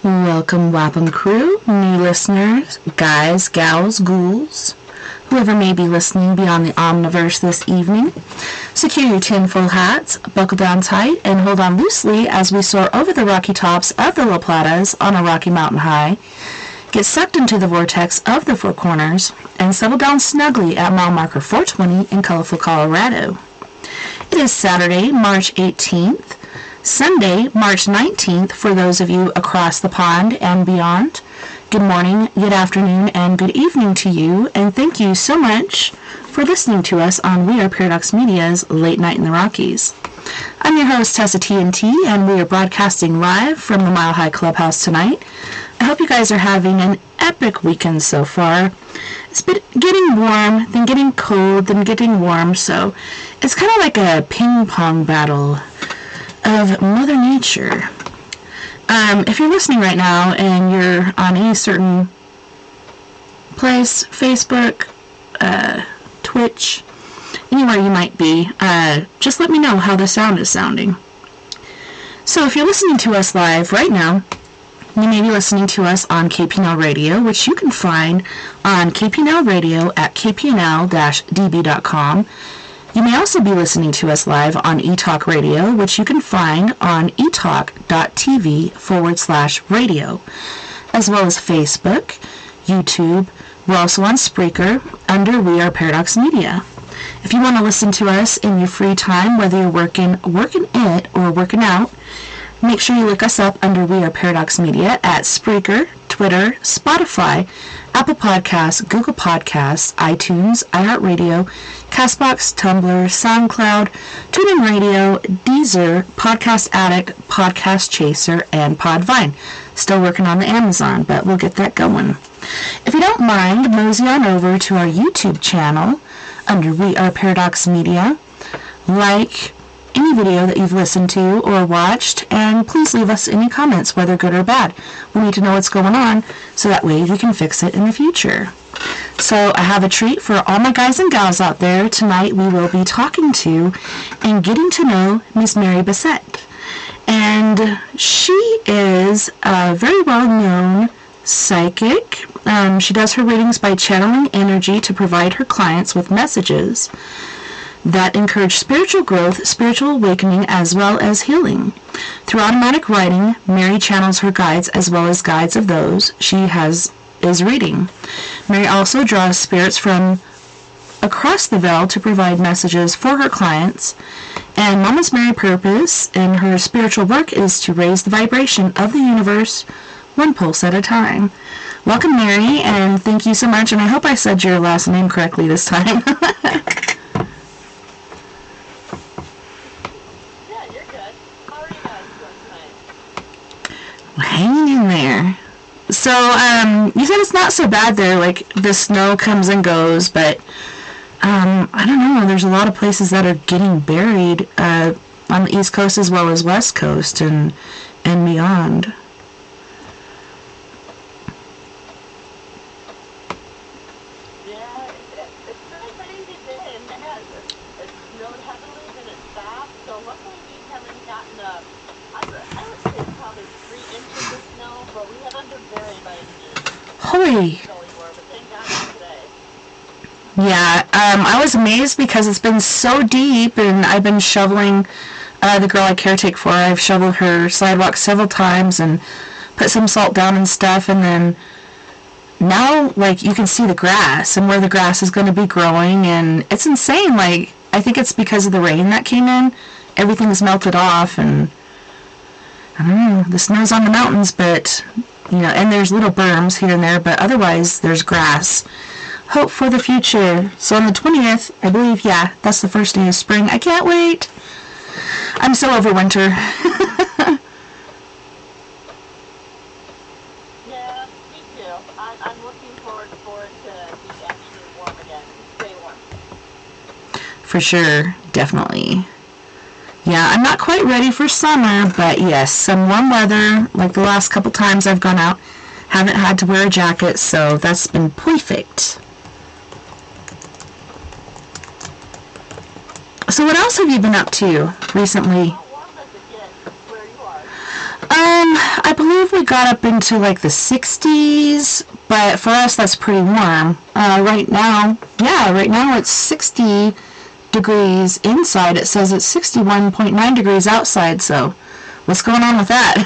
Welcome, Wapham crew, new listeners, guys, gals, ghouls, whoever may be listening beyond the omniverse this evening. Secure your tinfoil hats, buckle down tight, and hold on loosely as we soar over the rocky tops of the La Platas on a rocky mountain high, get sucked into the vortex of the Four Corners, and settle down snugly at mile marker 420 in colorful Colorado. It is Saturday, March 18th, Sunday, March 19th for those of you across the pond and beyond. Good morning, good afternoon, and good evening to you, and thank you so much for listening to us on We Are Paradox Media's Late Night in the Rockies. I'm your host, TessaTNT, and we are broadcasting live from the Mile High Clubhouse tonight. I hope you guys are having an epic weekend so far. It's been getting warm, then getting cold, then getting warm, so it's kind of like a ping-pong battle of Mother Nature. If you're listening right now and you're on any certain place, Facebook, Twitch, anywhere you might be, just let me know how the sound is sounding. So if you're listening to us live right now, you may be listening to us on KPNL Radio, which you can find on KPNL Radio at kpnl-db.com. You may also be listening to us live on eTalk Radio, which you can find on etalk.tv/radio, as well as Facebook, YouTube. We're also on Spreaker under We Are Paradox Media. If you want to listen to us in your free time, whether you're working it or working out, make sure you look us up under We Are Paradox Media at Spreaker, Twitter, Spotify, Apple Podcasts, Google Podcasts, iTunes, iHeartRadio, CastBox, Tumblr, SoundCloud, TuneIn Radio, Deezer, Podcast Addict, Podcast Chaser, and Podvine. Still working on the Amazon, but we'll get that going. If you don't mind, mosey on over to our YouTube channel under We Are Paradox Media. Like any video that you've listened to or watched, and please leave us any comments, whether good or bad. We need to know what's going on, so that way we can fix it in the future. So I have a treat for all my guys and gals out there. Tonight we will be talking to and getting to know Miss Mary Bassett. And she is a very well-known psychic. She does her readings by channeling energy to provide her clients with messages that encourage spiritual growth, spiritual awakening, as well as healing. Through automatic writing, Mary channels her guides as well as guides of those she is reading. Mary also draws spirits from across the veil to provide messages for her clients, and Mama's Mary purpose in her spiritual work is to raise the vibration of the universe one pulse at a time. Welcome, Mary, and thank you so much, and I hope I said your last name correctly this time. Hanging in there. So, you said it's not so bad there, like the snow comes and goes, but I don't know, there's a lot of places that are getting buried on the East Coast as well as West Coast and beyond. Yeah, it's really crazy today, and it has. It snowed heavily, then it stopped, so luckily we haven't gotten I would say it's probably 3 inches of snow, but we haven't been buried by any means. Holy! But thank God for today. Yeah, I was amazed because it's been so deep, and I've been shoveling the girl I caretake for. I've shoveled her sidewalk several times and put some salt down and stuff, and then now, like, you can see the grass and where the grass is going to be growing, and it's insane. Like, I think it's because of the rain that came in. Everything's melted off, and I don't know, the snow's on the mountains, but, you know, and there's little berms here and there, but otherwise there's grass. Hope for the future. So on the 20th, I believe, yeah, that's the first day of spring. I can't wait. I'm so over winter. Yeah, me too. I'm looking forward to be actually warm again. Stay warm. For sure, definitely. Yeah, I'm not quite ready for summer, but yes, some warm weather, like the last couple times I've gone out. Haven't had to wear a jacket, so that's been perfect. So what else have you been up to recently? How warm does it get where you are? I believe believe we got up into like the 60s, but for us that's pretty warm. Right now it's 60 degrees inside. It says it's 61.9 degrees outside, so what's going on with that?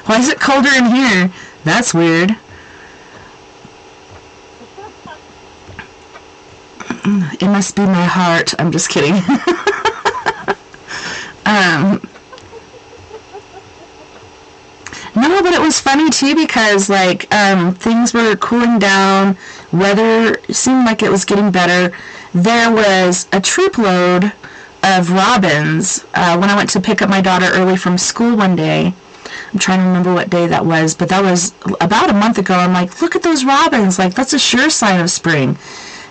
Why is it colder in here? That's weird. It must be my heart. I'm just kidding. No, but it was funny too because like things were cooling down, weather seemed like it was getting better. There was a troop load of robins when I went to pick up my daughter early from school one day. I'm trying to remember what day that was, but that was about a month ago. I'm like, look at those robins, like that's a sure sign of spring.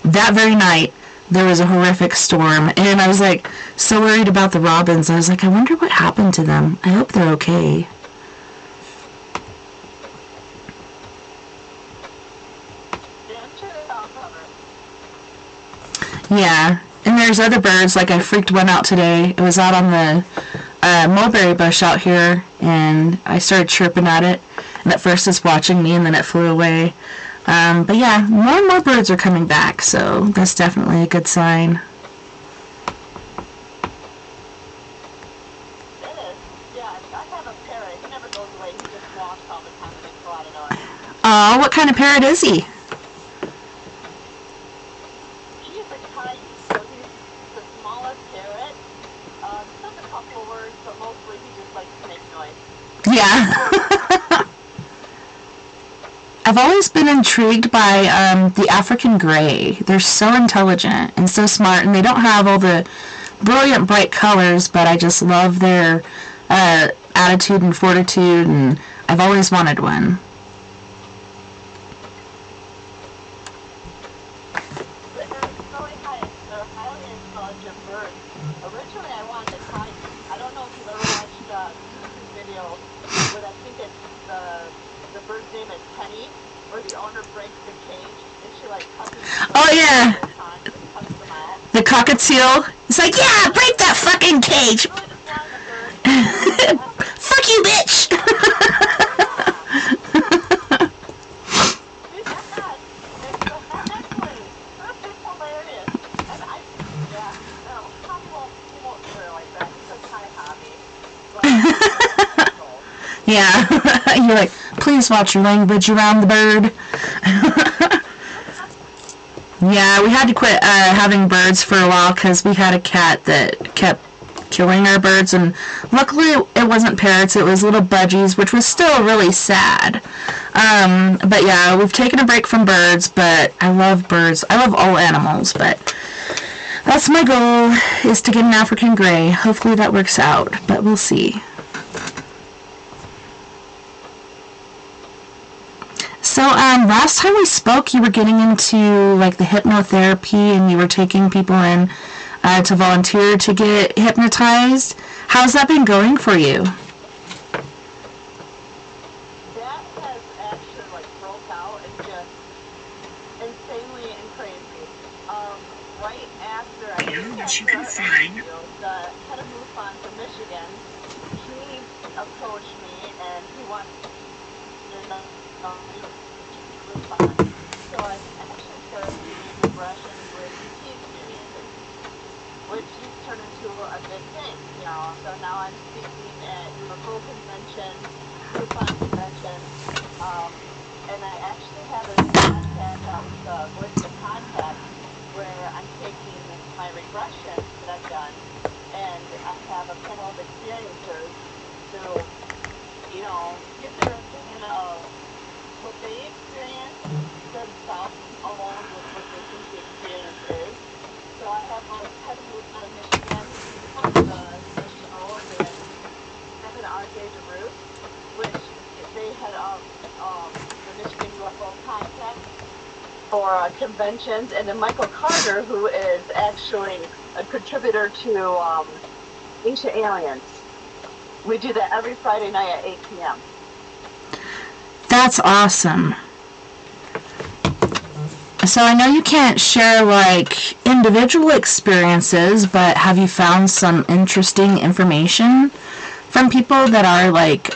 That very night there was a horrific storm, and I was like so worried about the robins. I was like, I wonder what happened to them. I hope they're okay. Yeah, and there's other birds, like I freaked one out today. It was out on the mulberry bush out here, and I started chirping at it, and at first it's watching me, and then it flew away. But yeah, more and more birds are coming back, so that's definitely a good sign. It is. Yeah, I have a parrot. He never goes away. He just walks all the time and makes a lot of noise. Oh, what kind of parrot is he? He's a kite, so he's the smallest parrot. Says a couple words, but mostly he just likes to make noise. Yeah. I've always been intrigued by the African gray. They're so intelligent and so smart, and they don't have all the brilliant, bright colors, but I just love their attitude and fortitude, and I've always wanted one. They're highly intelligent birds. Originally, I wanted a kite. I don't know if you've ever watched YouTube videos, but I think it's the bird's name is Penny, where the owner breaks the cage, and she like cuts them Oh yeah, cuts them out. the cockatiel. It's like, yeah, break that fucking cage. Really just wanted a bird. Fuck you, bitch. Yeah, you're like, please watch your language around the bird. Yeah, we had to quit having birds for a while because we had a cat that kept killing our birds, and luckily it wasn't parrots, it was little budgies, which was still really sad. But yeah, we've taken a break from birds, but I love birds. I love all animals, but that's my goal, is to get an African gray. Hopefully that works out, but we'll see. So, last time we spoke, you were getting into, like, the hypnotherapy, and you were taking people in to volunteer to get hypnotized. How's that been going for you? That has actually, like, broke out and just insanely and crazy. Right after I You can find. the head of MUFON from Michigan, he approached me, and he wants to know MUFON. So I actually started doing regression with ET experiences, which has turned into a big thing, you know. So now I'm speaking at UFO convention, MUFON convention, and I actually have a contact out with the contact where I'm taking my regressions that I've done, and I have a panel of experiencers to, you know, get their opinion of what they experience themselves along with what they think the experience is. So I have a head of movement of Michigan, the show with Kevin R.J. DeRoos, which they had the Michigan UFO Contact for conventions, and then Michael Carter, who is actually a contributor to Ancient Aliens. We do that every Friday night at 8 p.m. That's awesome. So I know you can't share, like, individual experiences, but have you found some interesting information from people that are like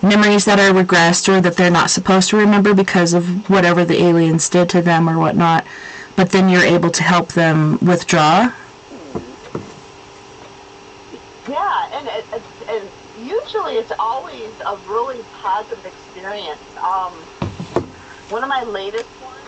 memories that are regressed or that they're not supposed to remember because of whatever the aliens did to them or whatnot, but then you're able to help them withdraw. Yeah, and usually it's always a really positive experience. One of my latest ones,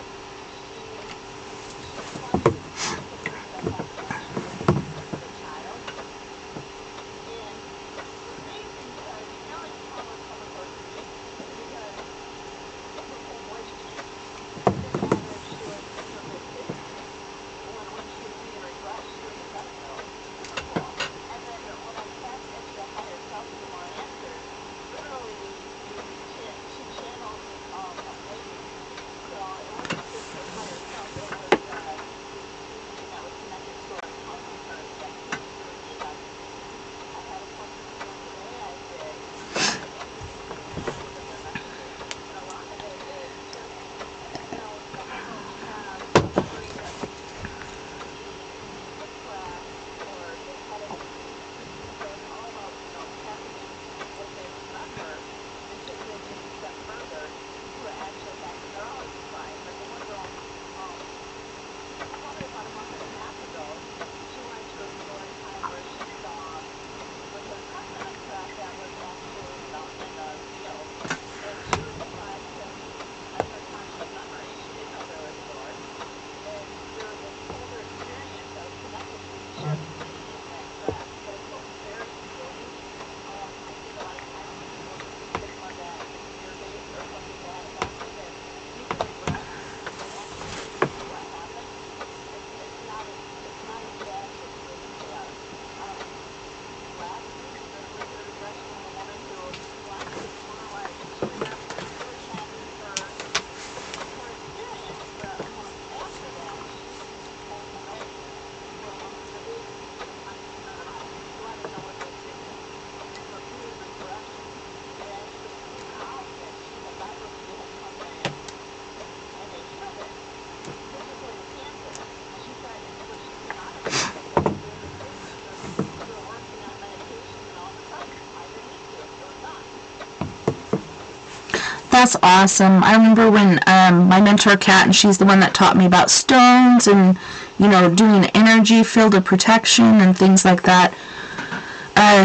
That's awesome. I remember when my mentor Kat, and she's the one that taught me about stones and doing energy field of protection and things like that.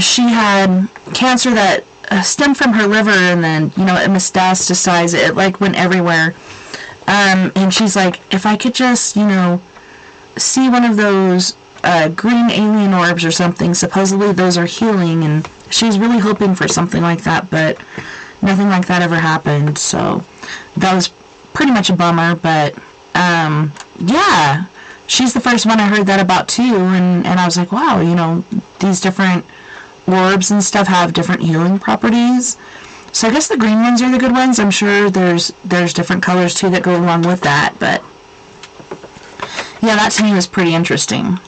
She had cancer that stemmed from her liver, and then it metastasized. It like went everywhere. And she's like, if I could just see one of those green alien orbs or something. Supposedly those are healing, and she was really hoping for something like that, but nothing like that ever happened. So that was pretty much a bummer. But yeah, she's the first one I heard that about too, and I was like, wow, these different orbs and stuff have different healing properties. So I guess the green ones are the good ones. I'm sure there's different colors too that go along with that, but yeah, that to me was pretty interesting.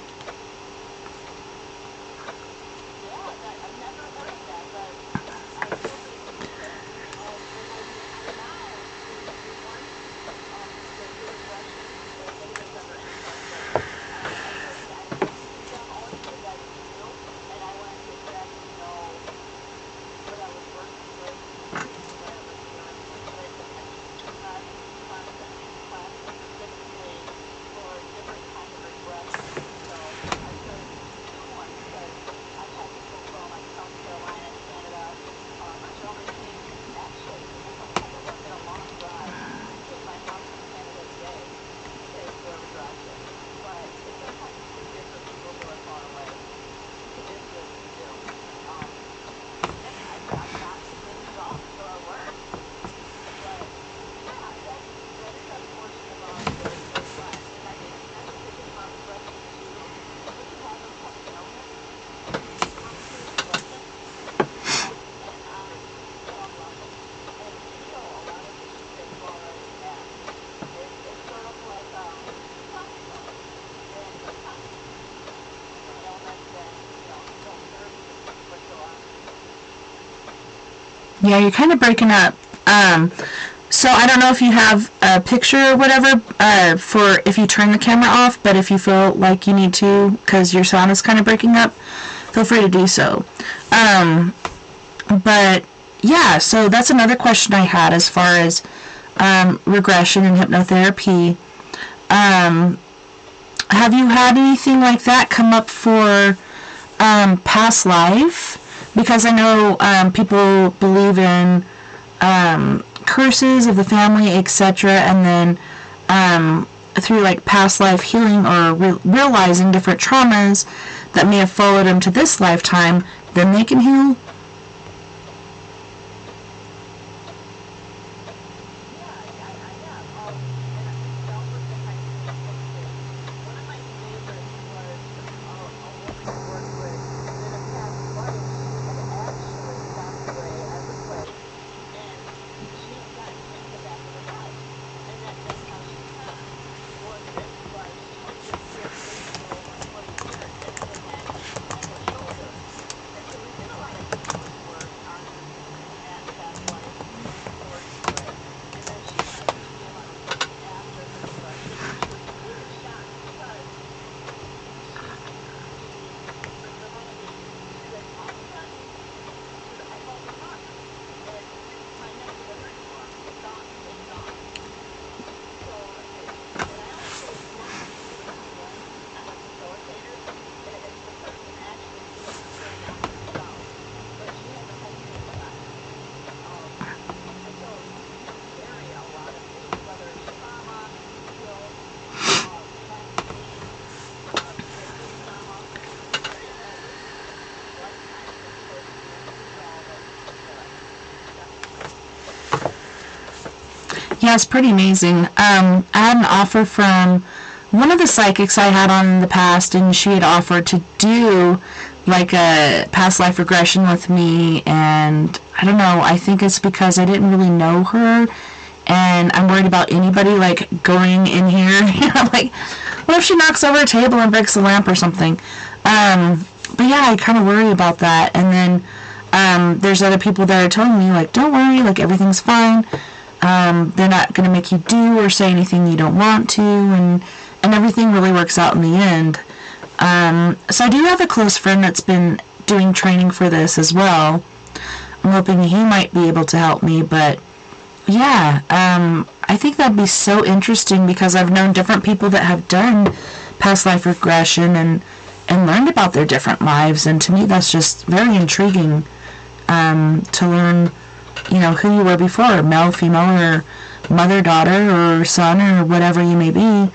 Yeah, you're kind of breaking up. So I don't know if you have a picture or whatever for if you turn the camera off, but if you feel like you need to, because your sound is kind of breaking up, feel free to do so. But yeah, so that's another question I had as far as regression and hypnotherapy. Have you had anything like that come up for past life? Because I know people believe in curses of the family, etc., and then through like past life healing or realizing different traumas that may have followed them to this lifetime, then they can heal. Yeah, it's pretty amazing. I had an offer from one of the psychics I had on in the past, and she had offered to do like a past life regression with me, and I don't know, I think it's because I didn't really know her, and I'm worried about anybody like going in here. Like, what if she knocks over a table and breaks a lamp or something? But yeah, I kind of worry about that. And then there's other people that are telling me like, don't worry, like everything's fine. They're not going to make you do or say anything you don't want to, and everything really works out in the end. So I do have a close friend that's been doing training for this as well. I'm hoping he might be able to help me, but yeah, I think that'd be so interesting because I've known different people that have done past life regression and learned about their different lives, and to me that's just very intriguing to learn, you know, who you were before, male, female, or mother, daughter, or son, or whatever you may be.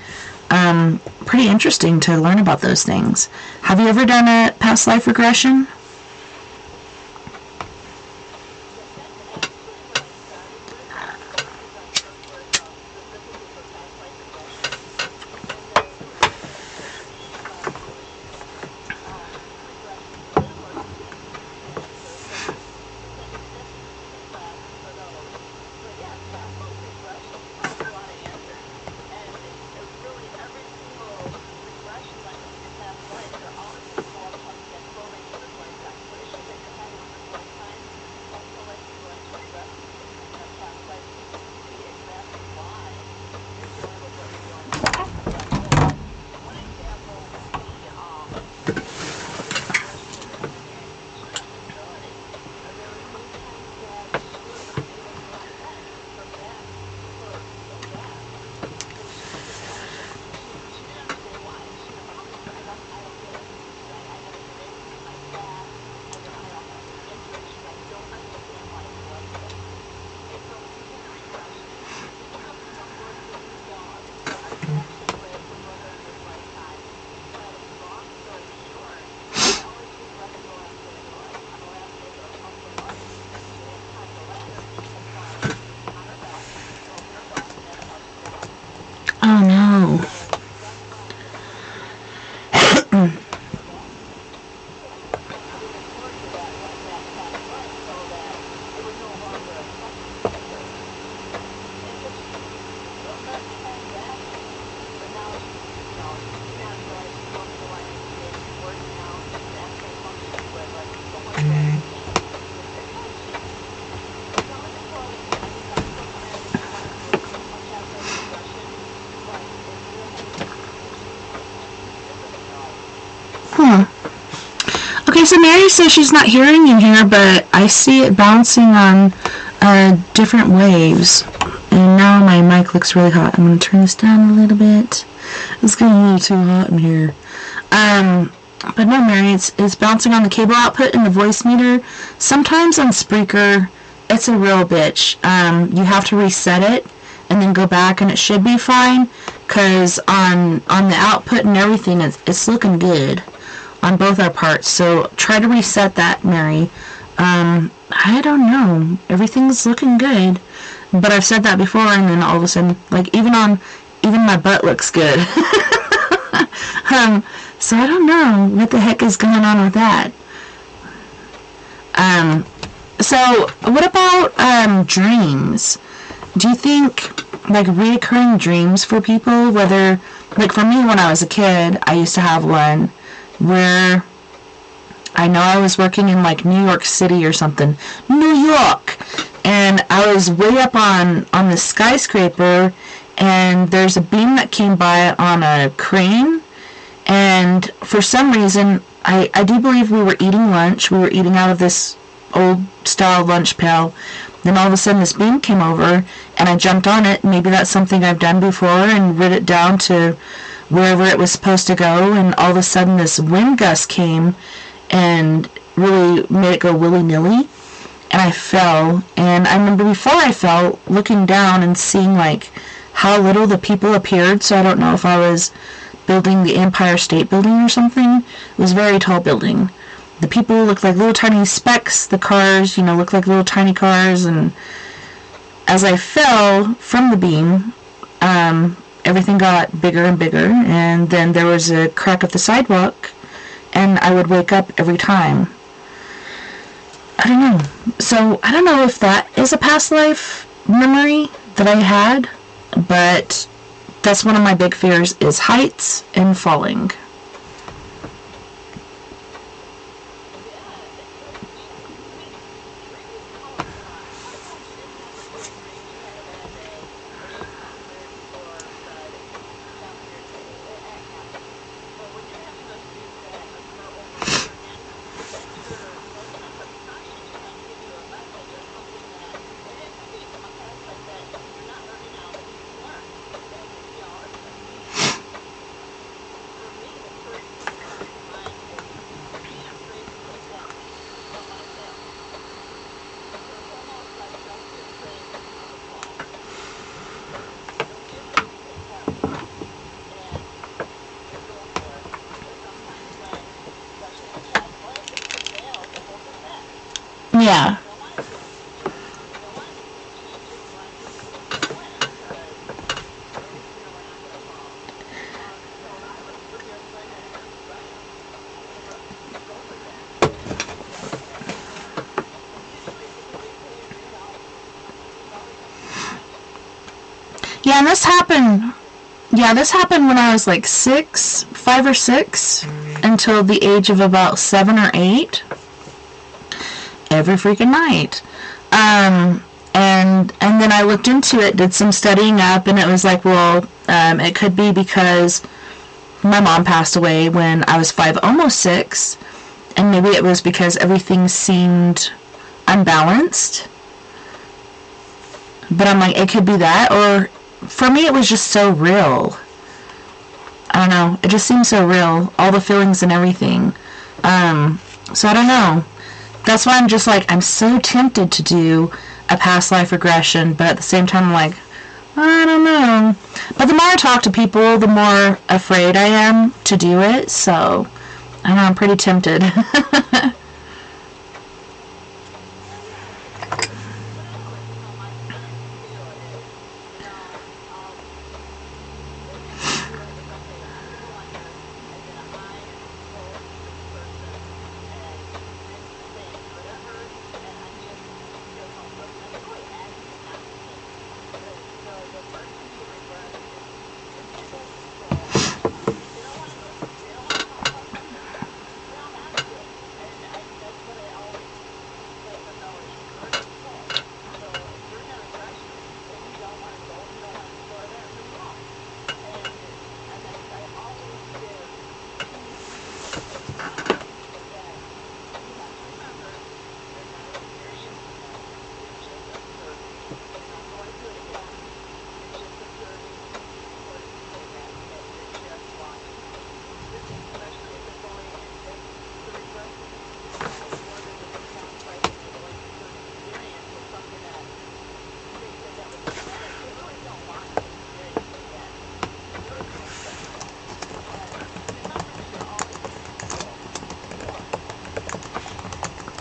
Pretty interesting to learn about those things. Have you ever done a past life regression? Okay, so Mary says she's not hearing in here, but I see it bouncing on different waves. And now my mic looks really hot. I'm going to turn this down a little bit. It's getting a little too hot in here. But no, Mary, it's bouncing on the cable output in the voice meter. Sometimes on Spreaker, it's a real bitch. You have to reset it and then go back, and it should be fine. Because on the output and everything, it's looking good on both our parts. So try to reset that, Mary. I don't know. Everything's looking good. But I've said that before, and then all of a sudden, like, even my butt looks good. So I don't know what the heck is going on with that. So what about dreams? Do you think, like, reoccurring dreams for people, whether, like, for me when I was a kid, I used to have one where I know I was working in, like, New York City or something. New York! And I was way up on this skyscraper, and there's a beam that came by on a crane, and for some reason, I do believe we were eating lunch. We were eating out of this old-style lunch pail. Then all of a sudden, this beam came over, and I jumped on it. Maybe that's something I've done before, and rid it down to wherever it was supposed to go, and all of a sudden, this wind gust came and really made it go willy-nilly, and I fell. And I remember before I fell, looking down and seeing, like, how little the people appeared, so I don't know if I was building the Empire State Building or something. It was a very tall building. The people looked like little tiny specks. The cars, looked like little tiny cars. And as I fell from the beam, everything got bigger and bigger. And then there was a crack of the sidewalk, and I would wake up every time. I don't know. So I don't know if that is a past life memory that I had, but that's one of my big fears, is heights and falling. Yeah. Yeah, and this happened when I was like 5 or 6, until the age of about 7 or 8. Every freaking night. And then I looked into it, did some studying up, and it was like, well, it could be because my mom passed away when I was 5, almost 6, and maybe it was because everything seemed unbalanced. But I'm like, it could be that, or for me it was just so real. I don't know, it just seems so real, all the feelings and everything. So I don't know. That's why I'm just like, I'm so tempted to do a past life regression, but at the same time I'm like, I don't know. But the more I talk to people, the more afraid I am to do it, so I don't know, I'm pretty tempted.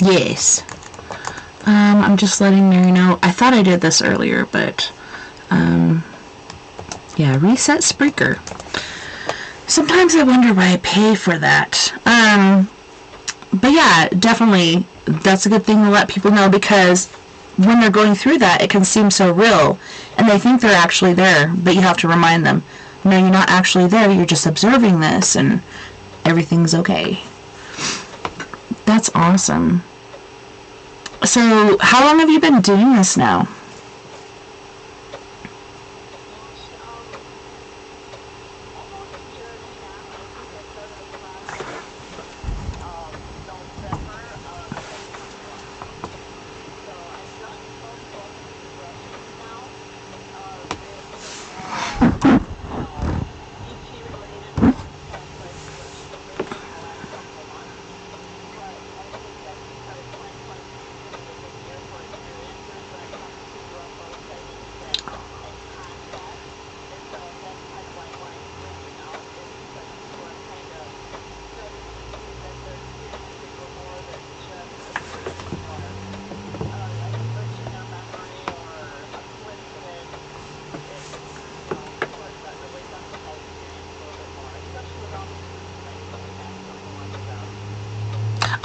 Yes. I'm just letting Mary know. I thought I did this earlier, but, yeah, reset Spreaker. Sometimes I wonder why I pay for that. But yeah, definitely, that's a good thing to let people know, because when they're going through that, it can seem so real, and they think they're actually there, but you have to remind them, no, you're not actually there, you're just observing this, and everything's okay. That's awesome. So, how long have you been doing this now?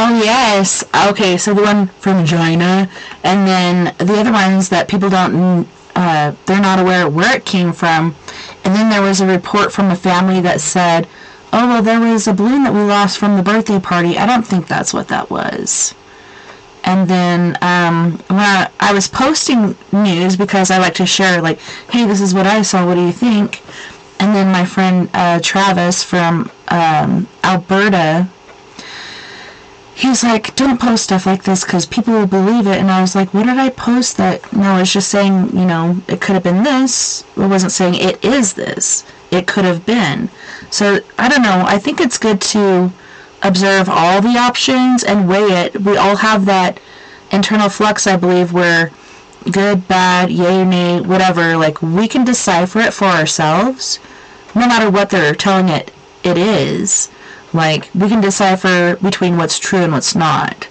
Oh, yes. Okay, so the one from China, and then the other ones that people don't, they're not aware where it came from. And then there was a report from a family that said, oh, well, there was a balloon that we lost from the birthday party. I don't think that's what that was. And then when I was posting news, because I like to share, like, hey, this is what I saw, what do you think? And then my friend Travis from Alberta, he's like, don't post stuff like this because people will believe it. And I was like, what did I post that? No, it's just saying, you know, it could have been this. It wasn't saying it is this. It could have been. So, I don't know. I think it's good to observe all the options and weigh it. We all have that internal flux, I believe, where good, bad, yay, nay, whatever, like, we can decipher it for ourselves, no matter what they're telling it is. Like, we can decipher between what's true and what's not.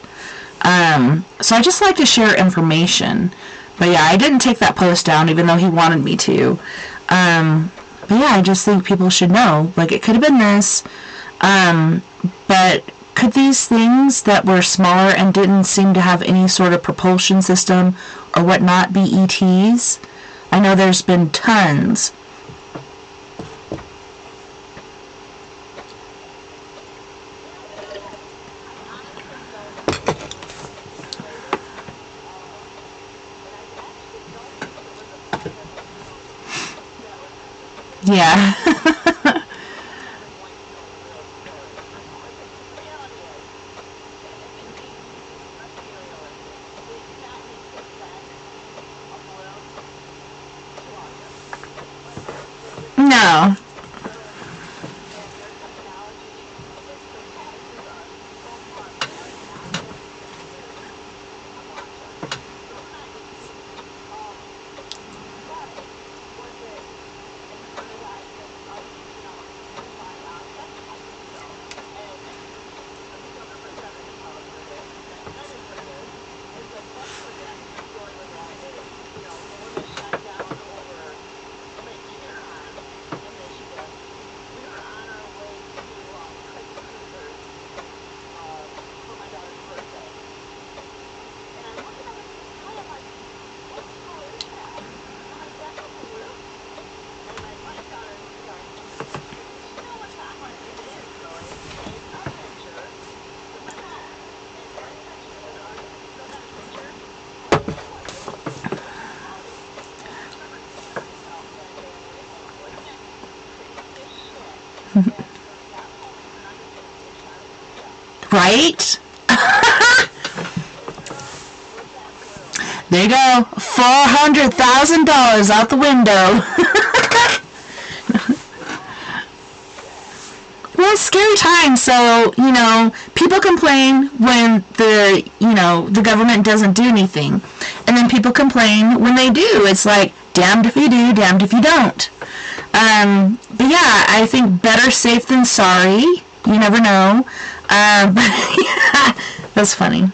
So I just like to share information. But yeah, I didn't take that post down, even though he wanted me to. But yeah, I just think people should know. Like, it could have been this. But could these things that were smaller and didn't seem to have any sort of propulsion system or whatnot be ETs? I know there's been tons. Yeah. No. Right? There you go. $400,000 out the window. Well, it's scary times, so, you know, people complain when the government doesn't do anything. And then people complain when they do. It's like, damned if you do, damned if you don't. But yeah, I think better safe than sorry. You never know. But yeah, that's funny.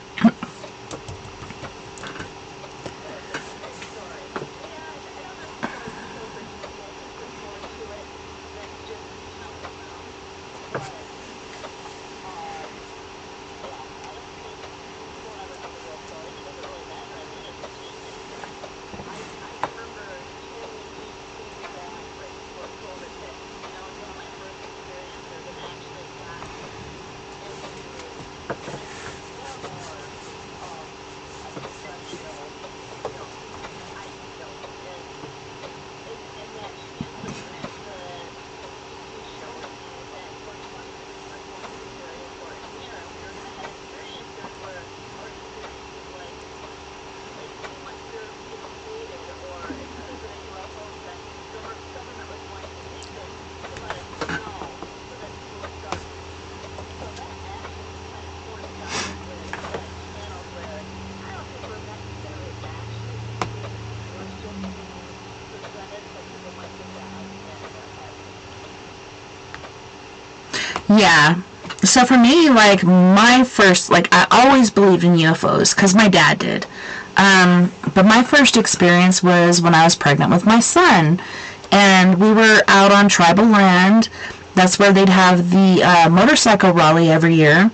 Yeah. So for me, like, my first, like, I always believed in UFOs because my dad did. But my first experience was when I was pregnant with my son. And we were out on tribal land. That's where they'd have the motorcycle rally every year.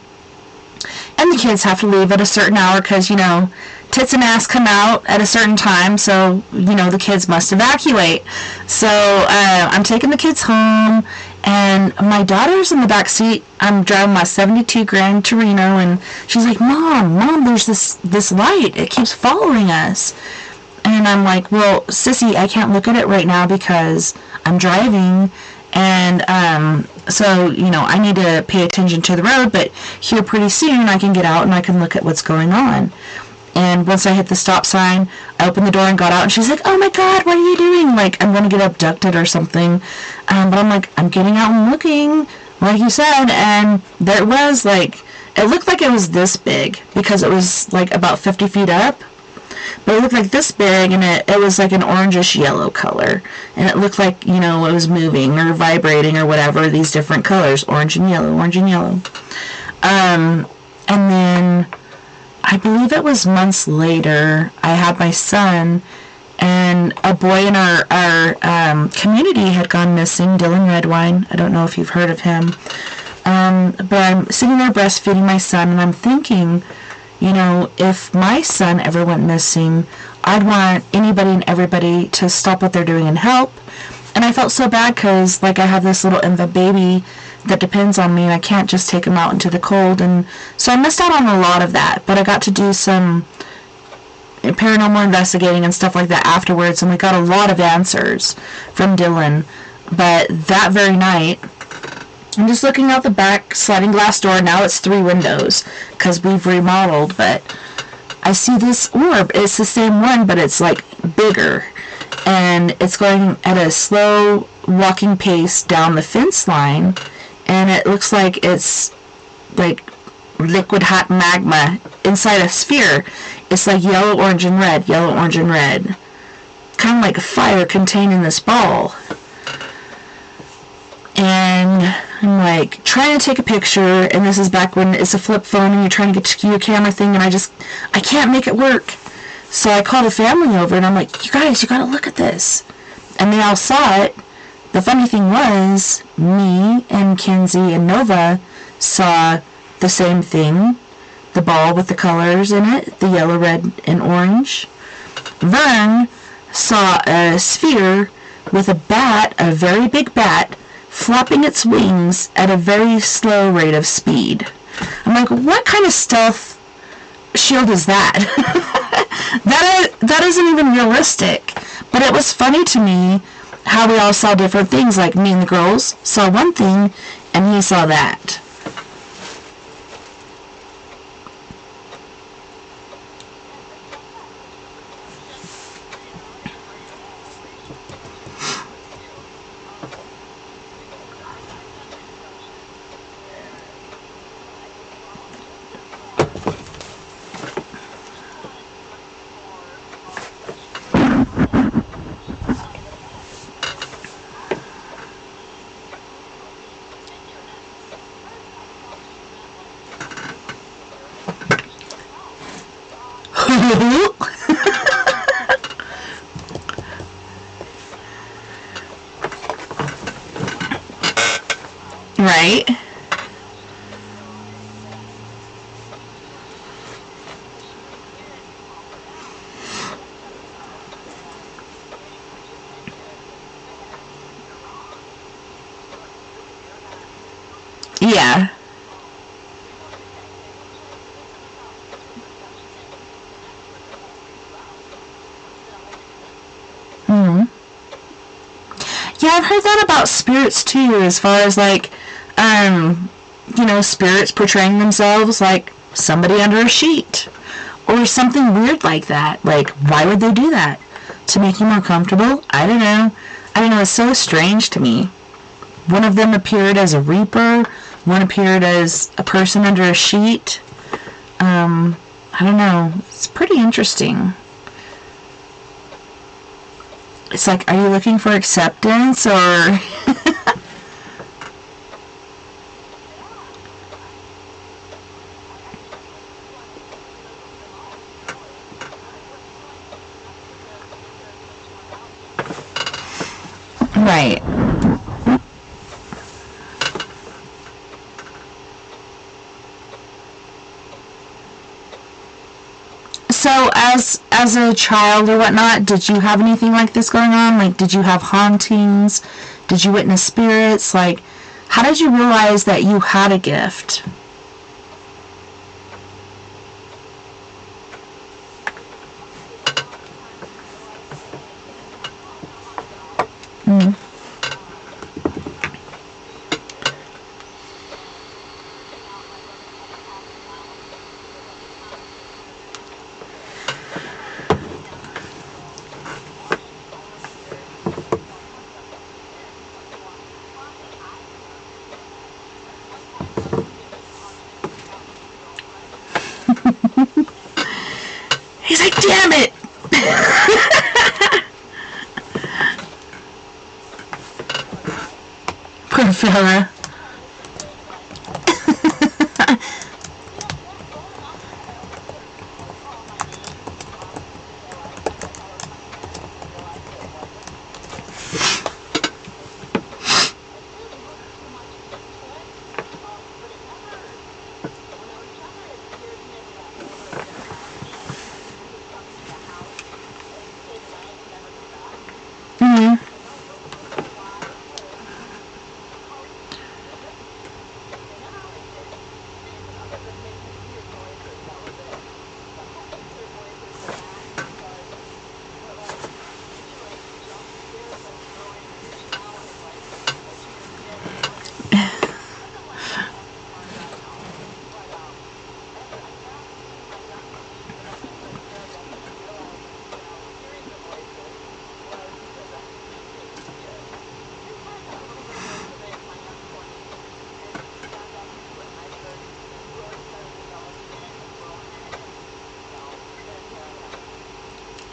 And the kids have to leave at a certain hour because, you know, tits and ass come out at a certain time, so, you know, the kids must evacuate. So I'm taking the kids home, and my daughter's in the back seat. I'm driving my 72 Grand Torino, and she's like, Mom, there's this light. It keeps following us. And I'm like, well, sissy, I can't look at it right now because I'm driving, and so, you know, I need to pay attention to the road, but here pretty soon I can get out and I can look at what's going on. And once I hit the stop sign, I opened the door and got out, and she's like, oh my God, what are you doing? Like, I'm going to get abducted or something. But I'm like, I'm getting out and looking, like you said, and there it was, like, it looked like it was this big, because it was, like, about 50 feet up. But it looked like this big, and it was like an orangish yellow color. And it looked like, you know, it was moving or vibrating or whatever, these different colors, orange and yellow, orange and yellow. And then I believe it was months later, I had my son, and a boy in our community had gone missing, Dylan Redwine. I don't know if you've heard of him. But I'm sitting there breastfeeding my son, and I'm thinking, you know, if my son ever went missing, I'd want anybody and everybody to stop what they're doing and help. And I felt so bad because, like, I have this little infant baby that depends on me, and I can't just take him out into the cold. And so I missed out on a lot of that, but I got to do some paranormal investigating and stuff like that afterwards, and we got a lot of answers from Dylan. But that very night, I'm just looking out the back sliding glass door. Now it's 3 windows because we've remodeled, but I see this orb. It's the same one, but it's like bigger, and it's going at a slow walking pace down the fence line, and it looks like it's like liquid hot magma inside a sphere. It's like yellow, orange, and red, yellow, orange, and red, kind of like fire contained in this ball. And I'm like trying to take a picture, and this is back when it's a flip phone and you're trying to get to your camera thing, and I can't make it work. So I called a family over, and I'm like, you guys, you gotta look at this. And they all saw it. The funny thing was, me and Kinsey and Nova saw the same thing, the ball with the colors in it, the yellow, red, and orange. Vern saw a sphere with a bat, a very big bat, flapping its wings at a very slow rate of speed. I'm like, what kind of stealth shield is that? that isn't even realistic. But it was funny to me how we all saw different things. Like, me and the girls saw one thing, and he saw that. Right? Yeah. Hmm. Yeah, I've heard that about spirits too, as far as like, you know, spirits portraying themselves like somebody under a sheet or something weird like that. Like, why would they do that? To make you more comfortable? I don't know. It's so strange to me. One of them appeared as a reaper. One appeared as a person under a sheet. I don't know. It's pretty interesting. It's like, are you looking for acceptance or... Right. So, as a child or whatnot, did you have anything like this going on? Like, did you have hauntings? Did you witness spirits? Like, how did you realize that you had a gift? Mm. He's like, damn it! Poor fella. Mm-hmm.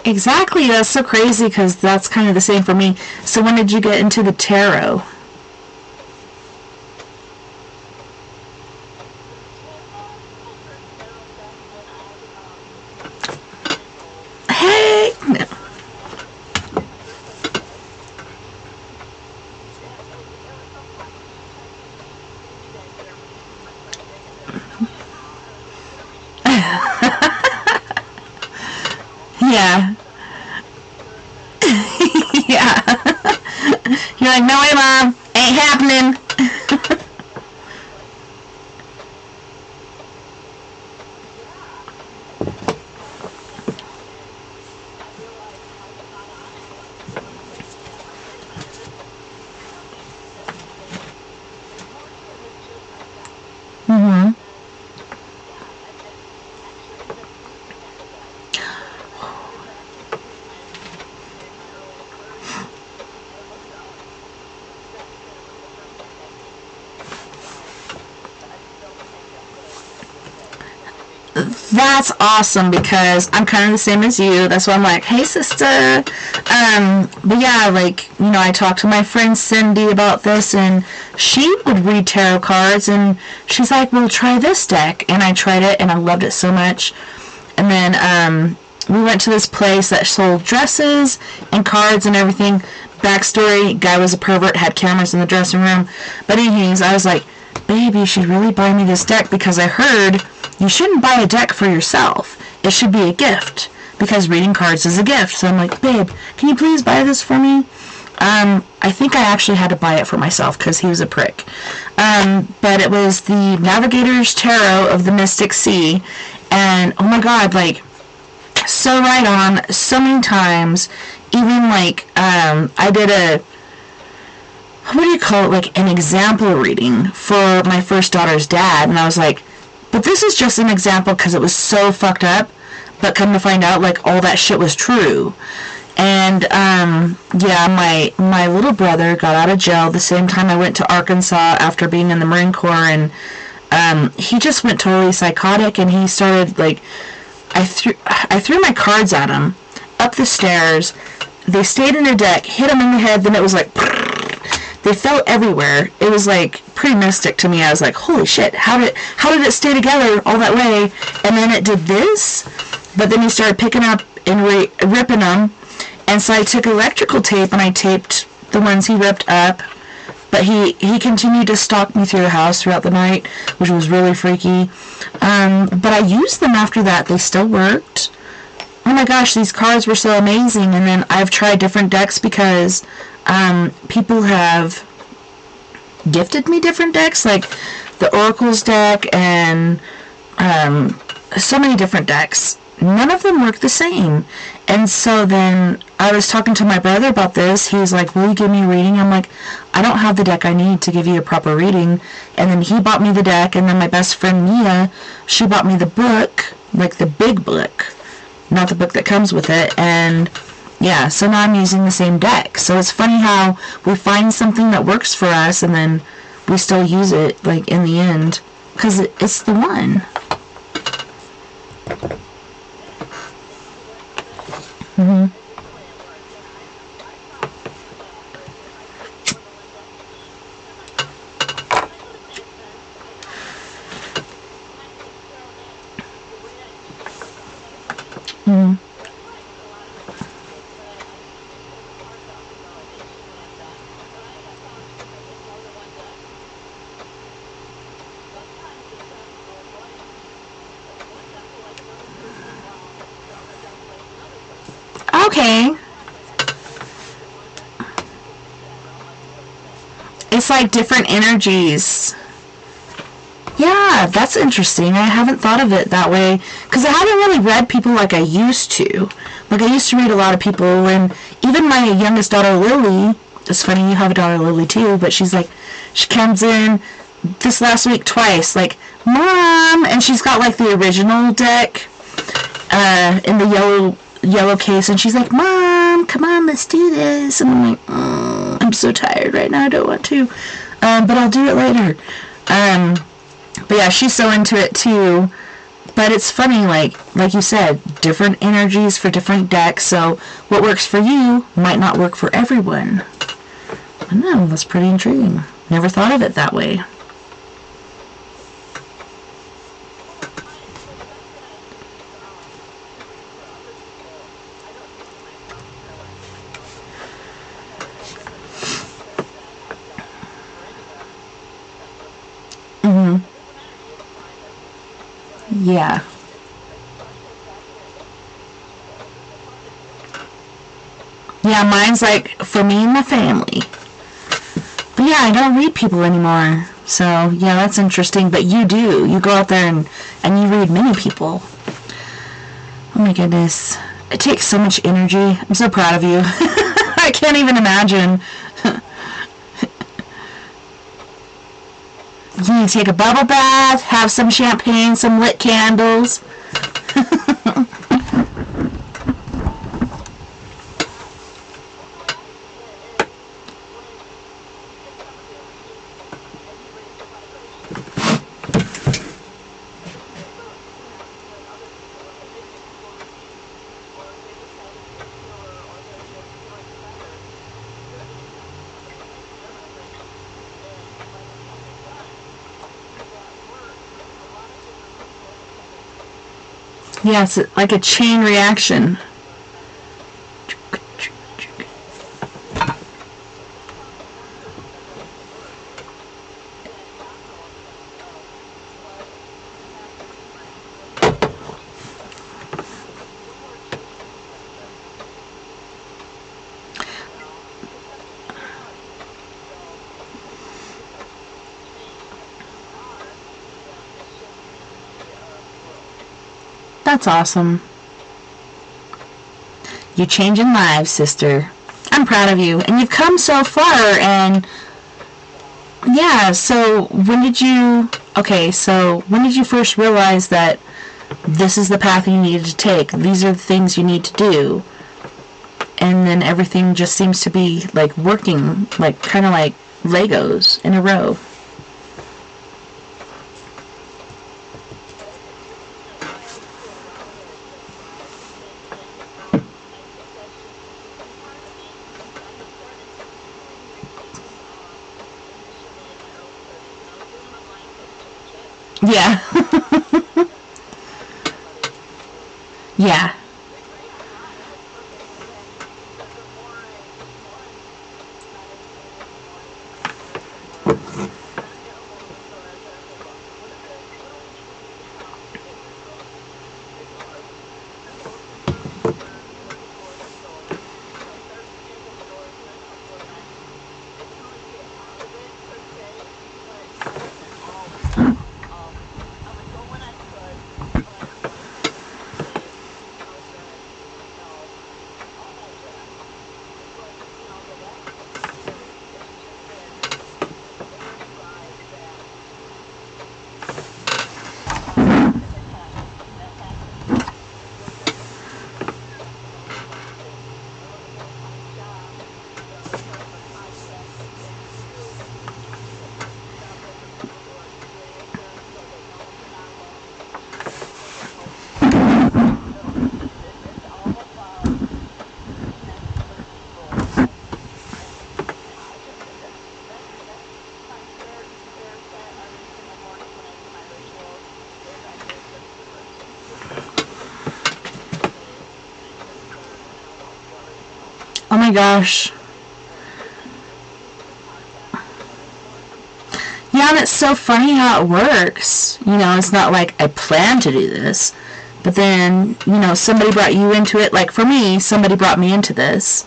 Exactly, that's so crazy because that's kind of the same for me. So when did you get into the tarot? Hey! No. Yeah. Yeah. You're like, no way, Mom. Ain't happening. Mm-hmm. That's awesome because I'm kind of the same as you. That's why I'm like, hey, sister. But yeah, like, you know, I talked to my friend Cindy about this, and she would read tarot cards, and she's like, well, try this deck. And I tried it, and I loved it so much. And then we went to this place that sold dresses and cards and everything. Backstory, guy was a pervert, had cameras in the dressing room. But anyways, I was like, babe, you should really buy me this deck because I heard you shouldn't buy a deck for yourself. It should be a gift because reading cards is a gift. So I'm like, babe, can you please buy this for me? I think I actually had to buy it for myself because he was a prick. But it was the Navigator's Tarot of the Mystic Sea. And, oh my god, like, so right on, so many times. Even, like, I did a, what do you call it, like, an example reading for my first daughter's dad. And I was like, but this is just an example because it was so fucked up. But come to find out, like, all that shit was true. And, yeah, my little brother got out of jail the same time I went to Arkansas after being in the Marine Corps, and, he just went totally psychotic, and he started, like, I threw my cards at him, up the stairs, they stayed in a deck, hit him in the head, then it was like, they fell everywhere. It was, like, pretty mystic to me. I was like, holy shit, how did it stay together all that way? And then it did this, but then he started picking up and ripping them. And so I took electrical tape and I taped the ones he ripped up. But he continued to stalk me through the house throughout the night, which was really freaky. But I used them after that. They still worked. Oh my gosh, these cards were so amazing. And then I've tried different decks because people have gifted me different decks, like the Oracles deck and so many different decks. None of them work the same. And so then I was talking to my brother about this. He was like, will you give me a reading? I'm like, I don't have the deck I need to give you a proper reading. And then he bought me the deck, and then my best friend Mia, she bought me the book, like the big book, not the book that comes with it. And yeah, so now I'm using the same deck. So it's funny how we find something that works for us, and then we still use it, like, in the end, because it's the one. Mm-hmm. Mm-hmm. Okay. It's like different energies. Yeah, that's interesting. I haven't thought of it that way. Because I haven't really read people like I used to. Like, I used to read a lot of people, and even my youngest daughter, Lily, it's funny, you have a daughter, Lily, too, but she's like, she comes in this last week twice, like, Mom! And she's got, like, the original deck in the yellow case, and she's like, Mom, come on, let's do this. And I'm like, oh, I'm so tired right now, I don't want to. But I'll do it later. But yeah, she's so into it too. But it's funny, like you said, different energies for different decks, so what works for you might not work for everyone. I know, that's pretty intriguing. Never thought of it that way. Yeah. Yeah, mine's like for me and my family. But yeah, I don't read people anymore. So yeah, that's interesting. But you do. You go out there and you read many people. Oh my goodness. It takes so much energy. I'm so proud of you. I can't even imagine. You need to take a bubble bath, have some champagne, some lit candles. Yeah, it's like a chain reaction. That's awesome. You're changing lives, sister. I'm proud of you. And you've come so far, and yeah, so when did you first realize that this is the path you needed to take? These are the things you need to do. And then everything just seems to be like working, like kind of like Legos in a row. Yeah. Yeah. my gosh. Yeah, and it's so funny how it works. You know, it's not like I planned to do this. But then, you know, somebody brought you into it. Like, for me, somebody brought me into this.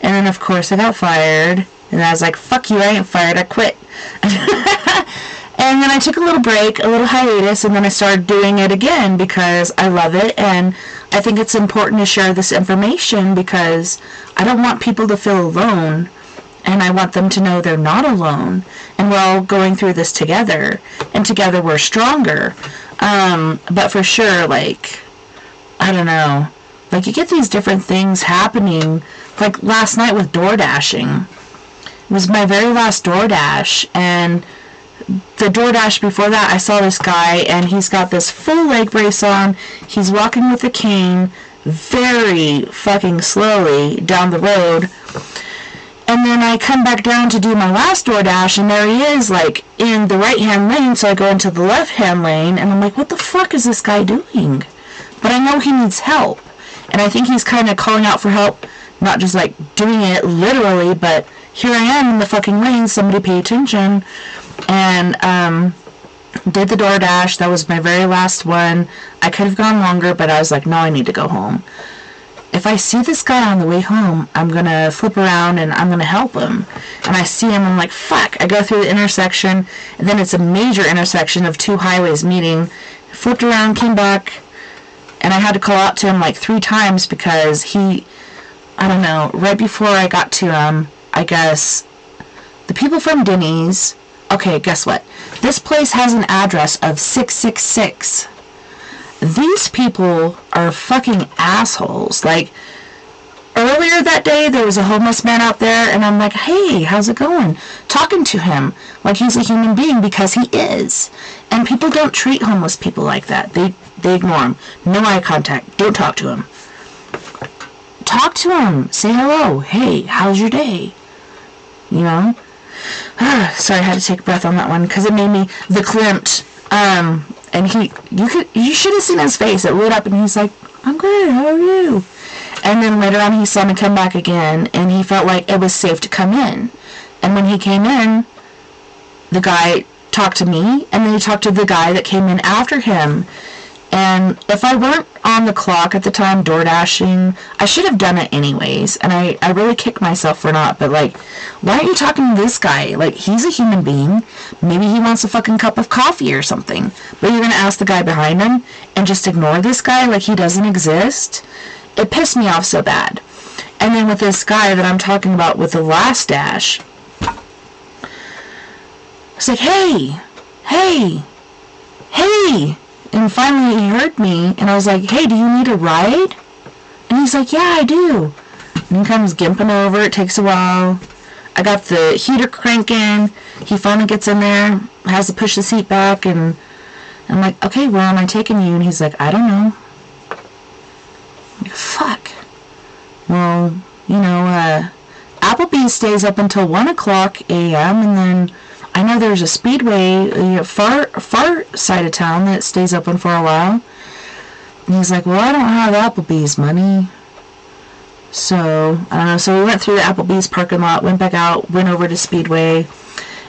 And then, of course, I got fired. And I was like, fuck you, I ain't fired, I quit. And then I took a little break, a little hiatus, and then I started doing it again because I love it. And I think it's important to share this information because I don't want people to feel alone. And I want them to know they're not alone. And we're all going through this together. And together we're stronger. But for sure, like, I don't know. Like, you get these different things happening. Like, last night with door dashing. It was my very last DoorDash. And the DoorDash before that, I saw this guy. And he's got this full leg brace on. He's walking with a cane very fucking slowly down the road. And then I come back down to do my last DoorDash, and there he is, like, in the right-hand lane, so I go into the left-hand lane, and I'm like, what the fuck is this guy doing? But I know he needs help, and I think he's kind of calling out for help, not just, like, doing it literally, but here I am in the fucking lane, somebody pay attention, and, did the DoorDash. That was my very last one. I could have gone longer, but I was like, no, I need to go home. If I see this guy on the way home, I'm going to flip around and I'm going to help him. And I see him, I'm like, fuck. I go through the intersection, and then it's a major intersection of two highways meeting. Flipped around, came back, and I had to call out to him like 3 times because he, I don't know, right before I got to him, I guess, the people from Denny's, okay, guess what? This place has an address of 666. These people are fucking assholes. Like, earlier that day, there was a homeless man out there, and I'm like, hey, how's it going? Talking to him like he's a human being because he is. And people don't treat homeless people like that. They ignore him. No eye contact. Don't talk to him. Talk to him. Say hello. Hey, how's your day? You know? Sorry, I had to take a breath on that one because it made me verklempt. And you should have seen his face. It lit up, and he's like, I'm good, how are you? And then later on, he saw me come back again, and he felt like it was safe to come in. And when he came in, the guy talked to me, and then he talked to the guy that came in after him. And if I weren't on the clock at the time door dashing, I should have done it anyways. And I really kick myself for not. But, like, why aren't you talking to this guy? Like, he's a human being. Maybe he wants a fucking cup of coffee or something. But you're going to ask the guy behind him and just ignore this guy like he doesn't exist? It pissed me off so bad. And then with this guy that I'm talking about with the last dash, it's like, hey, hey, hey. And finally he heard me, and I was like, hey, do you need a ride? And he's like, yeah, I do. And he comes gimping over. It takes a while. I got the heater cranking. He finally gets in there, has to push the seat back, and I'm like, okay, where am I taking you? And he's like, I don't know. I'm like, fuck. Well, you know, Applebee's stays up until 1 o'clock a.m., and then I know there's a Speedway, far side of town that stays open for a while. And he's like, well, I don't have Applebee's money. So, I don't know. So we went through the Applebee's parking lot, went back out, went over to Speedway,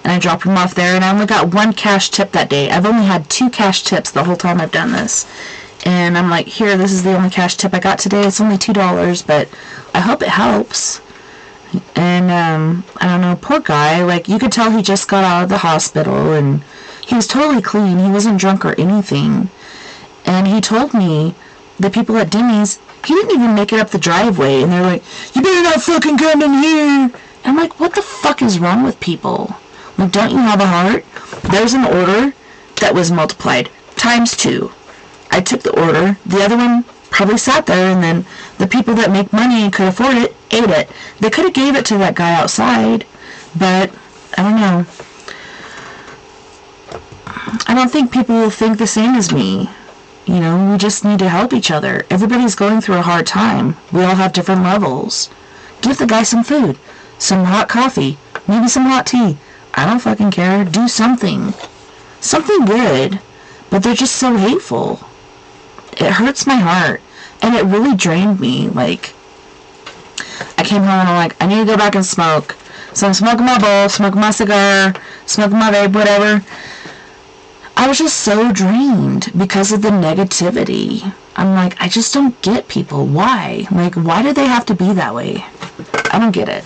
and I dropped him off there. And I only got 1 cash tip that day. I've only had 2 cash tips the whole time I've done this. And I'm like, here, this is the only cash tip I got today. It's only $2, but I hope it helps. And, I don't know, poor guy, like, you could tell he just got out of the hospital, and he was totally clean, he wasn't drunk or anything, and he told me, the people at Denny's, he didn't even make it up the driveway, and they're like, you better not fucking come in here, and I'm like, what the fuck is wrong with people? Like, don't you have a heart? There's an order that was multiplied times 2. I took the order, the other one probably sat there, and then the people that make money and could afford it ate it. They could have gave it to that guy outside, but I don't know. I don't think people will think the same as me. You know, we just need to help each other. Everybody's going through a hard time. We all have different levels. Give the guy some food, some hot coffee, maybe some hot tea. I don't fucking care. Do something. Something good. But they're just so hateful. It hurts my heart. And it really drained me. Like, I came home and I'm like, I need to go back and smoke. So I'm smoking my bowl, smoking my cigar, smoking my vape, whatever. I was just so drained because of the negativity. I'm like, I just don't get people. Why? Like, why do they have to be that way? I don't get it.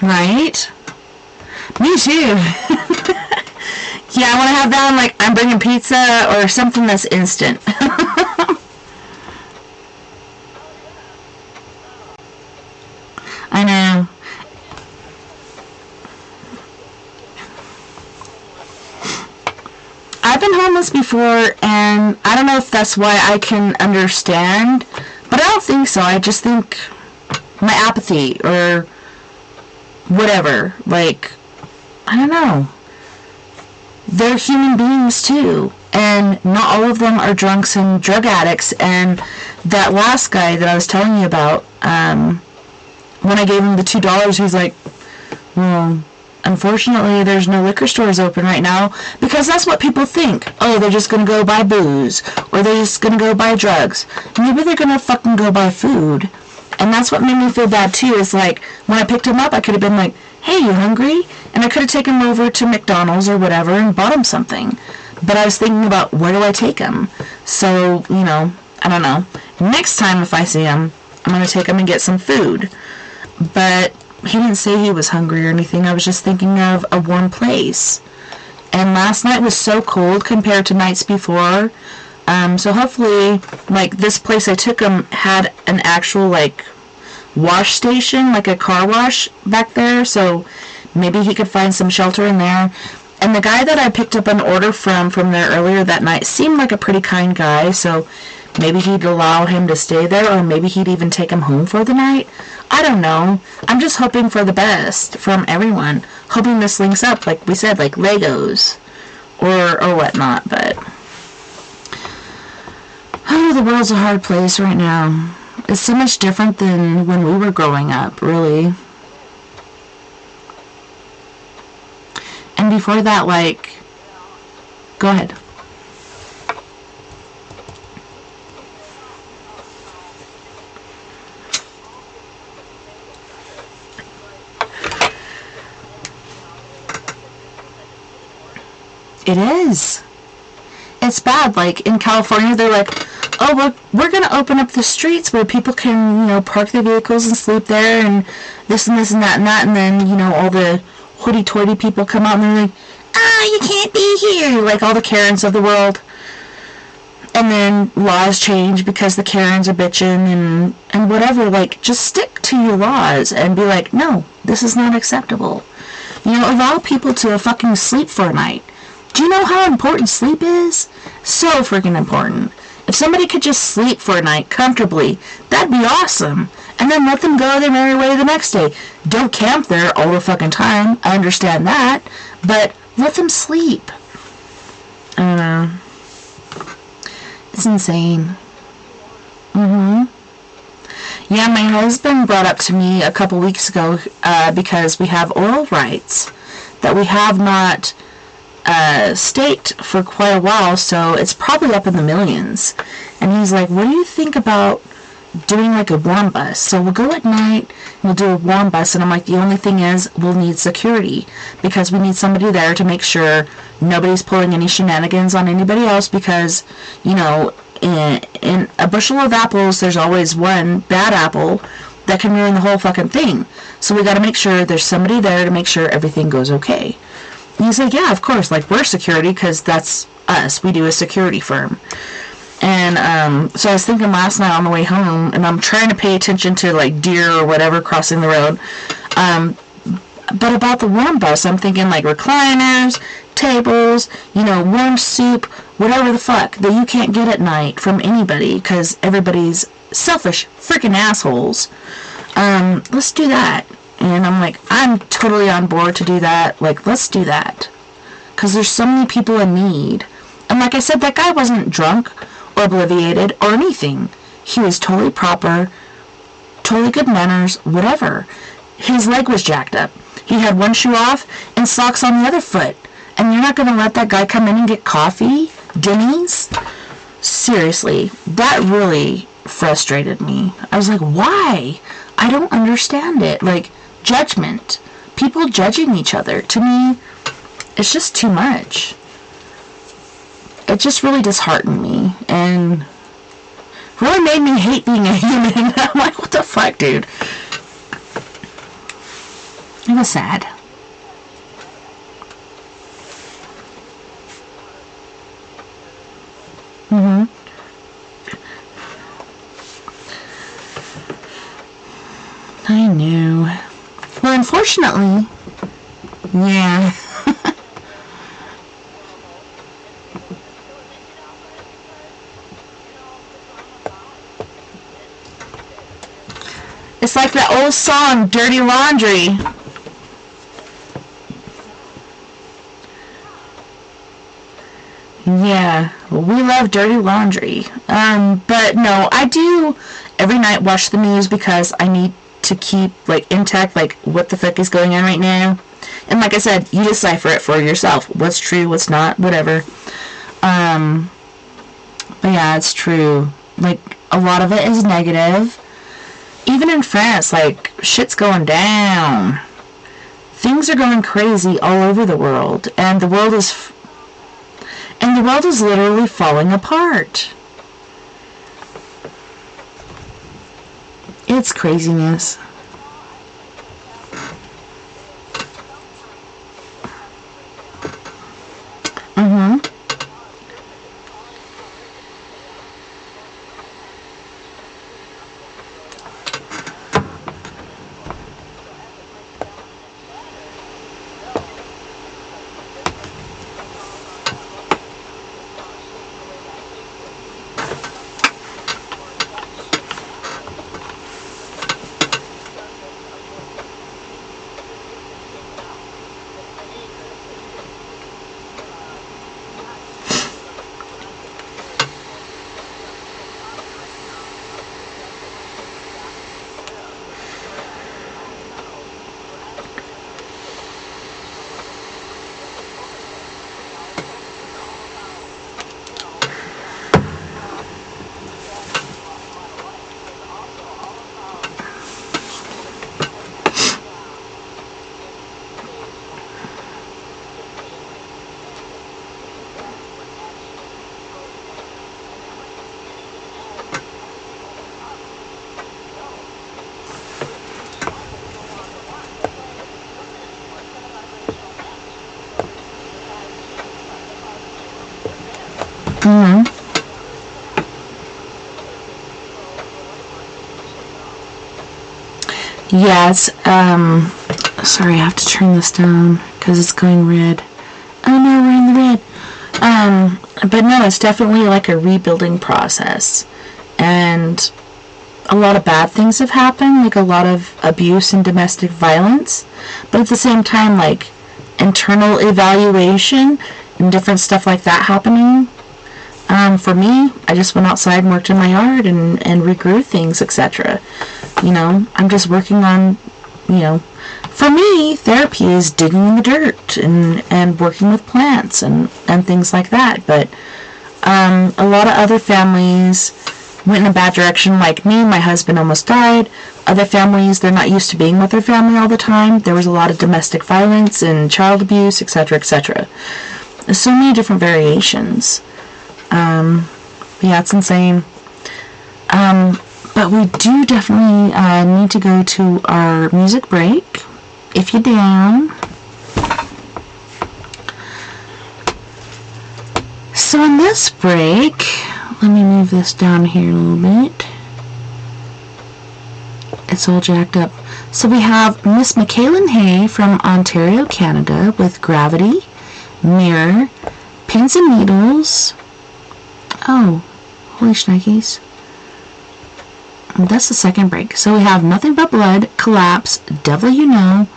Right? Me too. Yeah, I want to have that. I'm like, I'm bringing pizza or something that's instant. I know. I've been homeless before, and I don't know if that's why I can understand, but I don't think so. I just think my apathy or whatever. Like, I don't know. They're human beings too, and not all of them are drunks and drug addicts. And that last guy that I was telling you about, when I gave him the $2, he's like, well, unfortunately there's no liquor stores open right now, because that's what people think. Oh, they're just gonna go buy booze, or they're just gonna go buy drugs. Maybe they're gonna fucking go buy food. And that's what made me feel bad too, is like, when I picked him up, I could have been like, hey, you hungry? And I could have taken him over to McDonald's or whatever and bought him something. But I was thinking about, where do I take him? So, you know, I don't know. Next time if I see him, I'm going to take him and get some food. But he didn't say he was hungry or anything. I was just thinking of a warm place. And last night was so cold compared to nights before. So hopefully, like, this place I took him had an actual, like, wash station, like a car wash back there, so maybe he could find some shelter in there. And the guy that I picked up an order from there earlier that night seemed like a pretty kind guy, so maybe he'd allow him to stay there, or maybe he'd even take him home for the night. I don't know. I'm just hoping for the best from everyone. Hoping this links up, like we said, like Legos or whatnot, but oh, the world's a hard place right now. It's so much different than when we were growing up, really. And before that, like, go ahead. It is. It's bad. Like, in California, they're like, oh, we're going to open up the streets where people can, you know, park their vehicles and sleep there, and this and this and that and that, and then, you know, all the hoity-toity people come out and they're like, you can't be here, like all the Karens of the world. And then laws change because the Karens are bitching and whatever. Like, just stick to your laws and be like, no, this is not acceptable. You know, allow people to fucking sleep for a night. Do you know how important sleep is? So freaking important. If somebody could just sleep for a night comfortably, that'd be awesome. And then let them go their merry way the next day. Don't camp there all the fucking time. I understand that. But let them sleep. I don't know. It's insane. Yeah, my husband brought up to me a couple weeks ago because we have oral rights that we have not staked for quite a while, so it's probably up in the millions. And he's like, what do you think about doing like a warm bus? So we'll go at night, we'll do a warm bus, and I'm like, the only thing is we'll need security, because we need somebody there to make sure nobody's pulling any shenanigans on anybody else, because, you know, in a bushel of apples, there's always one bad apple that can ruin the whole fucking thing. So we got to make sure there's somebody there to make sure everything goes okay. And he's like, yeah, of course, like, we're security, because that's us. We do a security firm. And so I was thinking last night on the way home, and I'm trying to pay attention to, like, deer or whatever crossing the road. But about the warm bus, I'm thinking, like, recliners, tables, you know, warm soup, whatever the fuck that you can't get at night from anybody because everybody's selfish freaking assholes. Let's do that. And I'm like, I'm totally on board to do that. Like, let's do that. Because there's so many people in need. And like I said, that guy wasn't drunk or obliviated or anything. He was totally proper, totally good manners, whatever. His leg was jacked up. He had one shoe off and socks on the other foot. And you're not going to let that guy come in and get coffee? Denny's? Seriously, that really frustrated me. I was like, why? I don't understand it. Like, judgment. People judging each other. To me, it's just too much. It just really disheartened me. And really made me hate being a human. I'm like, what the fuck, dude? It was sad. I knew. Well, unfortunately, yeah. It's like that old song, Dirty Laundry. Yeah, we love Dirty Laundry. But no, I do every night watch the news because I need to keep, like, intact, like, what the fuck is going on right now. And like I said, you decipher it for yourself. What's true, what's not, whatever. But yeah, it's true. Like, a lot of it is negative. Even in France, like, shit's going down. Things are going crazy all over the world. And the world is literally falling apart. It's craziness. Yes, sorry, I have to turn this down because it's going red. Oh no, we're in the red. But no, it's definitely like a rebuilding process. And a lot of bad things have happened, like a lot of abuse and domestic violence. But at the same time, like internal evaluation and different stuff like that happening. For me, I just went outside and worked in my yard and regrew things, etc. You know, I'm just working on, you know, for me, therapy is digging in the dirt and working with plants and things like that. But a lot of other families went in a bad direction. Like me, my husband almost died. Other families, they're not used to being with their family all the time. There was a lot of domestic violence and child abuse, etc., etc. There's so many different variations. Yeah, it's insane. But we do definitely need to go to our music break, if you're down. So in this break, let me move this down here a little bit. It's all jacked up. So we have Miss Michaela Hay from Ontario, Canada with Gravity, Mirror, Pins and Needles, Oh, holy shnikes. That's the second break. So we have Nothing But Blood, Collapse, Devil You Know,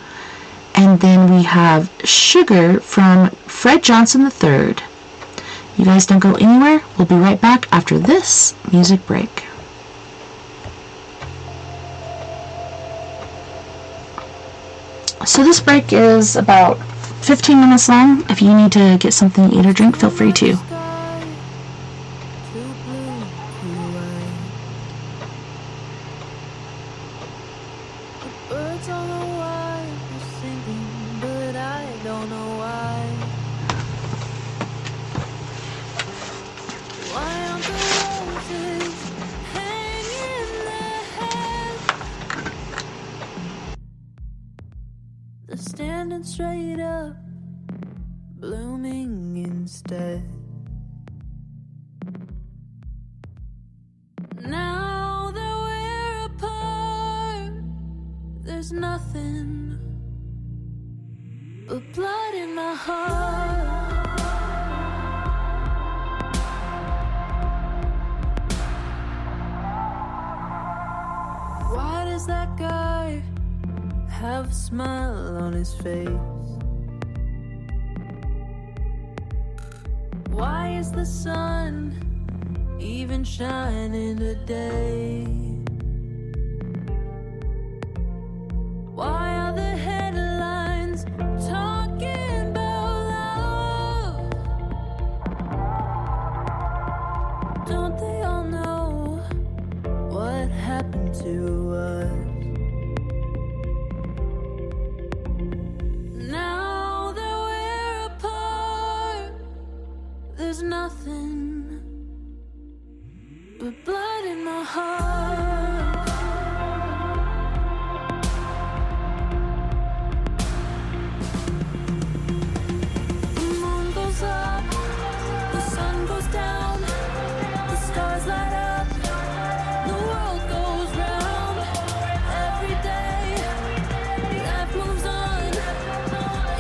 and then we have Sugar from Fred Johnson III. You guys don't go anywhere. We'll be right back after this music break. So this break is about 15 minutes long. If you need to get something to eat or drink, feel free to. Standing straight up, blooming instead. Now that we're apart, there's nothing but blood in my heart. Why does that guy have a smile on his face? Why is the sun even shining today? Why are the headlines talking about love? Don't they all know what happened to us? Now that we're apart, there's nothing but blood in my heart. The moon goes up, the sun goes down, the stars light up, the world goes round. Every day, life moves on.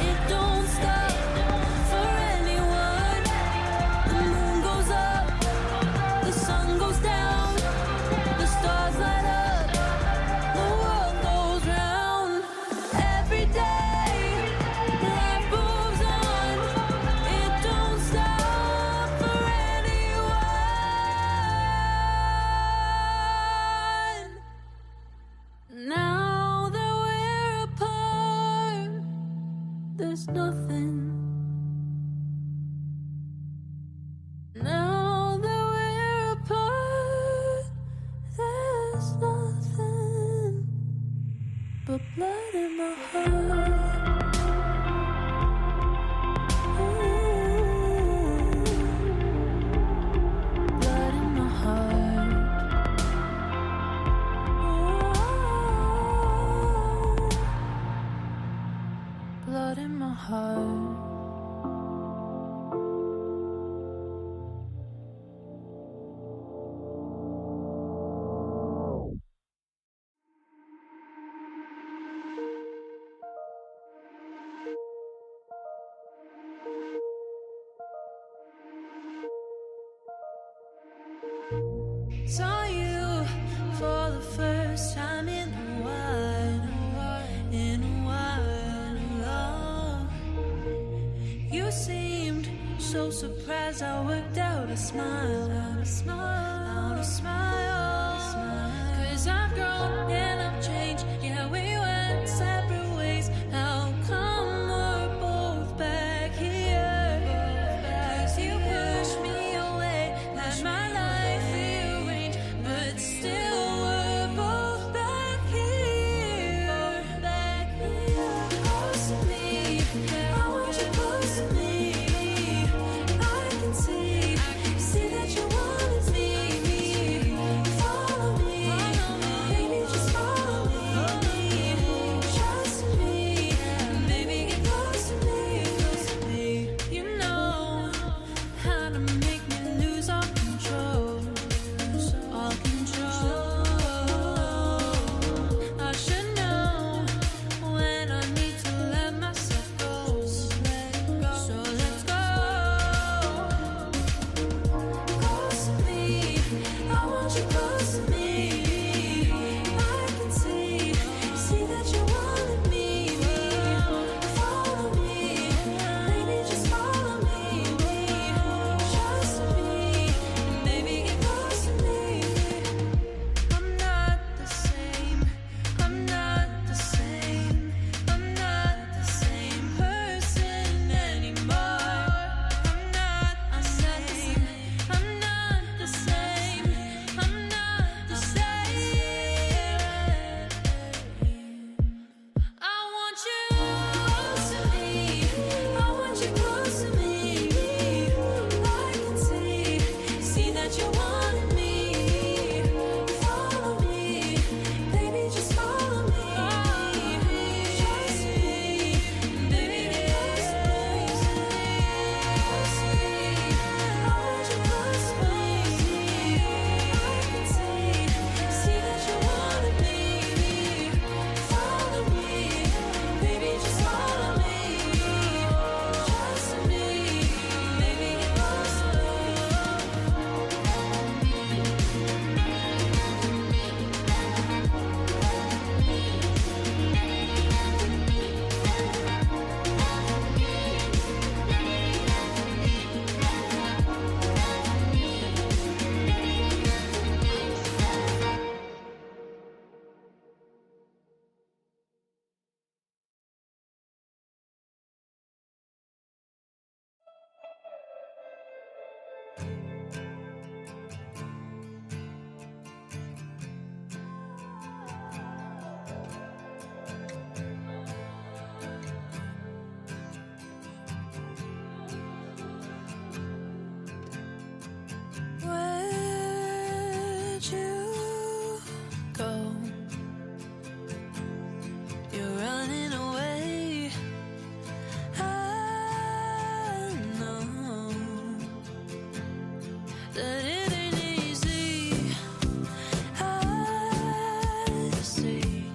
It don't stop for anyone. The moon goes up, the sun goes down, the stars light up, the world goes round. Every day, life moves on. It don't stop for anyone. Now that we're apart, there's nothing. Now that we're apart, there's nothing but blood in my heart. Blood in my heart. Blood in my heart. Saw you for the first time in a while, in a while. You seemed so surprised. I worked out a smile, out a smile, out a smile. 'Cause I've grown and I've changed. Yeah, we went separate ways. How come we're both back here? 'Cause you pushed me away, had my life rearranged, but still we're both back here. Back here. Close to me, I want you close to me. I can see that you wanted me. you wanted me. Follow me, baby, just follow me. Trust me, baby, trust me. Hold you close to me. I can see that you wanted me. Follow me, baby, just follow me. Trust me, baby, trust me. Where'd you go? You're running away. I know that it ain't easy. I see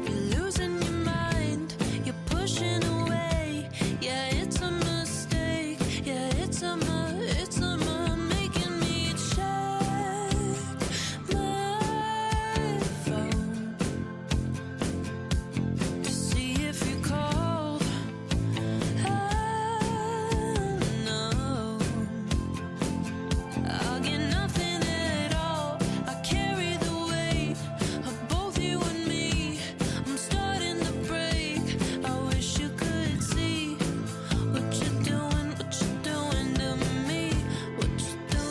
you're losing your mind. You're pushing away. Yeah, it's a mistake. Yeah, it's a making me check my phone to see if you called. I know I'll get nothing at all. I carry the weight of both you and me. I'm starting to break. I wish you could see what you're doing to me. What you do.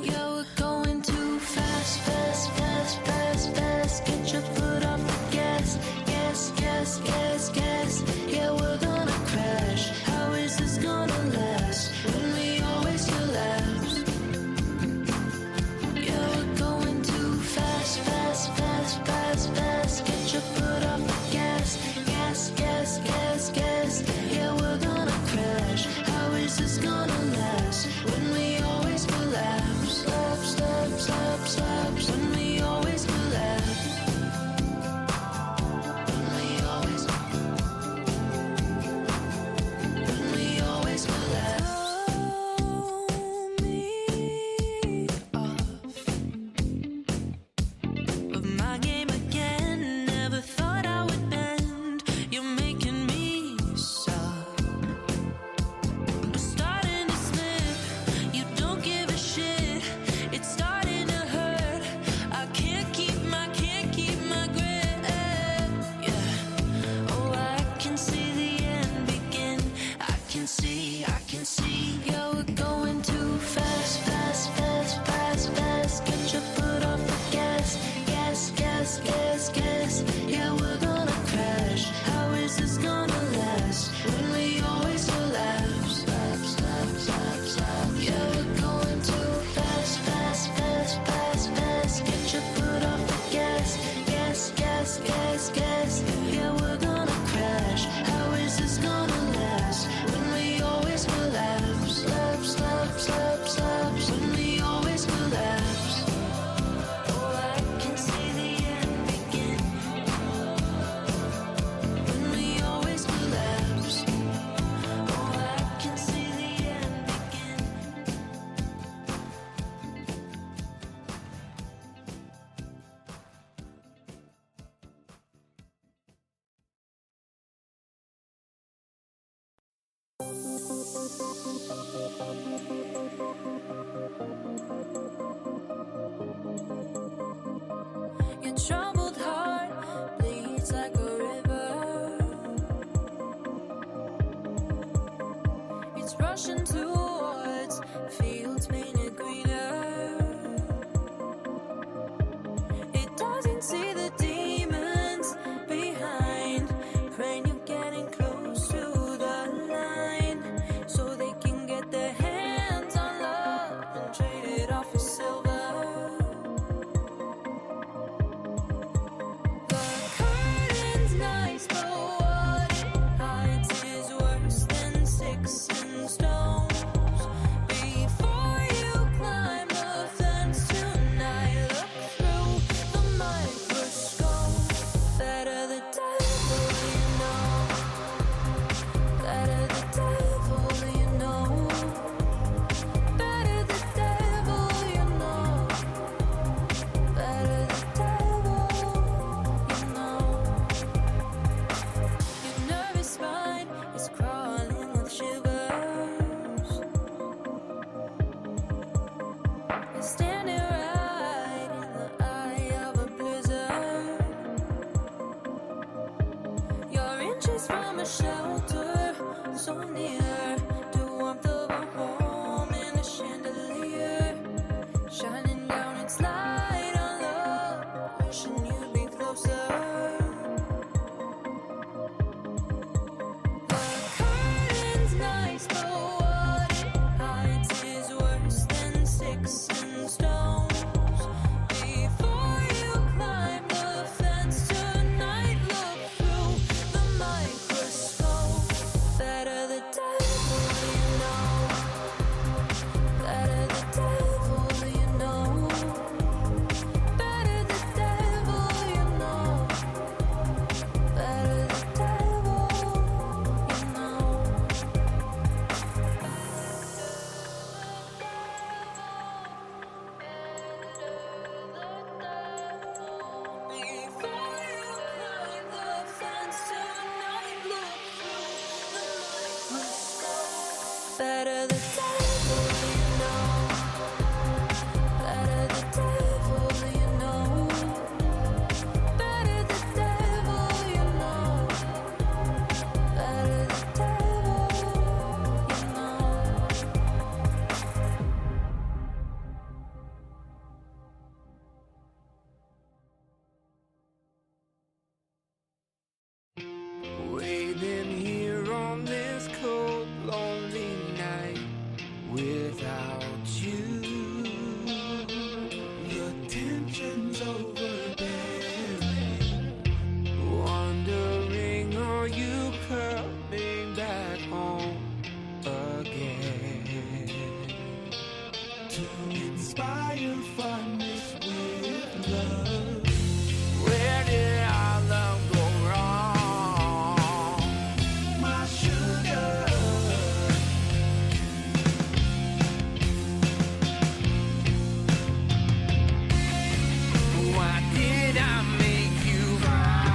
Yeah, we're going too fast, fast, fast, fast, fast. Get your foot off the gas, gas, gas, gas, gas. Yeah, we're gonna crash. How is this gonna last when we always collapse? Yeah, we're going too fast, fast, fast, fast, fast. Get your foot off the gas, gas, gas, gas, gas. Yeah, we're gonna crash. How is this gonna last when we always collapse? Stop, stop, stop, stop. When we always collapse. When we always collapse. Throw me off of my game again. Never thought I would bend. You're making me soft. I'm starting to slip. You don't give a shit. It's starting to hurt. I can't keep my grip. Yeah. Oh, I can see the end begin. I can see. Yeah, we're going too fast, fast, fast, fast, fast. Get your foot off the gas, gas, gas, gas, gas. Yeah, we're gonna crash. How is this gonna last when we always collapse? Stop, stop, stop, stop. Yeah, we're going too fast, fast, fast, fast, fast. Get your foot off the gas, gas, gas, gas, gas. Yeah, we're gonna crash. How is this gonna last when we always collapse? Stop, stop, stop, stop. When we always collapse. Oh, I can see the end begin. When we always collapse. Oh, I can see the end begin. Your troubled heart bleeds like a river. It's rushing towards fields painted greener. It doesn't see the demons behind, praying you're getting close to the line so they can get their hands standing right in the eye of a blizzard. You're inches from a shelter, so near to warmth of a home in a chandelier, shining down its light on love, wishing you'd be closer. The curtain's nice, but what it hides is worse than sticks and stones. Before you climb the fence tonight, look through the microscope. Better the devil you know. Better the devil you know. Better the devil you know. Better the devil you know. Before you climb the fence tonight, look through the microscope. Better the devil you know. Better the devil you know. Better the devil you know. Better the devil you know. Waiting here on this cold, lonely night without you. The tension's overbearing. Wondering, are you coming back home again? To inspire fondness with love. Where did our love go wrong? My sugar. Why did I make you cry?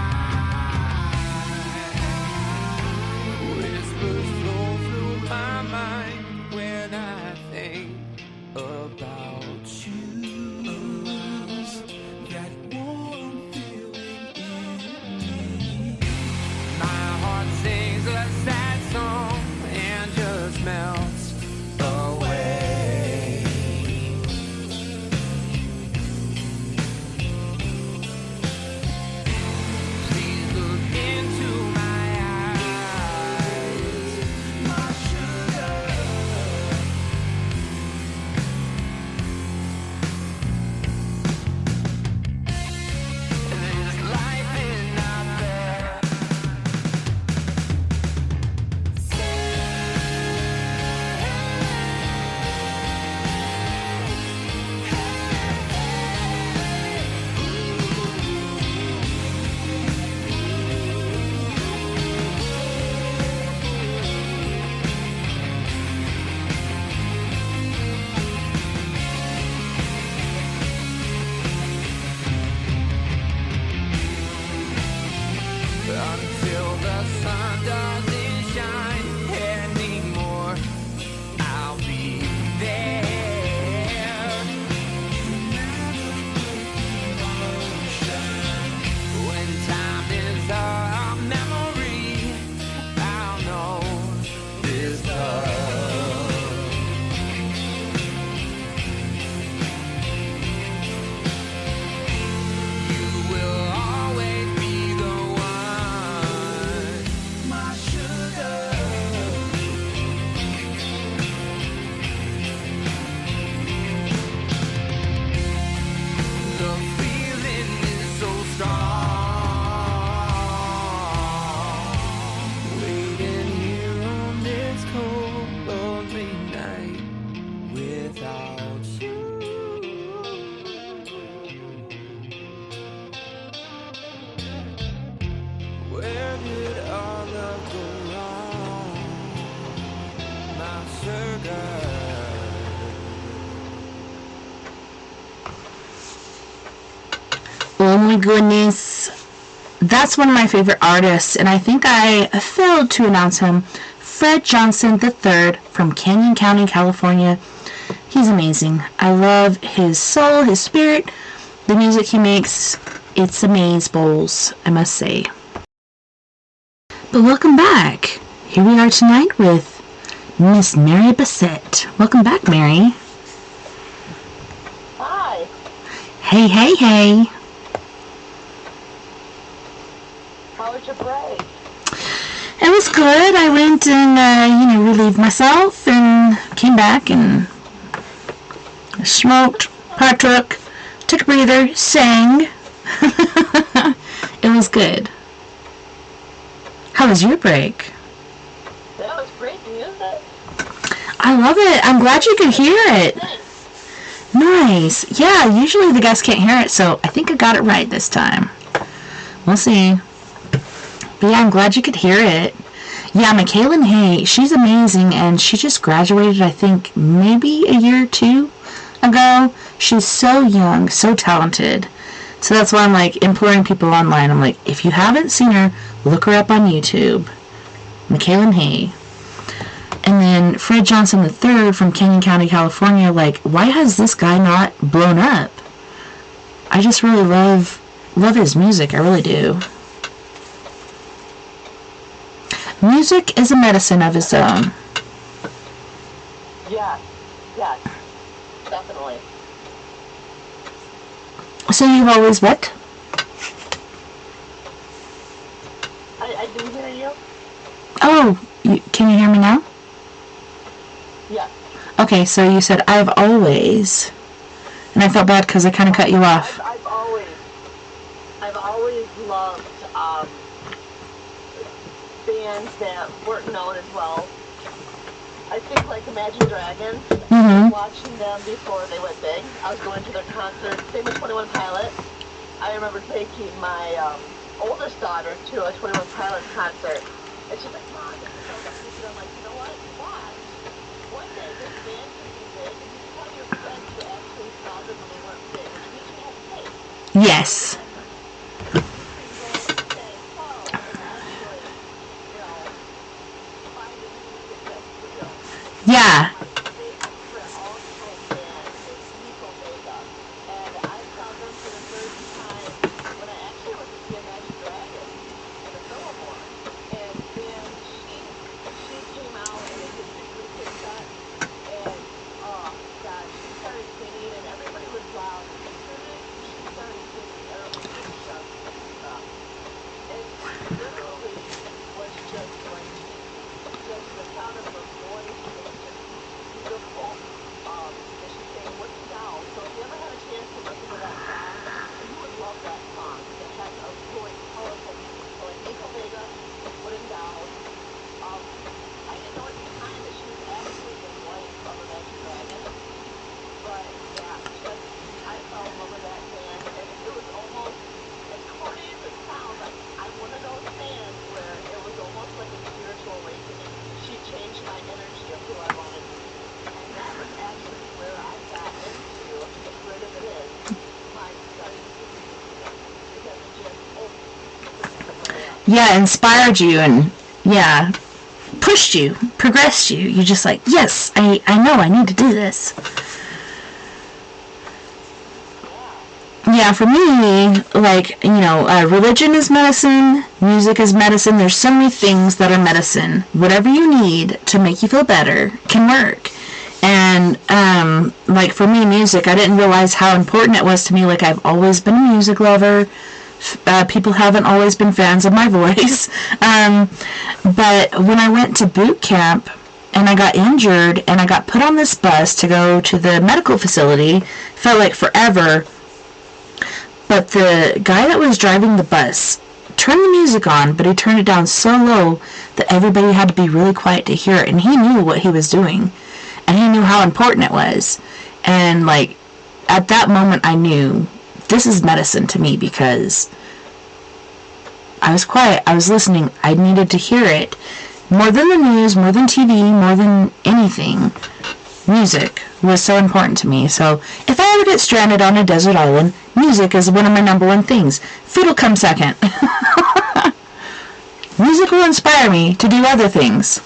Whispers flow through my mind when I think about you. That warm feeling in me. My heart sings a sad song and just melts away. Please look into my eyes, my sugar. There's life in out there. Until the sun doesn't shine anymore, I'll be there. When time is a memory, I'll know this love. You will always be the one, my sugar. The feeling is so strong. Waiting here on this cold, lonely night without you. Where did our love go wrong? My sugar. Oh my goodness. That's one of my favorite artists, and I think I failed to announce him. Fred Johnson III from Canyon County, California. He's amazing. I love his soul, his spirit, the music he makes. It's amaze bowls, I must say. But welcome back. Here we are tonight with Miss Mary Bassett. Welcome back, Mary. Hi. Hey, hey, hey. How was your break? It was good. I went and, relieved myself and came back and smoked, partook, took a breather, sang. It was good. How was your break? That was great music. I love it. I'm glad you could hear it. Nice. Yeah, usually the guests can't hear it, so I think I got it right this time. We'll see. But yeah, I'm glad you could hear it. Yeah, Michaela Hay, she's amazing, and she just graduated, I think, maybe a year or two ago. She's so young, so talented. So that's why I'm, like, imploring people online. I'm like, if you haven't seen her, look her up on YouTube. Michaela Hay. And then Fred Johnson III from Canyon County, California, like, why has this guy not blown up? I just really love his music. I really do. Music is a medicine of its own. Yes, definitely. So you've always what? I didn't hear you. Oh, can you hear me now? Yes. Okay, so you said I've always, and I felt bad because I kind of cut you off. I've always loved bands that weren't known as well. I think like Imagine Dragons. Mm-hmm. Watching them before they went big. I was going to their concerts. Same with 21 Pilots. I remember taking my oldest daughter to a 21 Pilots concert, and she's like, "Mom, this is so good." I'm like, "You know what? Watch. One day this band could be big, and you tell your friends who actually saw them when they weren't big, and you can have taste." Yes. Yeah. Yeah, inspired you and, yeah, pushed you, progressed you. You're just like, yes, I know I need to do this. Yeah, for me, like, religion is medicine, music is medicine. There's so many things that are medicine. Whatever you need to make you feel better can work. And, like, for me, music, I didn't realize how important it was to me. Like, I've always been a music lover. People haven't always been fans of my voice. But when I went to boot camp and I got injured and I got put on this bus to go to the medical facility, felt like forever. But the guy that was driving the bus turned the music on, but he turned it down so low that everybody had to be really quiet to hear it. And he knew what he was doing. And he knew how important it was. And, like, at that moment I knew this is medicine to me because I was quiet. I was listening. I needed to hear it. More than the news, more than TV, more than anything, music was so important to me. So if I ever get stranded on a desert island, music is one of my number one things. Food will come second. Music will inspire me to do other things.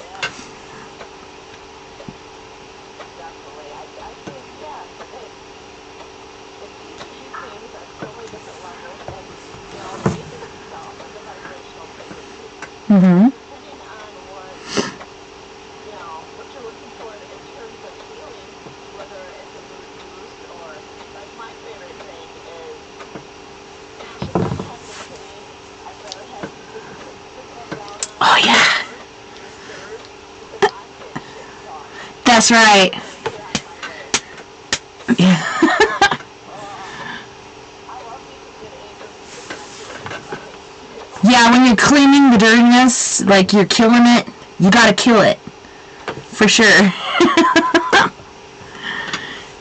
Definitely. I Mm-hmm. depending on what, what you're looking for in terms of healing, whether it's a mood boost or, like, my favorite thing is, gosh, if I have the pain, I'd rather have you put that down on Oh, yeah. your shirt, because I'm getting shit done. That's right. Get out of my way. Yeah. I love me some good anger manipulation. Yeah, when you're cleaning the dirtiness, like you're killing it, you gotta kill it. For sure.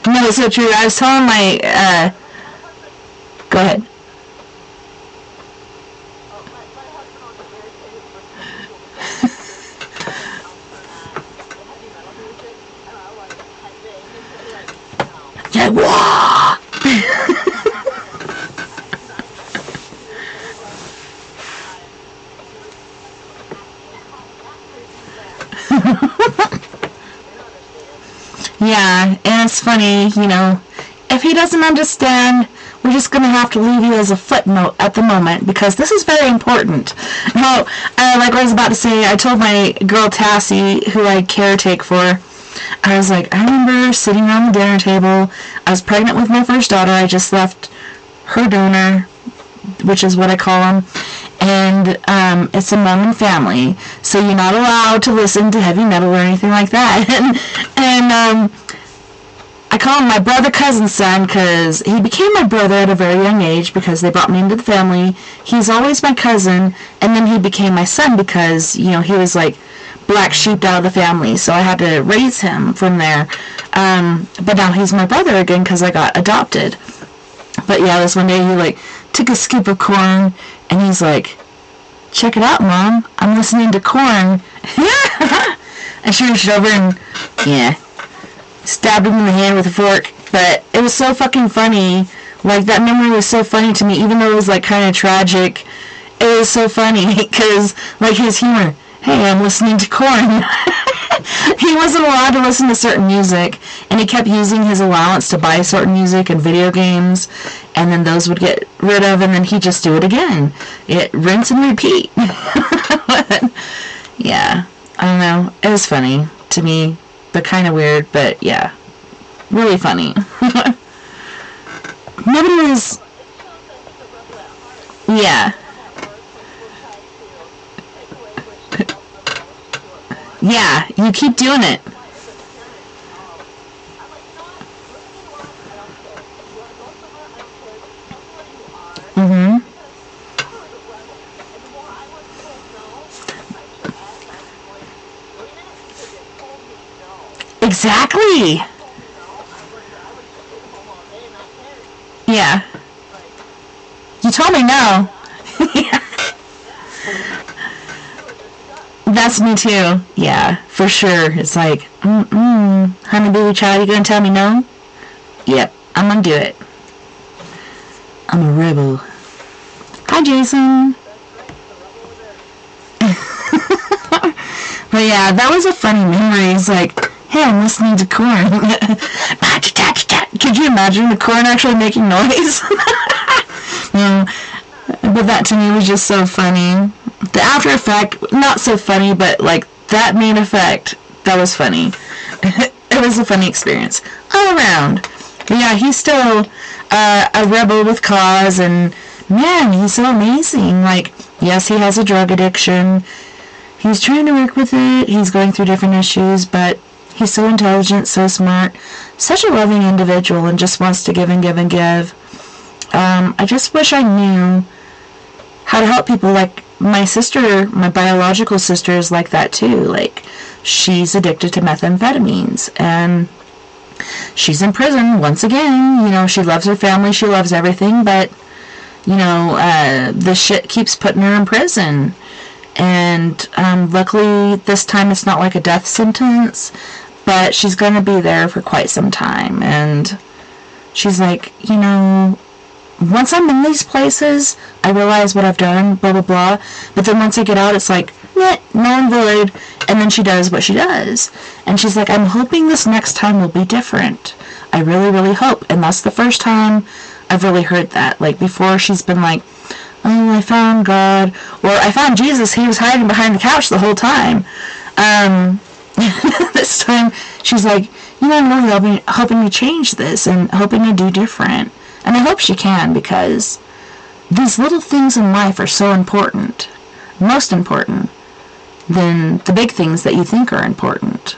No, it's so true. I was telling my, go ahead. My husband was irritated with people the heavy metal music, and I like typing, and he'd be like, no. Yeah, wah! Yeah, and it's funny, if he doesn't understand, we're just going to have to leave you as a footnote at the moment, because this is very important. Now, like I was about to say, I told my girl Tassie, who I caretake for, I was like, I remember sitting around the dinner table, I was pregnant with my first daughter, I just left her donor, which is what I call him, and it's a Mormon family, so you're not allowed to listen to heavy metal or anything like that. and I call him my brother cousin son because he became my brother at a very young age because they brought me into the family. He's always my cousin, and then he became my son because, he was like black sheep out of the family, so I had to raise him from there. But now he's my brother again because I got adopted. But yeah, this one day he like took a scoop of corn and he's like, check it out, Mom, I'm listening to corn. And she reached over and stabbed him in the hand with a fork. But it was so fucking funny. Like, that memory was so funny to me, even though it was like kind of tragic. It was so funny because like his humor, hey, I'm listening to corn. He wasn't allowed to listen to certain music, and he kept using his allowance to buy certain music and video games, and then those would get rid of, and then he'd just do it again. Rinse and repeat. Yeah, I don't know. It was funny to me, but kind of weird, but yeah, really funny. Nobody was... Yeah. Yeah, you keep doing it. Mm-hmm. Exactly. Yeah. You told me no. That's me too. Yeah, for sure. It's like, honey baby child, you gonna tell me no? Yep, I'm gonna do it. I'm a rebel. Hi, Jason. But yeah, that was a funny memory. It's like, hey, I'm listening to corn. Could you imagine the corn actually making noise? But that to me was just so funny. The after effect, not so funny, but like that main effect, that was funny. It was a funny experience all around. But yeah, he's still a rebel with cause, and man, he's so amazing. Like, yes, he has a drug addiction. He's trying to work with it. He's going through different issues, but he's so intelligent, so smart, such a loving individual, and just wants to give and give and give. I just wish I knew how to help people. Like my sister, my biological sister, is like that too. Like, she's addicted to methamphetamines, and she's in prison once again. She loves her family, she loves everything, but the shit keeps putting her in prison. And luckily this time it's not like a death sentence, but she's going to be there for quite some time. And she's like, once I'm in these places, I realize what I've done, blah, blah, blah. But then once I get out, it's like, null and void. And then she does what she does. And she's like, I'm hoping this next time will be different. I really, really hope. And that's the first time I've really heard that. Like, before, she's been like, oh, I found God, or I found Jesus, he was hiding behind the couch the whole time. This time, she's like, I'm really hoping to change this and hoping to do different. And I hope she can, because these little things in life are so important, most important, than the big things that you think are important.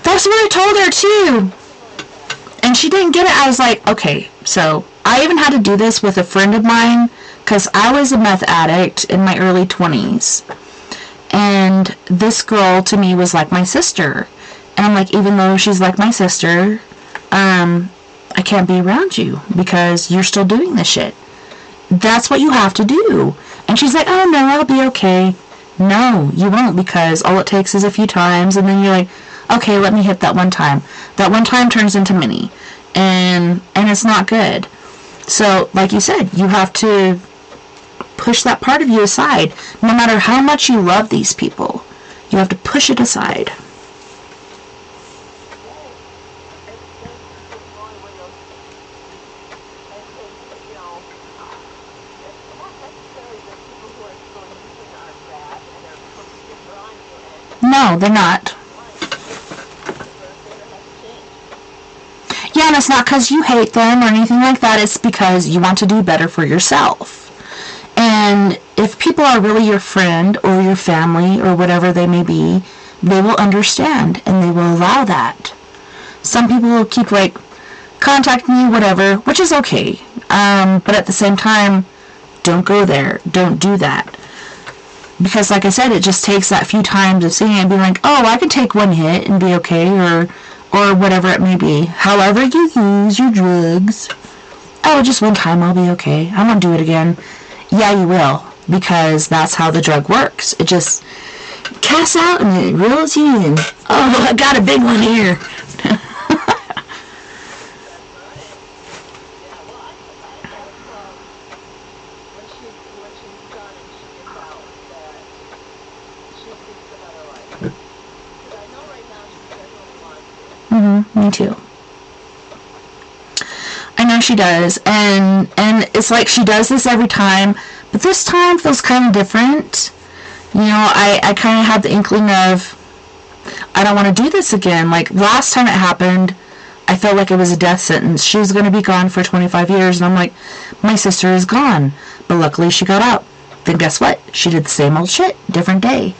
That's what I told her too. And she didn't get it. I was like, okay, so I even had to do this with a friend of mine because I was a meth addict in my early 20s. And this girl to me was like my sister. And I'm like, even though she's like my sister, I can't be around you because you're still doing this shit. That's what you have to do. And she's like, oh no, I'll be okay. No, you won't, because all it takes is a few times, and then you're like, okay, let me hit that one time. That one time turns into many, and it's not good. So, like you said, you have to push that part of you aside. No matter how much you love these people, you have to push it aside. No, they're not. Yeah, and it's not because you hate them or anything like that. It's because you want to do better for yourself. And if people are really your friend or your family or whatever they may be, they will understand and they will allow that. Some people will keep, like, contacting you, whatever, which is okay. But at the same time, don't go there. Don't do that. Because, like I said, it just takes that few times of seeing it and being like, oh, I could take one hit and be okay, or whatever it may be. However you use your drugs. Oh, just one time, I'll be okay. I won't do it again. Yeah, you will. Because that's how the drug works. It just casts out and it reels you in. Oh, I got a big one here. Me too. I know she does, and it's like she does this every time, but this time feels kind of different. I kind of had the inkling of, I don't want to do this again. Like, last time it happened, I felt like it was a death sentence. She was going to be gone for 25 years, and I'm like, my sister is gone, but luckily she got out. Then guess what? She did the same old shit, different day.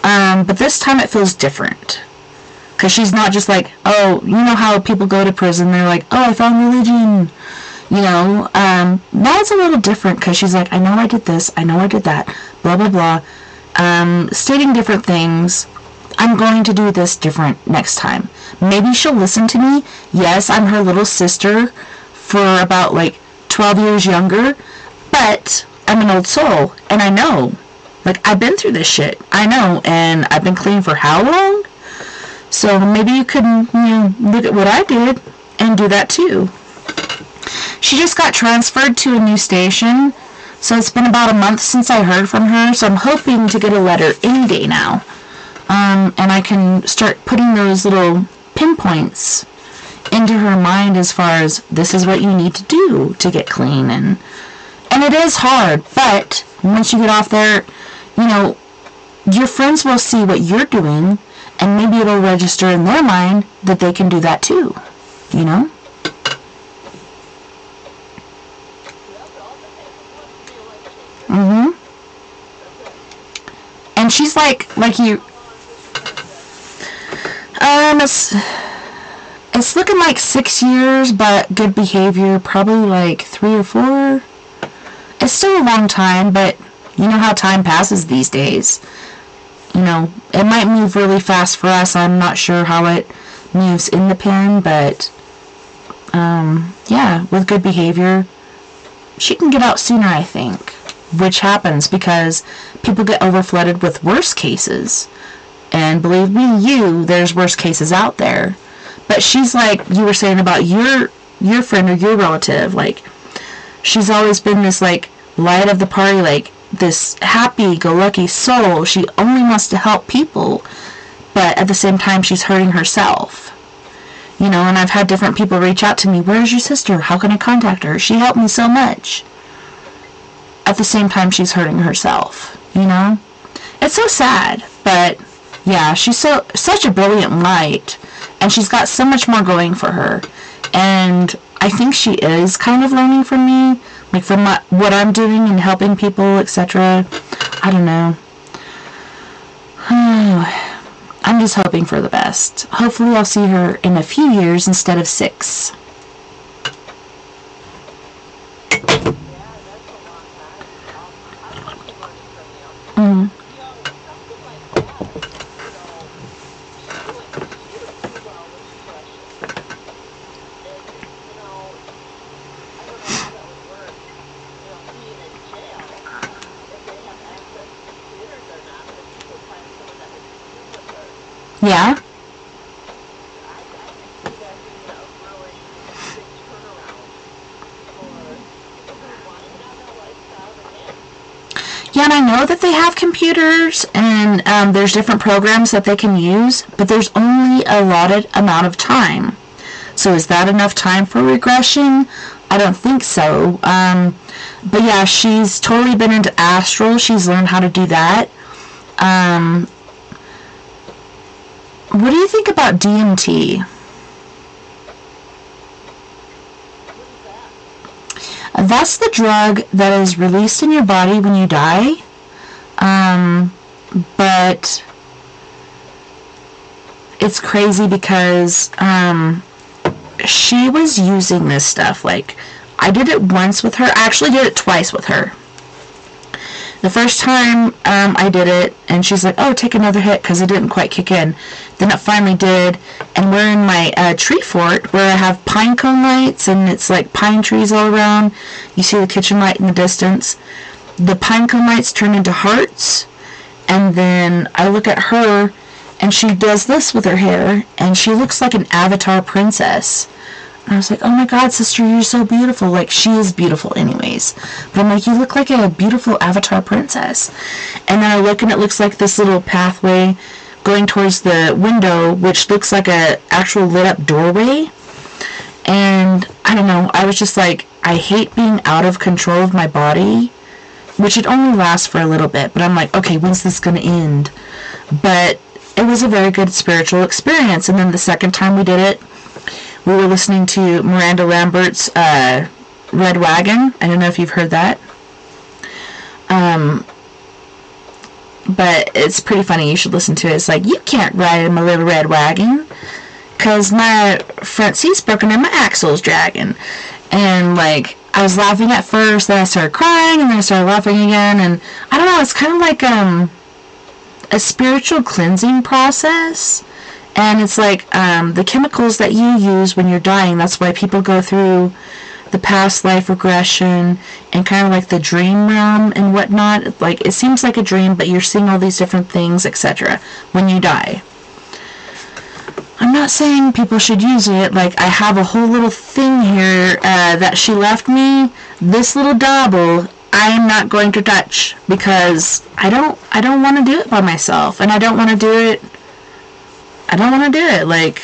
But this time it feels different. Because she's not just like, oh, you know how people go to prison, they're like, oh, I found religion, now it's a little different, because she's like, I know I did this, I know I did that, blah, blah, blah, stating different things. I'm going to do this different next time. Maybe she'll listen to me. Yes, I'm her little sister for about, 12 years younger, but I'm an old soul, and I know, I've been through this shit, I know, and I've been clean for how long? So maybe you could, look at what I did and do that too. She just got transferred to a new station, so it's been about a month since I heard from her, so I'm hoping to get a letter any day now. And I can start putting those little pinpoints into her mind as far as this is what you need to do to get clean. And it is hard, but once you get off there, your friends will see what you're doing, and maybe it'll register in their mind that they can do that too, And she's like you. It's looking like 6 years, but good behavior, probably 3 or 4. It's still a long time, but you know how time passes these days. It might move really fast for us. I'm not sure how it moves in the pen, but, yeah, with good behavior, she can get out sooner, I think, which happens because people get overflooded with worse cases. And believe me, there's worse cases out there. But she's like you were saying about your friend or your relative, like, she's always been this, like, light of the party, like, this happy-go-lucky soul. She only wants to help people, but at the same time, she's hurting herself. You know, and I've had different people reach out to me, where's your sister? How can I contact her? She helped me so much. At the same time, she's hurting herself, you know? It's so sad, but, yeah, she's such a brilliant light, and she's got so much more going for her. And I think she is kind of learning from me, like from what I'm doing and helping people, etc. I don't know. I'm just hoping for the best. Hopefully I'll see her in a few years instead of 6. Yeah, that's a long time. I must be learning from you. Mm-hmm. You know, something like that, you know, she would do well with depression. And, you know, I don't know how that would work, you know, being in jail, if they have access to computers or not, but if you could find someone that would do with her. Yeah? I can see that being a really big turnaround for people who want to have that lifestyle again. Yeah, and I know that they have computers, and there's different programs that they can use, but there's only a allotted amount of time. So is that enough time for regression? I don't think so. But yeah, she's totally been into astral. She's learned how to do that. What do you think about DMT? That's the drug that is released in your body when you die. But it's crazy because she was using this stuff. Like, I did it once with her. I actually did it twice with her. The first time I did it, and she's like, oh, take another hit, because it didn't quite kick in. Then it finally did, and we're in my tree fort, where I have pine cone lights, and it's like pine trees all around. You see the kitchen light in the distance. The pine cone lights turn into hearts, and then I look at her, and she does this with her hair, and she looks like an avatar princess. And I was like, oh my God, sister, you're so beautiful. Like, she is beautiful anyways. But I'm like, you look like a beautiful avatar princess. And then I look, and it looks like this little pathway going towards the window, which looks like a actual lit up doorway. And I don't know, I was just like, I hate being out of control of my body, which it only lasts for a little bit. But I'm like, okay, when's this going to end? But it was a very good spiritual experience. And then the second time we did it, we were listening to Miranda Lambert's Red Wagon. I don't know if you've heard that. But it's pretty funny. You should listen to it. It's like, you can't ride in my little red wagon, because my front seat's broken and my axle's dragging. And, like, I was laughing at first, then I started crying, and then I started laughing again. And I don't know, it's kind of like a spiritual cleansing process. And it's like the chemicals that you use when you're dying, that's why people go through the past life regression and kind of like the dream realm and whatnot. Like, it seems like a dream, but you're seeing all these different things, etc. when you die. I'm not saying people should use it. Like, I have a whole little thing here that she left me. This little dauble, I am not going to touch, because I don't want to do it by myself, and I don't want to do it. Like,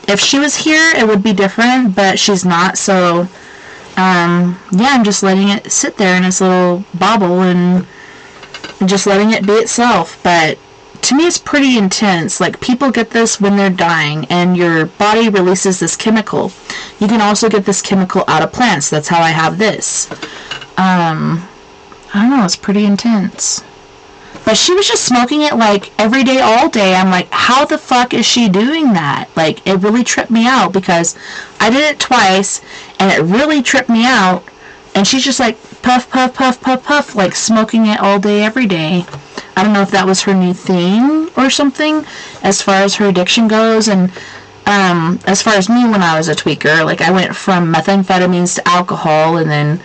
if she was here, it would be different, but she's not, so, yeah, I'm just letting it sit there in its little bauble and just letting it be itself. But to me, it's pretty intense. Like, people get this when they're dying, and your body releases this chemical. You can also get this chemical out of plants. That's how I have this. I don't know, it's pretty intense. But she was just smoking it, like, every day, all day. I'm like, how the fuck is she doing that? Like, it really tripped me out, because I did it twice, and it really tripped me out. And she's just like, puff, puff, puff, puff, puff, like, smoking it all day, every day. I don't know if that was her new thing or something, as far as her addiction goes. And as far as me when I was a tweaker, like I went from methamphetamines to alcohol and then,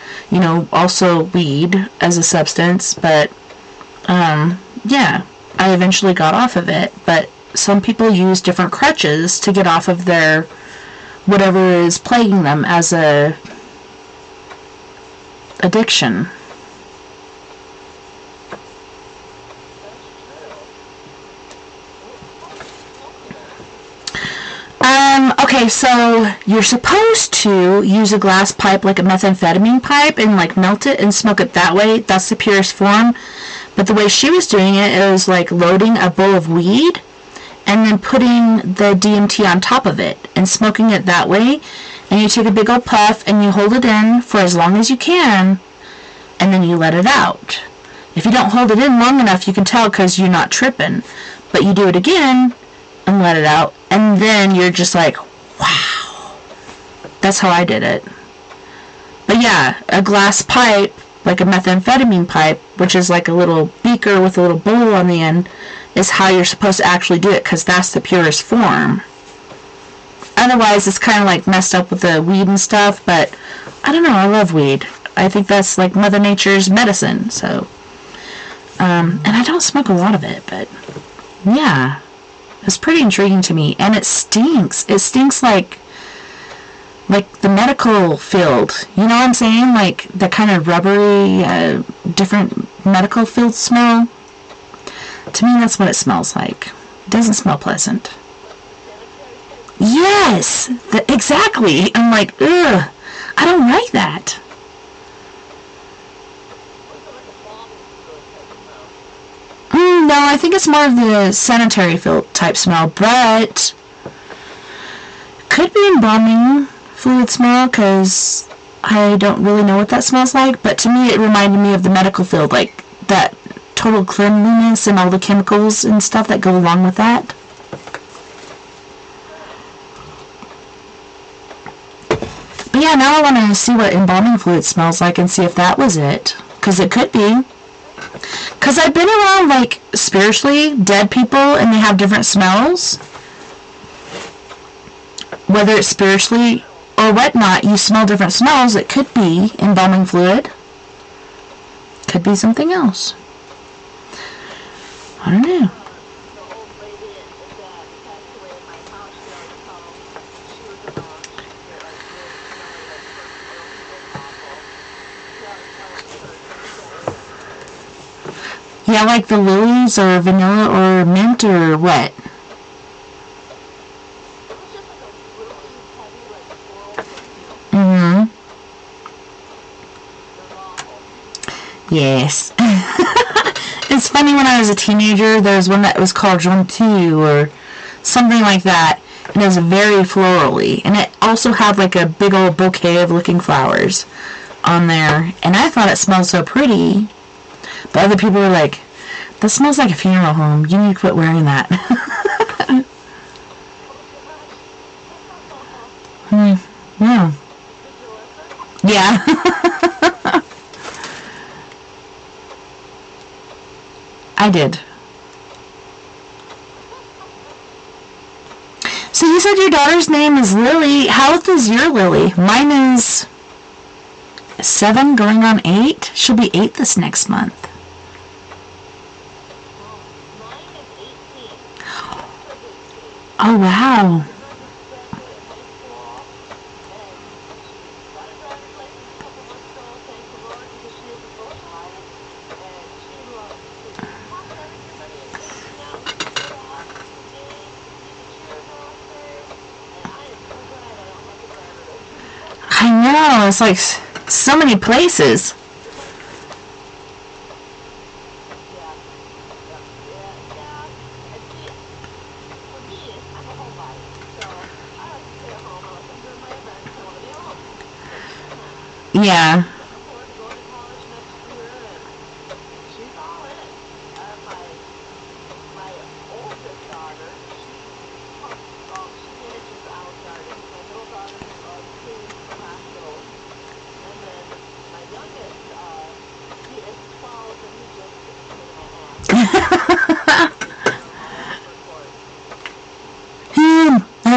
also weed as a substance, but, yeah, I eventually got off of it, but some people use different crutches to get off of their, whatever is plaguing them as a addiction. Okay, so you're supposed to use a glass pipe like a methamphetamine pipe and like melt it and smoke it that way. That's the purest form. But the way she was doing it, it was like loading a bowl of weed and then putting the DMT on top of it and smoking it that way. And you take a big old puff and you hold it in for as long as you can and then you let it out. If you don't hold it in long enough, you can tell because you're not tripping. But you do it again and let it out, and then you're just like, wow. That's how I did it. But yeah, a glass pipe, like a methamphetamine pipe, which is like a little beaker with a little bowl on the end, is how you're supposed to actually do it, because that's the purest form. Otherwise, it's kind of like messed up with the weed and stuff, but I don't know, I love weed. I think that's like Mother Nature's medicine, so. And I don't smoke a lot of it, but yeah. It's pretty intriguing to me, and it stinks. It stinks like the medical field. You know what I'm saying? Like the kind of rubbery, different medical field smell. To me, that's what it smells like. It doesn't smell pleasant. Yes, exactly. I'm like, ugh, I don't like that. No, I think it's more of the sanitary field type smell, but could be embalming fluid smell because I don't really know what that smells like, but to me it reminded me of the medical field, like that total cleanliness and all the chemicals and stuff that go along with that. But yeah, now I want to see what embalming fluid smells like and see if that was it, because it could be. Because I've been around, like, spiritually dead people, and they have different smells. Whether it's spiritually or whatnot, you smell different smells. It could be embalming fluid. Could be something else. I don't know. Yeah, like the lilies or vanilla or mint or what? Mm-hmm. Yes. It's funny, when I was a teenager, there was one that was called Jontu or something like that. And it was very florally. And it also had like a big old bouquet of looking flowers on there. And I thought it smelled so pretty. But other people were like, that smells like a funeral home. You need to quit wearing that. Yeah. Yeah. I did. So you said your daughter's name is Lily. How old is your Lily? Mine is 7 going on 8. She'll be 8 this next month. Oh, wow. I know, it's like so many places. Yeah.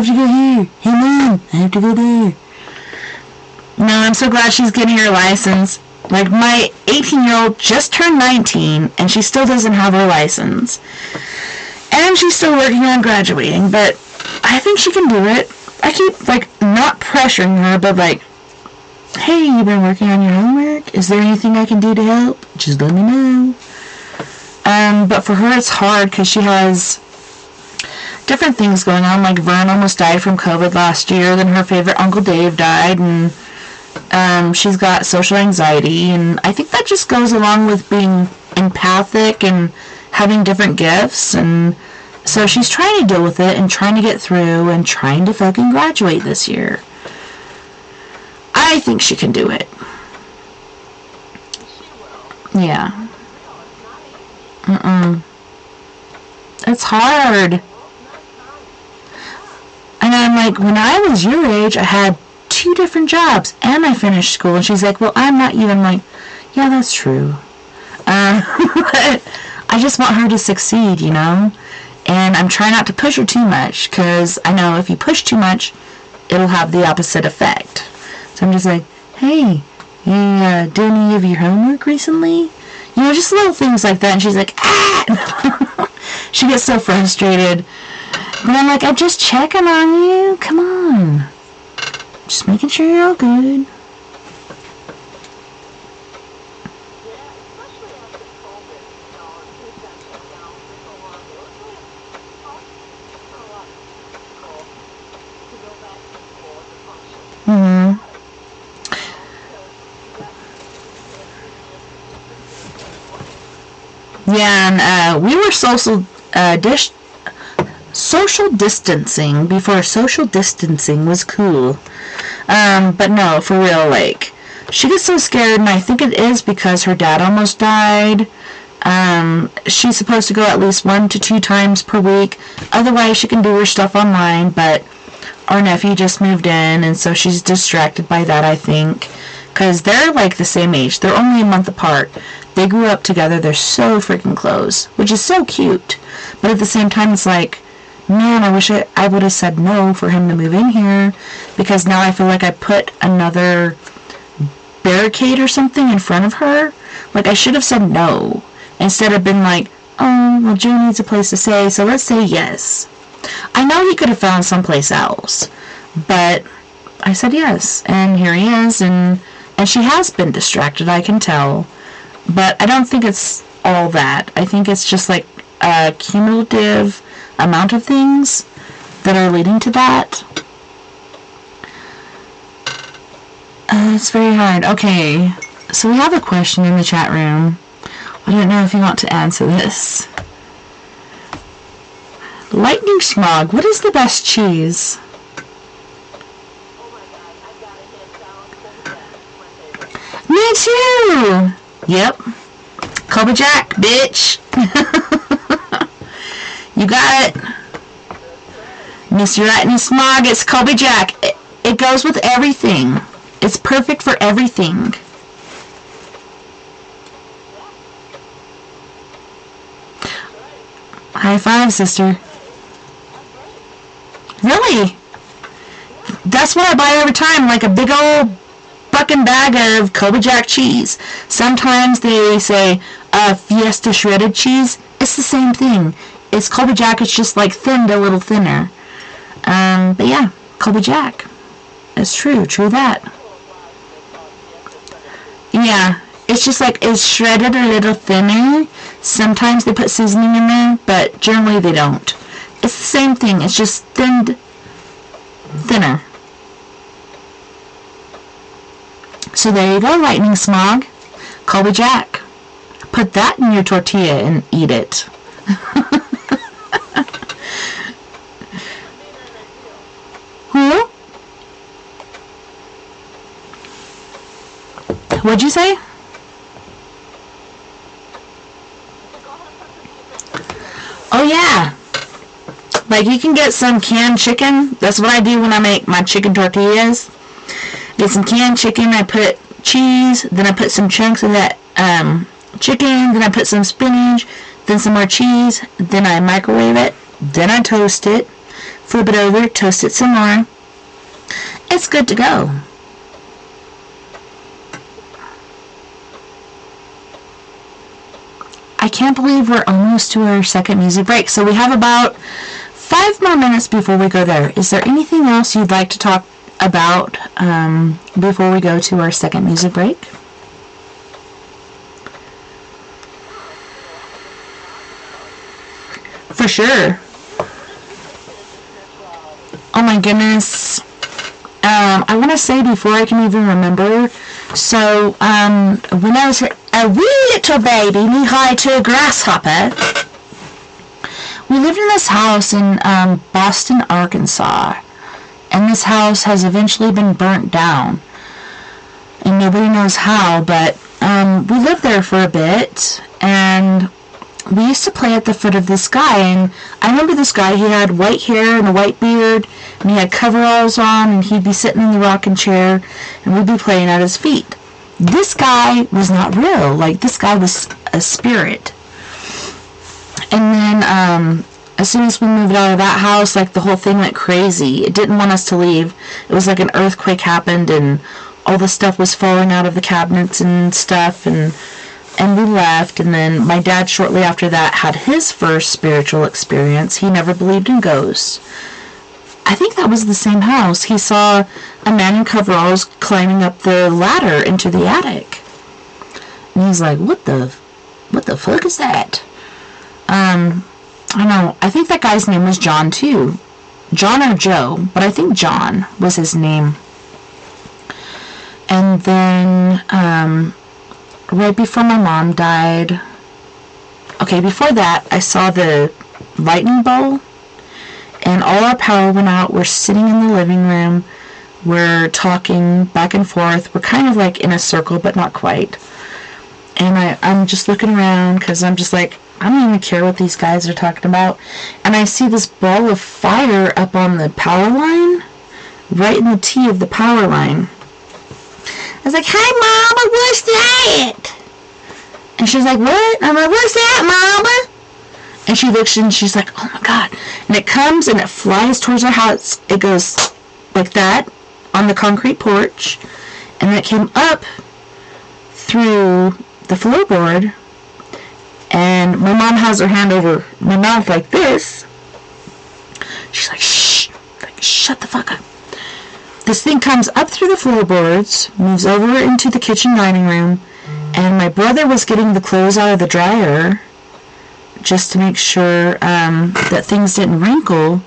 have to go here. Hey, Mom, I have to go there. No, I'm so glad she's getting her license. Like, my 18-year-old just turned 19, and she still doesn't have her license. And she's still working on graduating, but I think she can do it. I keep, like, not pressuring her, but, like, hey, you been working on your homework? Is there anything I can do to help? Just let me know. But for her, it's hard because she has different things going on. Like, Vern almost died from COVID last year. Then her favorite Uncle Dave died, and she's got social anxiety. And I think that just goes along with being empathic and having different gifts. And so she's trying to deal with it and trying to get through and trying to fucking graduate this year. I think she can do it. Yeah. It's hard. And I'm like, when I was your age, I had 2 different jobs, and I finished school. And she's like, well, I'm not you. I'm like, yeah, that's true. But I just want her to succeed, you know? And I'm trying not to push her too much, because I know if you push too much, it'll have the opposite effect. So I'm just like, hey, you do any of your homework recently? You know, just little things like that. And she's like, ah! She gets so frustrated. But I'm like, I'm just checking on you. Come on. Just making sure you're all good. Yeah, and we were social distancing before social distancing was cool. But no, for real, like, she gets so scared, and I think it is because her dad almost died. She's supposed to go at least 1 to 2 times per week. Otherwise, she can do her stuff online, but our nephew just moved in, and so she's distracted by that, I think. Because they're, like, the same age. They're only a month apart. They grew up together. They're so freaking close, which is so cute. But at the same time, it's like, man, I wish I would have said no for him to move in here, because now I feel like I put another barricade or something in front of her. Like, I should have said no, instead of been like, oh, well, Joe needs a place to stay, so let's say yes. I know he could have found someplace else, but I said yes, and here he is, and she has been distracted, I can tell. But I don't think it's all that. I think it's just like a cumulative amount of things that are leading to that. It's very hard. Okay, so we have a question in the chat room. I don't know if you want to answer this. Lightning Smog, what is the best cheese? Me too! Yep. Kobe Jack, bitch. You got it. Mr. Lightning Smog, it's Kobe Jack. It goes with everything. It's perfect for everything. High five, sister. Really? That's what I buy every time, like a big old fucking bag of Kobe Jack cheese. Sometimes they say Fiesta shredded cheese. It's the same thing. It's Kobe Jack, it's just like thinned a little thinner. But yeah, Kobe Jack. It's true that. Yeah, it's just like it's shredded a little thinner. Sometimes they put seasoning in there, but generally they don't. It's the same thing, it's just thinner. So there you go, Lightning Smog. Kobe Jack. Put that in your tortilla and eat it. Who? What'd you say? Oh yeah. Like, you can get some canned chicken. That's what I do when I make my chicken tortillas. Get some canned chicken, I put cheese, then I put some chunks of that chicken, then I put some spinach, then some more cheese, then I microwave it, then I toast it flip it over, toast it some more. It's good to go. I can't believe we're almost to our second music break. So we have about 5 more minutes before we go there. Is there anything else you'd like to talk about before we go to our second music break? For sure. Oh my goodness. I want to say before I can even remember, so when I was a wee little baby, knee-high to a grasshopper, we lived in this house in Boston, Arkansas, and this house has eventually been burnt down, and nobody knows how, but we lived there for a bit, and we used to play at the foot of this guy, and I remember this guy, he had white hair and a white beard, and he had coveralls on, and he'd be sitting in the rocking chair, and we'd be playing at his feet. This guy was not real. Like, this guy was a spirit. And then, as soon as we moved out of that house, like, the whole thing went crazy. It didn't want us to leave. It was like an earthquake happened, and all the stuff was falling out of the cabinets and stuff, and we left. And then my dad, shortly after that, had his first spiritual experience. He never believed in ghosts. I think that was the same house. He saw a man in coveralls climbing up the ladder into the attic. And he's like, what the fuck is that? I don't know. I think that guy's name was John, too. John or Joe, but I think John was his name. And then, right before my mom died, okay, before that, I saw the lightning bolt, and all our power went out. We're sitting in the living room. We're talking back and forth. We're kind of like in a circle, but not quite. And I'm just looking around because I'm just like, I don't even care what these guys are talking about. And I see this ball of fire up on the power line, right in the T of the power line. I was like, hey, Mama, what's that? And she's like, what? I'm like, what's that, Mama? And she looks and she's like, oh my God. And it comes and it flies towards our house. It goes like that on the concrete porch. And then it came up through the floorboard. And my mom has her hand over my mouth like this. She's like, shh. Like, shut the fuck up. This thing comes up through the floorboards, moves over into the kitchen dining room. And my brother was getting the clothes out of the dryer just to make sure that things didn't wrinkle,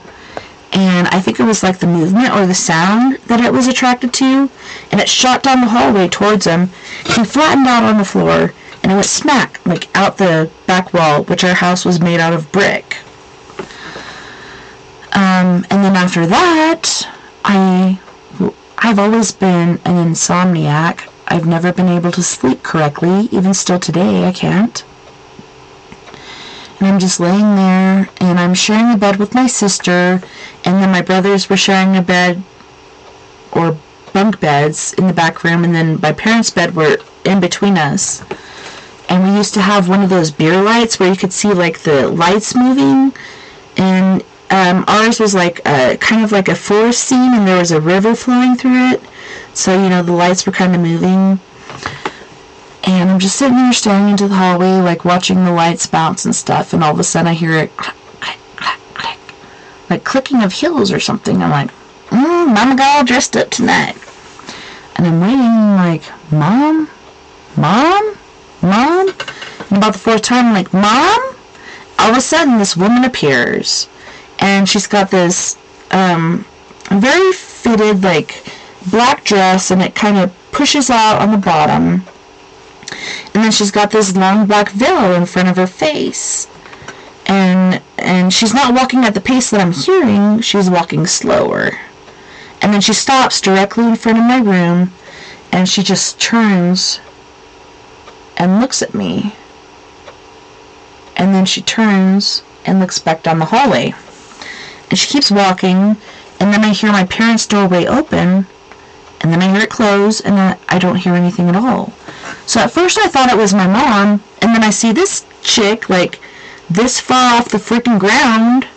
and I think it was like the movement or the sound that it was attracted to, and it shot down the hallway towards him. He flattened out on the floor, and it went smack, like out the back wall, which our house was made out of brick. And then after that, I've always been an insomniac. I've never been able to sleep correctly, even still today, I can't. And I'm just laying there, and I'm sharing a bed with my sister, and then my brothers were sharing a bed, or bunk beds, in the back room, and then my parents' bed were in between us. And we used to have one of those beer lights where you could see, like, the lights moving, and ours was like kind of like a forest scene, and there was a river flowing through it, so, you know, the lights were kind of moving. And I'm just sitting there staring into the hallway, like watching the lights bounce and stuff, and all of a sudden I hear it click, click, click, click, like clicking of heels or something. I'm like, Mama got all dressed up tonight. And I'm waiting, like, Mom? Mom? Mom? And about the fourth time, I'm like, Mom? All of a sudden, this woman appears, and she's got this very fitted, like, black dress, and it kind of pushes out on the bottom. And then she's got this long black veil in front of her face. And she's not walking at the pace that I'm hearing. She's walking slower. And then she stops directly in front of my room. And she just turns and looks at me. And then she turns and looks back down the hallway. And she keeps walking. And then I hear my parents' doorway open. And then I hear it close. And then I don't hear anything at all. So at first I thought it was my mom, and then I see this chick, like, this far off the freaking ground,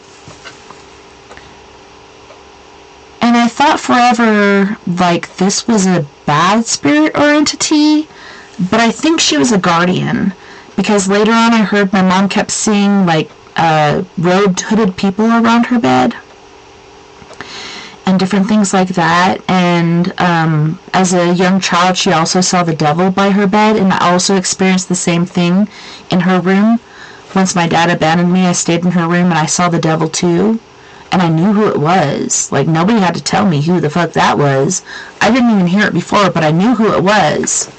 And I thought forever, like, this was a bad spirit or entity, but I think she was a guardian, because later on I heard my mom kept seeing, like, robed, hooded people around her bed, and different things like that. And as a young child, she also saw the devil by her bed, and I also experienced the same thing in her room. Once my dad abandoned me, I stayed in her room, and I saw the devil too. And I knew who it was. Like, nobody had to tell me who the fuck that was. I didn't even hear it before, but I knew who it was.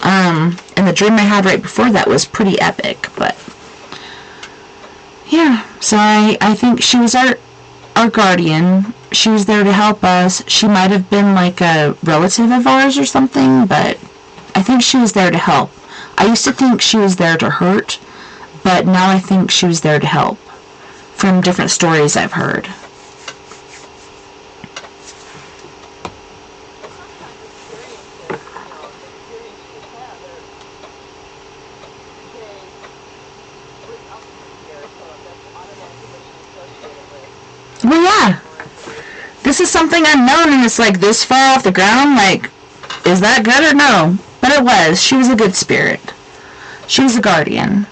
And the dream I had right before that was pretty epic, but... yeah, so I think she was our guardian. She was there to help us. She might have been like a relative of ours or something, but I think she was there to help. I used to think she was there to hurt, but now I think she was there to help, from different stories I've heard. Well, yeah. This is something unknown, and it's like this far off the ground. Like, is that good or no? But it was. She was a good spirit. She was a guardian.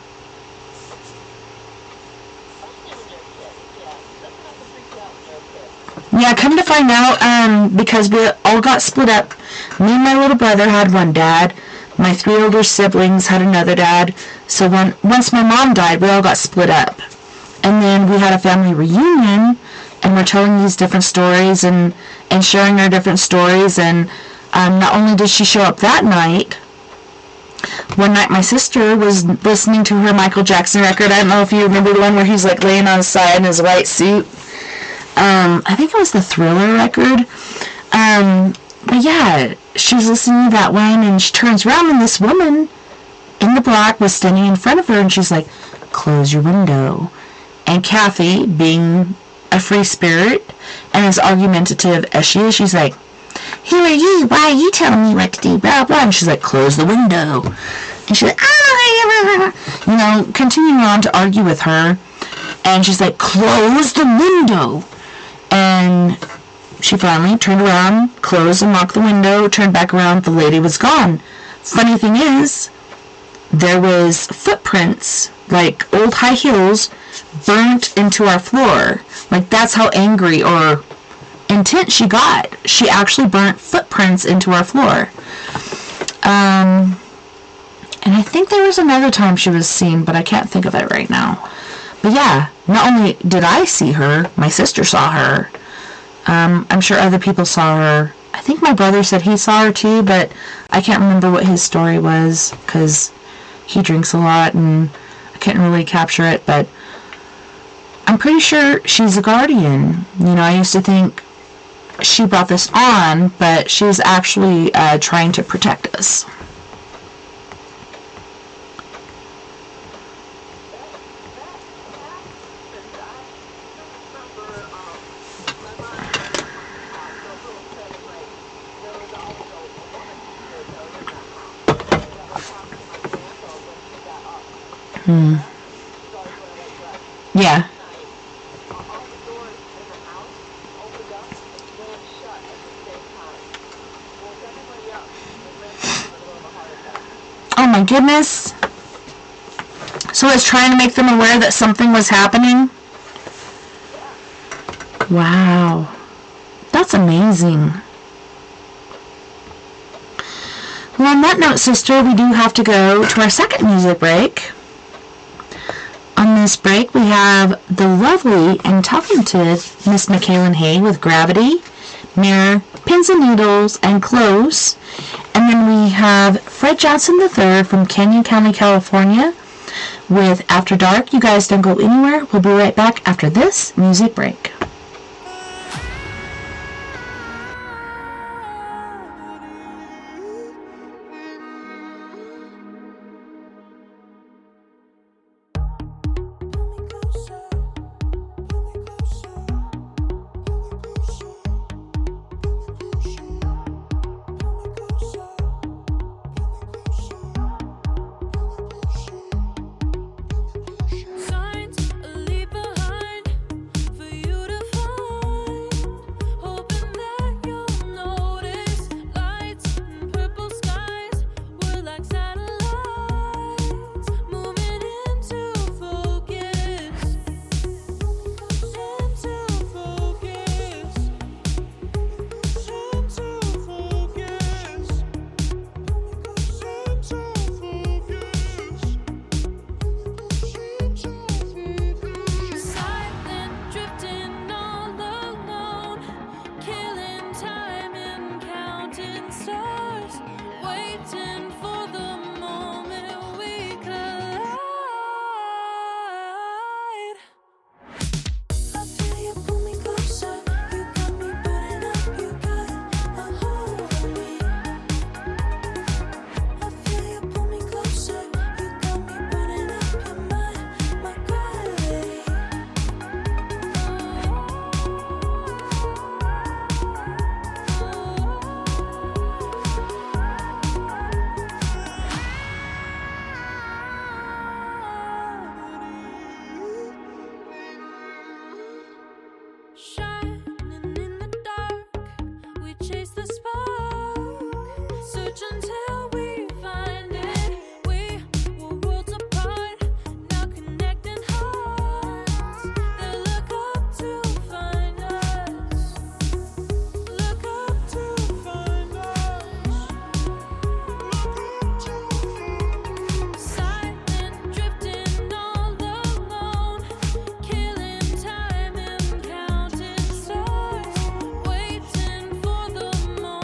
Yeah, come to find out, because we all got split up. Me and my little brother had one dad. My 3 older siblings had another dad. So once my mom died, we all got split up. And then we had a family reunion, and we're telling these different stories and sharing our different stories. And not only did she show up that night, one night my sister was listening to her Michael Jackson record. I don't know if you remember the one where he's like laying on his side in his white suit. I think it was the Thriller record. But yeah, she was listening to that one, and she turns around, and this woman in the black was standing in front of her, and she's like, "Close your window." And Kathy, being a free spirit and as argumentative as she is, she's like, "Who are you? Why are you telling me what to do? Blah, blah." And she's like, "Close the window." And she's like, "Oh," continuing on to argue with her. And she's like, "Close the window." And she finally turned around, closed and locked the window, turned back around, the lady was gone. Funny thing is, there was footprints, like old high heels, burnt into our floor. Like, that's how angry or intense she got. She actually burnt footprints into our floor. And I think there was another time she was seen, but I can't think of it right now. But yeah, not only did I see her, my sister saw her. I'm sure other people saw her. I think my brother said he saw her too, but I can't remember what his story was, because he drinks a lot and I couldn't really capture it, but I'm pretty sure she's a guardian. I used to think she brought this on, but she's actually trying to protect us. Yeah. Oh my goodness. So it's trying to make them aware that something was happening? Wow. That's amazing. Well, on that note, sister, we do have to go to our second music break. On this break, we have the lovely and talented Miss McKaylin Hay with Gravity, Mirror, Pins and Needles, and Close. And then we have Fred Johnson III from Canyon County, California with After Dark. You guys don't go anywhere. We'll be right back after this music break. Signs I leave behind for you to chase the spark, search until we find it. We were worlds apart, now connecting hearts. They look up to find us. Look up to find us. Silent, drifting all alone, killing time and counting stars, waiting for the moment.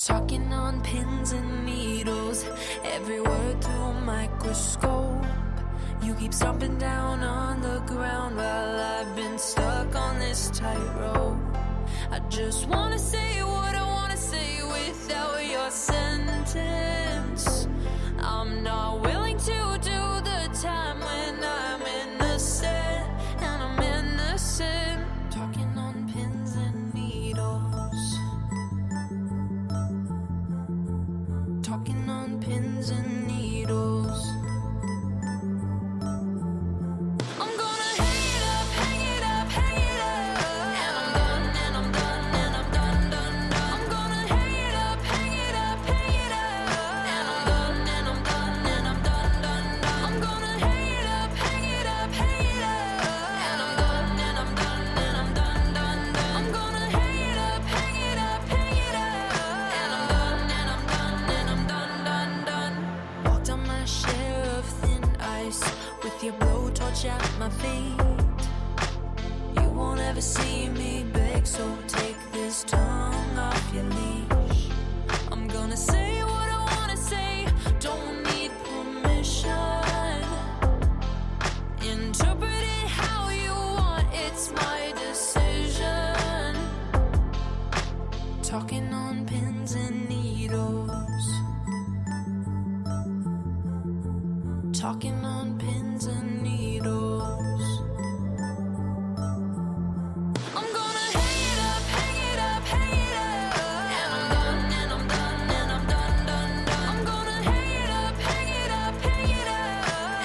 Talking on pins and needles, every word through a microscope. You keep stomping down on the ground while I've been stuck on this tightrope. I just wanna say what I wanna say without your sentence. I'm not willing to do the time when I'm innocent, and I'm innocent. Talking on pins and needles. Talking on pins and needles. I'm gonna hang it up, hang it up, hang it up. And I'm done, and I'm done, and I'm done, done, done. I'm gonna hang it up, hang it up, hang it up. And I'm done, and I'm done, and I'm done, done, done. I'm gonna hang it up, hang it up, hang it up. And I'm done, and I'm done, and I'm done, done, done. I'm gonna hang it up, hang it up, hang it up. And I'm done, and I'm done, and I'm done, done, done. Walked on my share of thin ice with your blowtorch at my feet. You won't ever see me beg, so take this tongue off your leash. I'm gonna say what I wanna say, don't need permission. Interpret it how you want, it's my decision. Talking on pins and needles. Talking on pins and needles. I'm gonna hang it up, hang it up, hang it up. And I'm done, and I'm done, and I'm done, done, done. I'm gonna hang it up, hang it up, hang it up.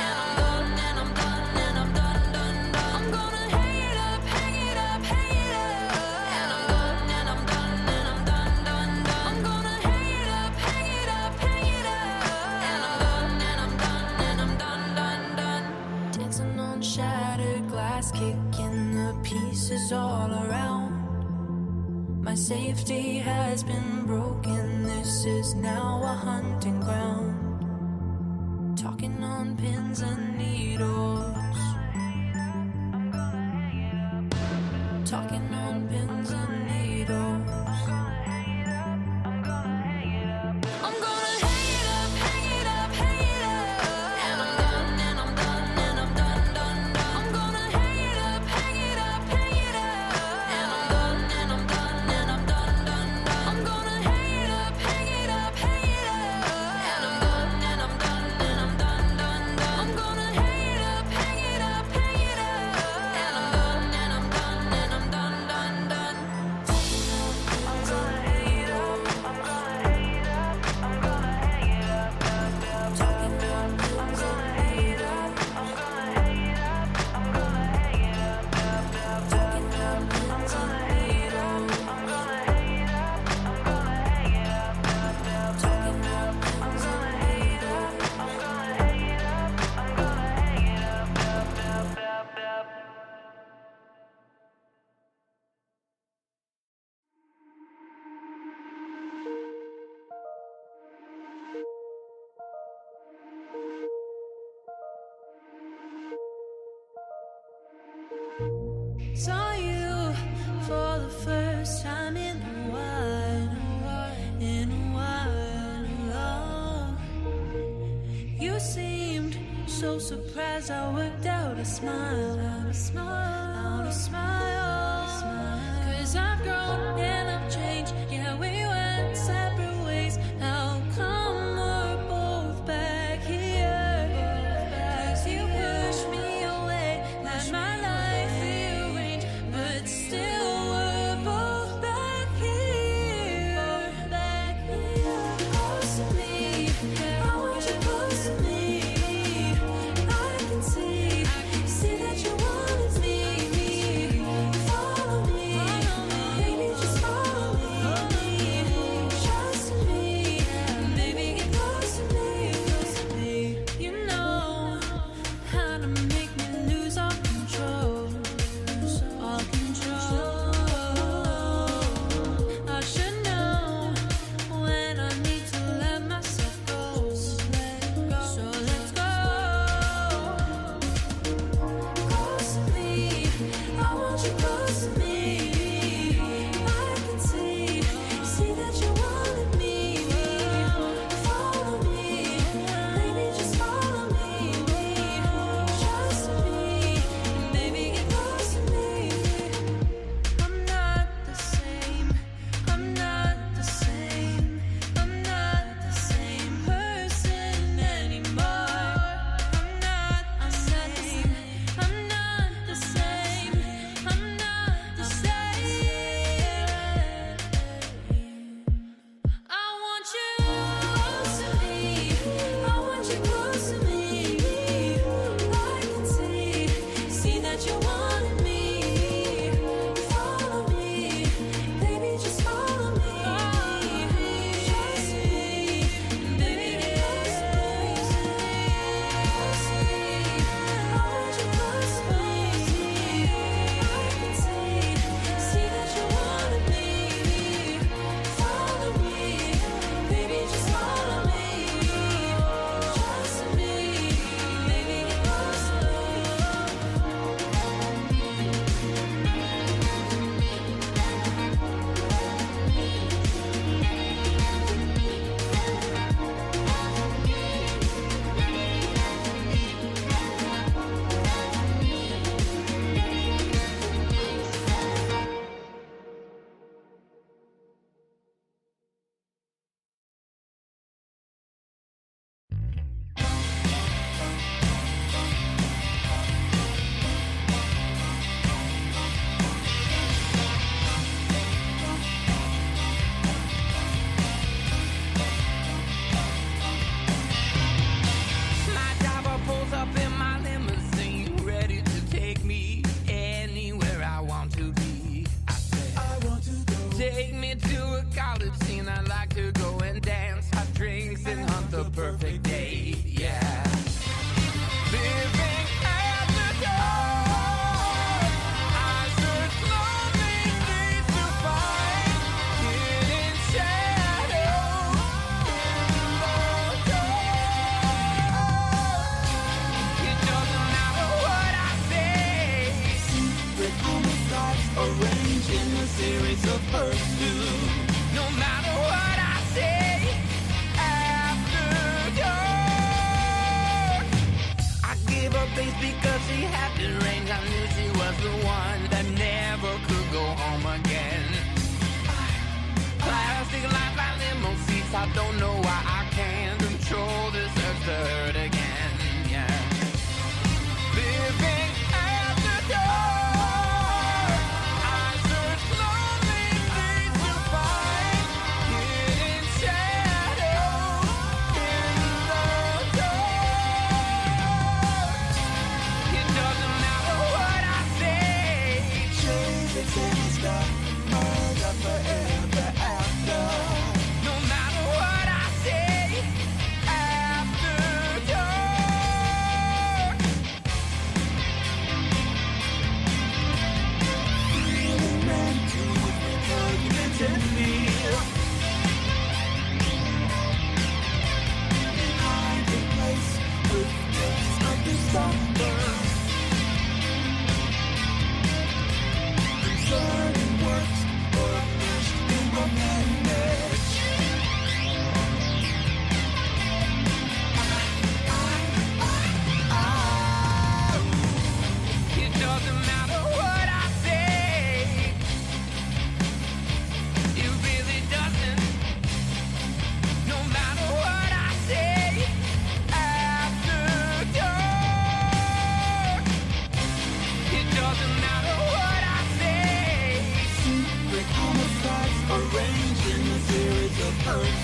And I'm done, and I'm done, and I'm done, done, done. I'm gonna hang it up, hang it up, hang it up. And I'm done, and I'm done, and I'm done, done, done. I'm gonna hang it up, hang it up, hang it up. And I'm done, and I'm done, and I'm done, done, done. Dancing on shattered glass, kicking the pieces all around. My safety has been broken, this is now a hunting ground. Talking on pins and needles. Talking on pins and needles. I'm gonna hang it up, hang it up, hang it up. And I'm done, and I'm done, and I'm done, done, done. I'm gonna hang it up, hang it up, hang it up. And I'm done, and I'm done, and I'm done, done, done. I'm gonna hang it up, hang it up, hang it up. And I'm done, and I'm done, and I'm done, done, done. I'm gonna hang it up, hang it up, hang it up. And I'm done, and I'm done, and I'm done, done, done. I'm gonna hang it up, I'm gonna hang it up, I'm gonna hang it up, up, up. Talking about, I'm gonna hang it up, I'm gonna hang it up, I'm gonna hang it up, up, up. Talking about, I'm gonna hang it up, I'm gonna hang it up, I'm gonna hang it up, up, up. Talking about, I'm gonna hang it up, I'm gonna hang it up, I'm gonna hang it up, up, up, up, up. Saw you for the first time in a while, in a while. You seemed so surprised, I worked out a smile, out a smile, out a smile. 'Cause I've grown and I've changed, yeah, we went separate ways. How come we're both back here? 'Cause you pushed me away, let my life rearrange, but still we're both back here. Close to me, I want you close to me. I can see that you want is me. Follow me, baby, just follow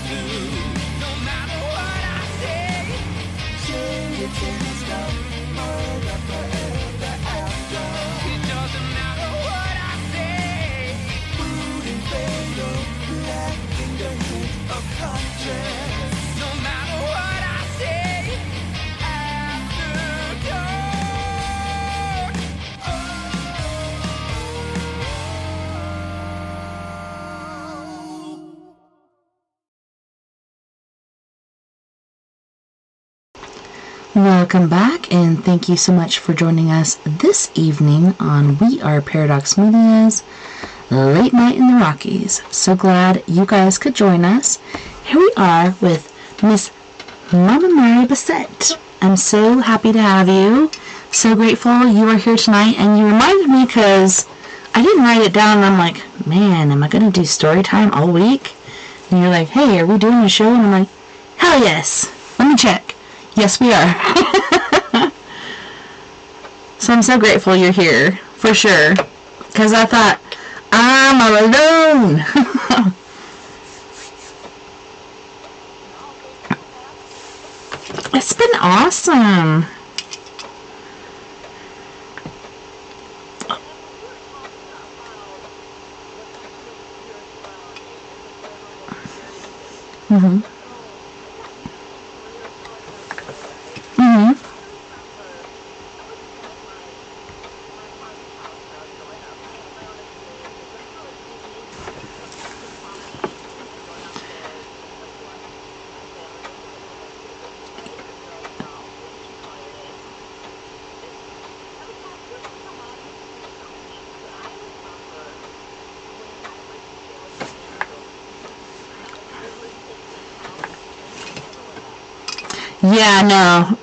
No matter what I say, it's in the snow, forever, forever after. It doesn't matter what I say. Food and fatal, black fingerprint of conscience. No matter what I say, after dark. Welcome back, and thank you so much for joining us this evening on We Are Paradox Media's Late Night in the Rockies. So glad you guys could join us. Here we are with Miss Mama Mary Bassett. I'm so happy to have you. So grateful you are here tonight, and you reminded me because I didn't write it down, and I'm like, man, am I going to do story time all week? And you're like, hey, are we doing a show? And I'm like, hell yes. Let me check. Yes, we are. So I'm so grateful you're here, for sure. Because I thought, I'm all alone. It's been awesome. Mm-hmm. Mm-hmm. Yeah, no.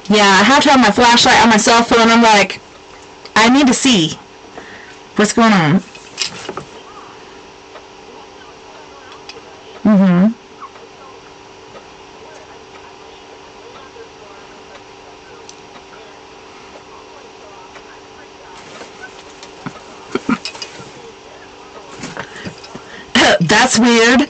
Yeah, I have to have my flashlight on my cell phone. I'm like, I need to see what's going on. Mm-hmm. That's weird.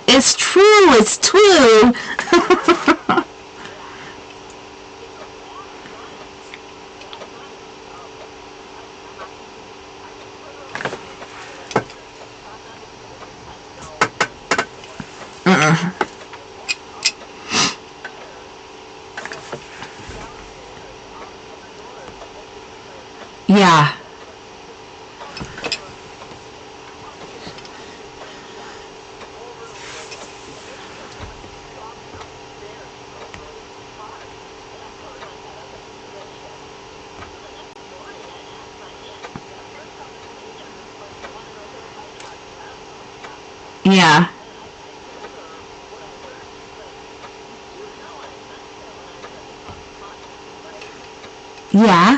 It's true. It's true. Yeah. Yeah. Yeah.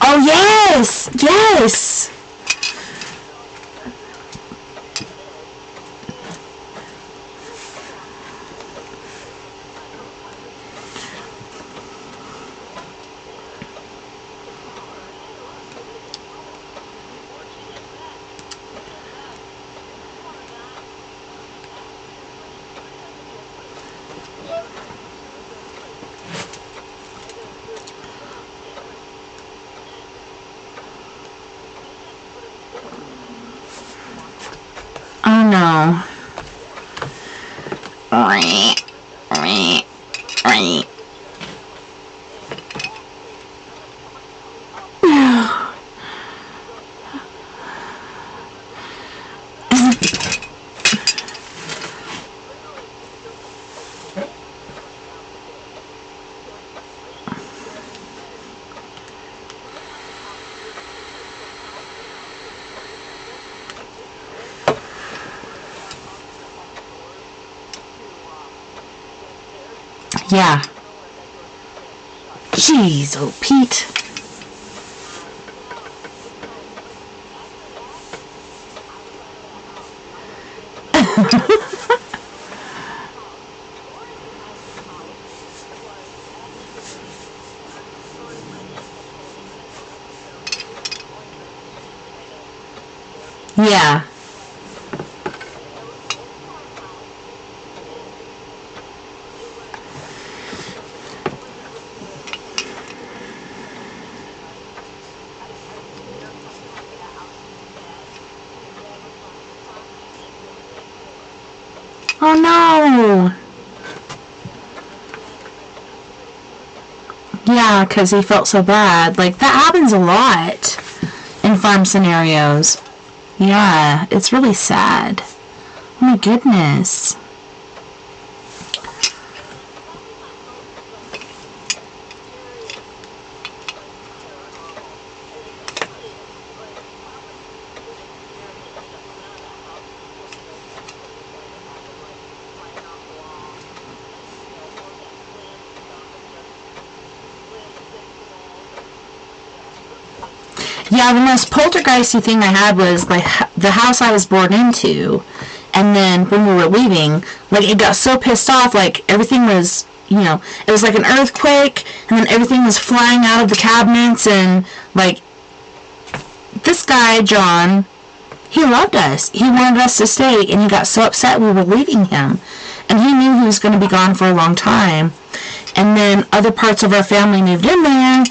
Oh, yes. Yes. Oh, no. Yeah. Jeez, oh, Pete. Yeah. Oh no! Yeah, because he felt so bad. Like, that happens a lot in farm scenarios. Yeah, it's really sad. Oh my goodness. Yeah, the most poltergeisty thing I had was like the house I was born into, and then when we were leaving, like it got so pissed off, like everything was, you know, it was like an earthquake, and then everything was flying out of the cabinets, and like this guy John, he loved us, he wanted us to stay, and he got so upset we were leaving him, and he knew he was going to be gone for a long time, and then other parts of our family moved in there.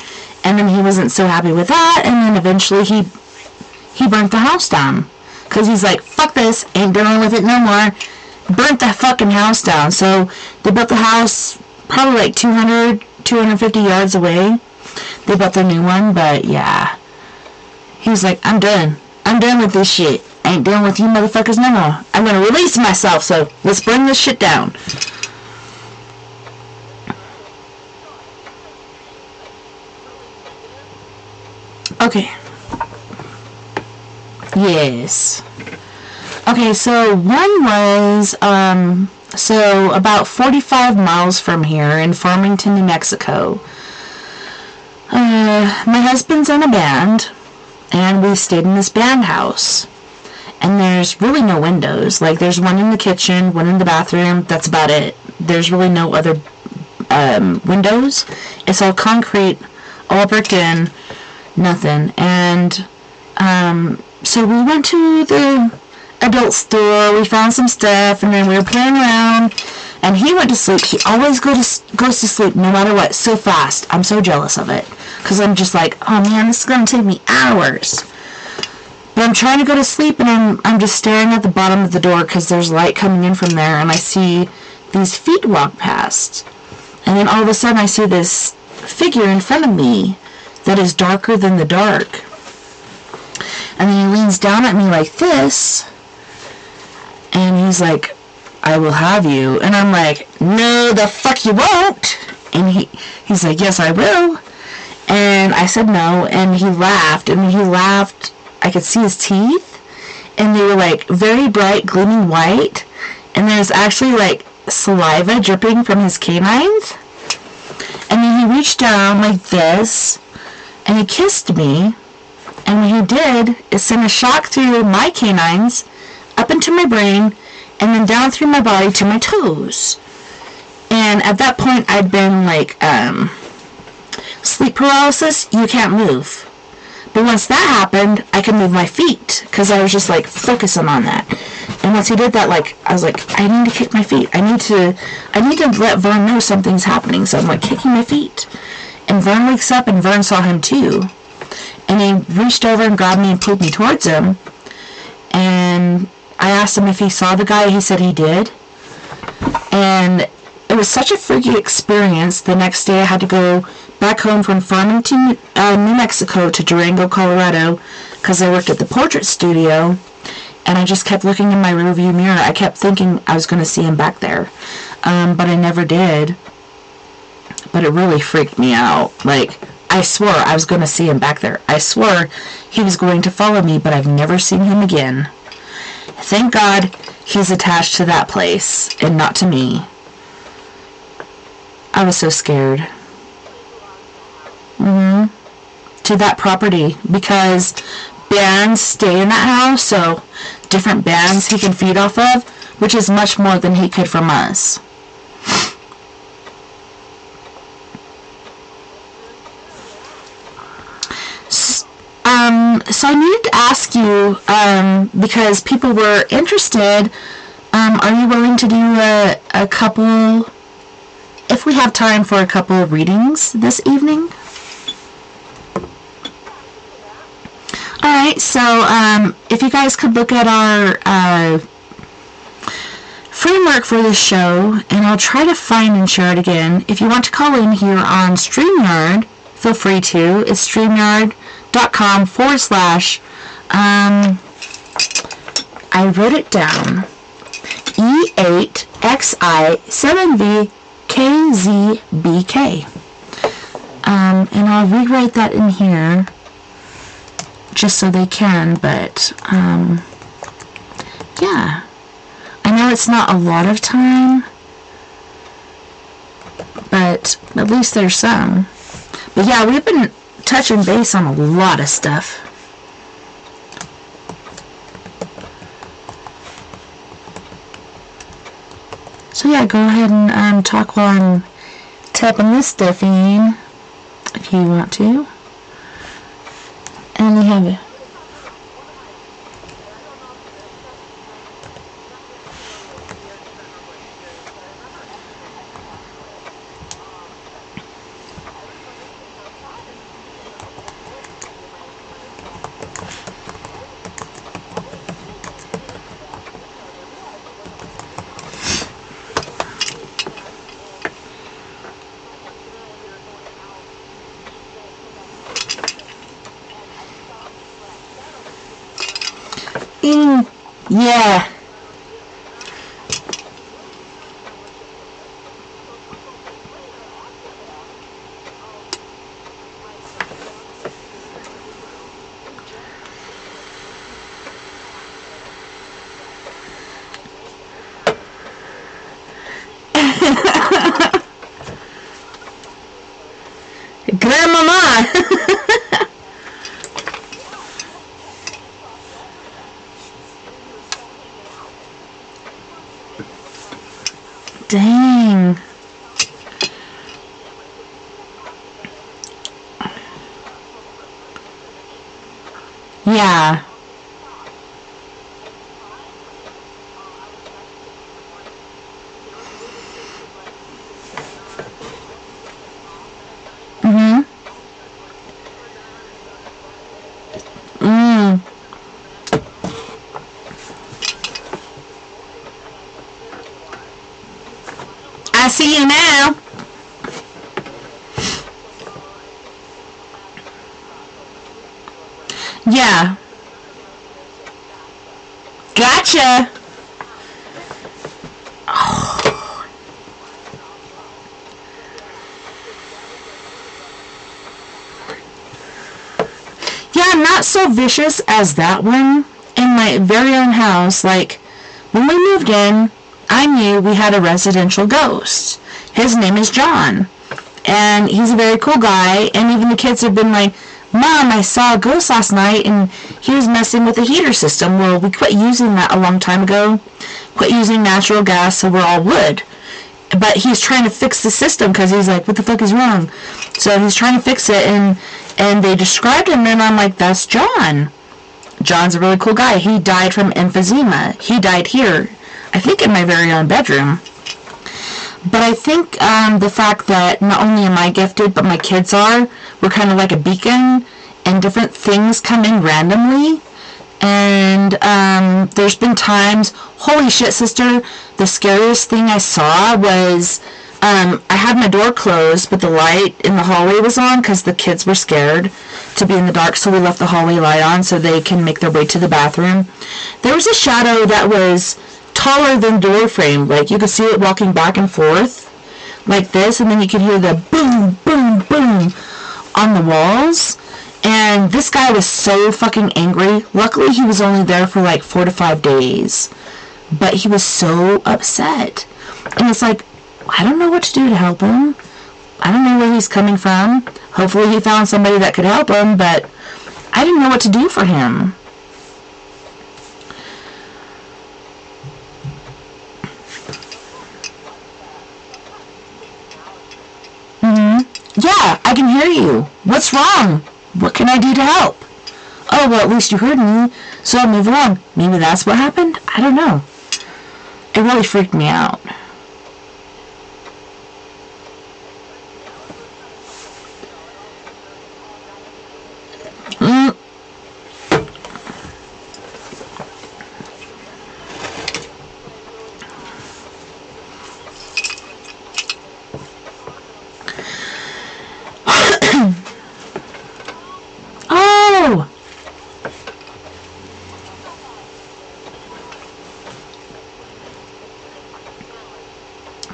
And then he wasn't so happy with that, and then eventually he burnt the house down. Because he's like, fuck this, ain't dealing with it no more. Burnt the fucking house down. So they built the house probably like 250 yards away. They built their new one, but yeah. He was like, I'm done. I'm done with this shit. I ain't dealing with you motherfuckers no more. I'm gonna release myself, so let's burn this shit down. Okay. Yes. Okay, so one was, so about 45 miles from here in Farmington, New Mexico. My husband's in a band, and we stayed in this band house. And there's really no windows. Like, there's one in the kitchen, one in the bathroom, that's about it. There's really no other, windows. It's all concrete, all bricked in. Nothing. And so we went to the adult store, we found some stuff, and then we were playing around, and he went to sleep. He always goes to sleep no matter what, so fast. I'm so jealous of it, because I'm just like, oh man, this is going to take me hours. But I'm trying to go to sleep, and I'm just staring at the bottom of the door, because there's light coming in from there, and I see these feet walk past. And then all of a sudden I see this figure in front of me that is darker than the dark. And then he leans down at me like this, and he's like, I will have you. And I'm like, no, the fuck you won't. And he's like, yes, I will. And I said no, and he laughed, I could see his teeth, and they were like very bright, gleaming white, and there's actually like saliva dripping from his canines. And then he reached down like this, and he kissed me, and what he did is send a shock through my canines, up into my brain, and then down through my body to my toes. And at that point, I'd been like, sleep paralysis, you can't move. But once that happened, I could move my feet, because I was just like focusing on that. And once he did that, like, I was like, I need to kick my feet. I need to let Vern know something's happening. So I'm like kicking my feet. And Vern wakes up, and Vern saw him too. And he reached over and grabbed me and pulled me towards him. And I asked him if he saw the guy. He said he did. And it was such a freaky experience. The next day I had to go back home from Farmington, New Mexico to Durango, Colorado, because I worked at the portrait studio. And I just kept looking in my rearview mirror. I kept thinking I was going to see him back there. But I never did. But it really freaked me out. Like, I swore I was going to see him back there. I swore he was going to follow me, but I've never seen him again. Thank God he's attached to that place and not to me. I was so scared. To that property, because bands stay in that house, so different bands he can feed off of, which is much more than he could from us. So I needed to ask you, because people were interested, are you willing to do a couple, if we have time for a couple of readings this evening? Alright, so if you guys could look at our framework for this show, and I'll try to find and share it again. If you want to call in here on StreamYard, feel free to. It's StreamYard.com/ I wrote it down. E8XI7VKZBK. And I'll rewrite that in here just so they can, but yeah. I know it's not a lot of time, but at least there's some. But yeah, we've been touching base on a lot of stuff. So yeah, go ahead and talk while I'm tapping this stuff in, if you want to. And we have it. Yeah. Grandmama. Dang. Yeah. I see you now. Yeah. Gotcha. Oh. Yeah, I'm not so vicious as that one. In my very own house, like, when we moved in, I knew we had a residential ghost. His name is John. And he's a very cool guy. And even the kids have been like, Mom, I saw a ghost last night and he was messing with the heater system. Well, we quit using that a long time ago. Quit using natural gas, so we're all wood. But he's trying to fix the system because he's like, what the fuck is wrong? So he's trying to fix it, and they described him, and I'm like, that's John. John's a really cool guy. He died from emphysema. He died here. I think in my very own bedroom. But I think the fact that not only am I gifted, but my kids are, we're kind of like a beacon, and different things come in randomly. And there's been times, holy shit, sister, the scariest thing I saw was, I had my door closed, but the light in the hallway was on because the kids were scared to be in the dark, so we left the hallway light on so they can make their way to the bathroom. There was a shadow that was taller than door frame. Like, you could see it walking back and forth like this, and then you could hear the boom, boom, boom on the walls. And this guy was so fucking angry. Luckily, he was only there for like 4 to 5 days. But he was so upset. And it's like, I don't know what to do to help him. I don't know where he's coming from. Hopefully he found somebody that could help him, but I didn't know what to do for him. Yeah, I can hear you. What's wrong? What can I do to help? Oh, well, at least you heard me, so I'll move along. Maybe that's what happened? I don't know. It really freaked me out. Oh!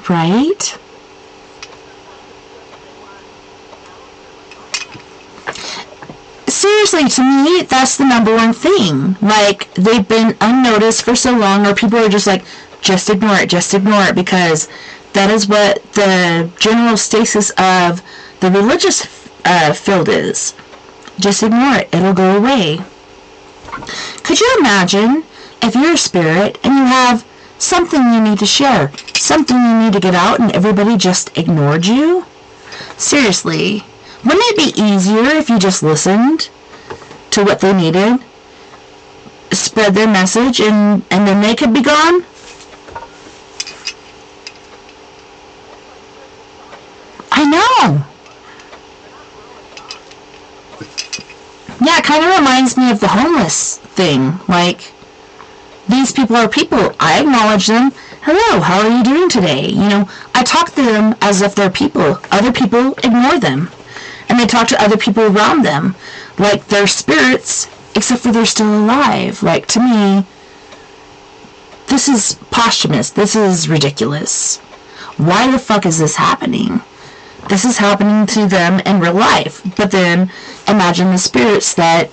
Right? Seriously, to me, that's the number one thing. Like, they've been unnoticed for so long, or people are just like, just ignore it, because that is what the general stasis of the religious field is. Just ignore it. It'll go away. Could you imagine if you're a spirit and you have something you need to share, something you need to get out, and everybody just ignored you? Seriously, wouldn't it be easier if you just listened to what they needed, spread their message, and then they could be gone? I know. Yeah, it kind of reminds me of the homeless thing. Like, these people are people. I acknowledge them. Hello, how are you doing today? You know, I talk to them as if they're people. Other people ignore them. And they talk to other people around them like they're spirits, except for they're still alive. Like, to me, this is posthumous. This is ridiculous. Why the fuck is this happening? This is happening to them in real life. But then, imagine the spirits that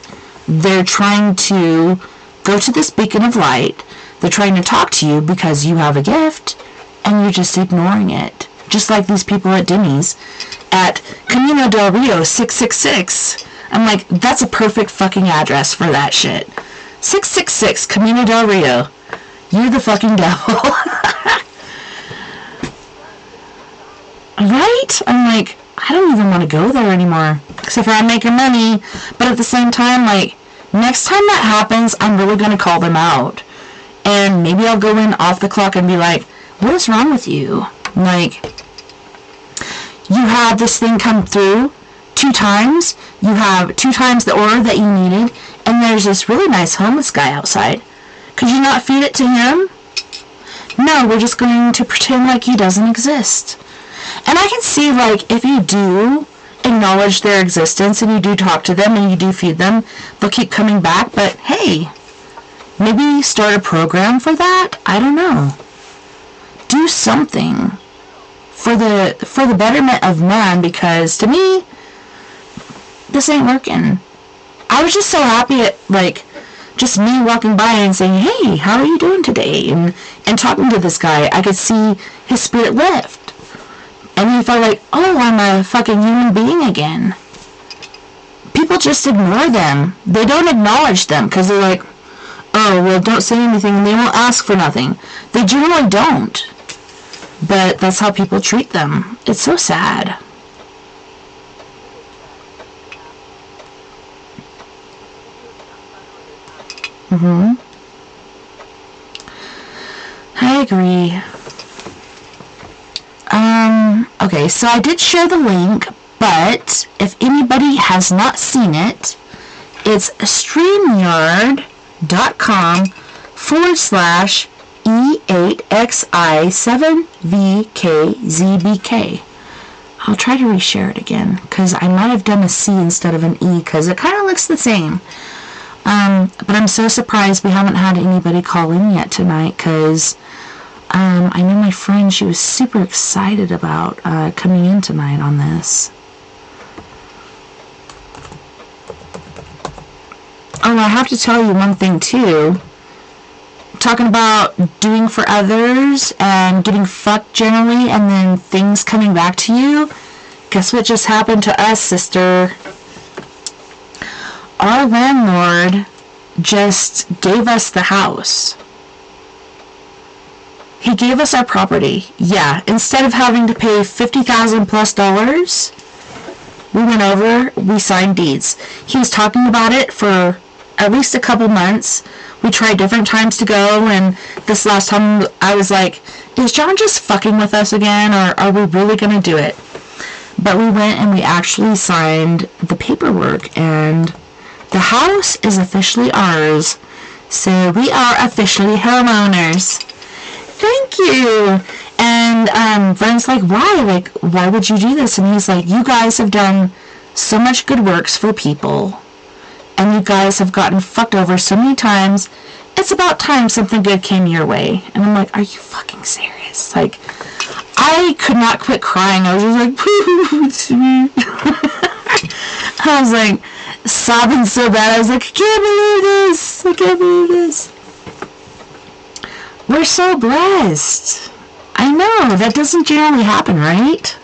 they're trying to go to this beacon of light. They're trying to talk to you because you have a gift, and you're just ignoring it. Just like these people at Denny's at Camino del Rio 666. I'm like, that's a perfect fucking address for that shit. 666 Camino del Rio. You're the fucking devil. Right? I'm like, I don't even want to go there anymore. Except for I'm making money. But at the same time, like, next time that happens, I'm really going to call them out. And maybe I'll go in off the clock and be like, what is wrong with you? Like, you had this thing come through 2 times. You have 2 times the order that you needed. And there's this really nice homeless guy outside. Could you not feed it to him? No, we're just going to pretend like he doesn't exist. And I can see, like, if you do acknowledge their existence and you do talk to them and you do feed them, they'll keep coming back. But hey, maybe start a program for that? I don't know. Do something for the betterment of man, because to me, this ain't working. I was just so happy at, like, just me walking by and saying, hey, how are you doing today? And talking to this guy, I could see his spirit lift. And he felt like, oh, I'm a fucking human being again. People just ignore them. They don't acknowledge them because they're like, oh, well, don't say anything, and they won't ask for nothing. They generally don't. But that's how people treat them. It's so sad. I agree. Okay, so I did share the link, but if anybody has not seen it, it's streamyard.com/E8XI7VKZBK. I'll try to reshare it again, because I might have done a C instead of an E, because it kind of looks the same. But I'm so surprised we haven't had anybody call in yet tonight, because I know my friend, she was super excited about coming in tonight on this. Oh, I have to tell you one thing too. Talking about doing for others and getting fucked generally and then things coming back to you. guess what just happened to us, sister? Our landlord just gave us the house. He gave us our property. Yeah, instead of having to pay $50,000+, we went over, we signed deeds. He was talking about it for at least a couple months. We tried different times to go, and this last time I was like, is John just fucking with us again, or are we really going to do it? But we went and we actually signed the paperwork, and the house is officially ours. So we are officially homeowners. Thank you. And Brent's like, why? Like, why would you do this? And he's like, you guys have done so much good works for people. And you guys have gotten fucked over so many times. It's about time something good came your way. And I'm like, are you fucking serious? Like, I could not quit crying. I was just like, I was like, sobbing so bad. I was like, I can't believe this. I can't believe this. We're so blessed. I know, that doesn't generally happen, right?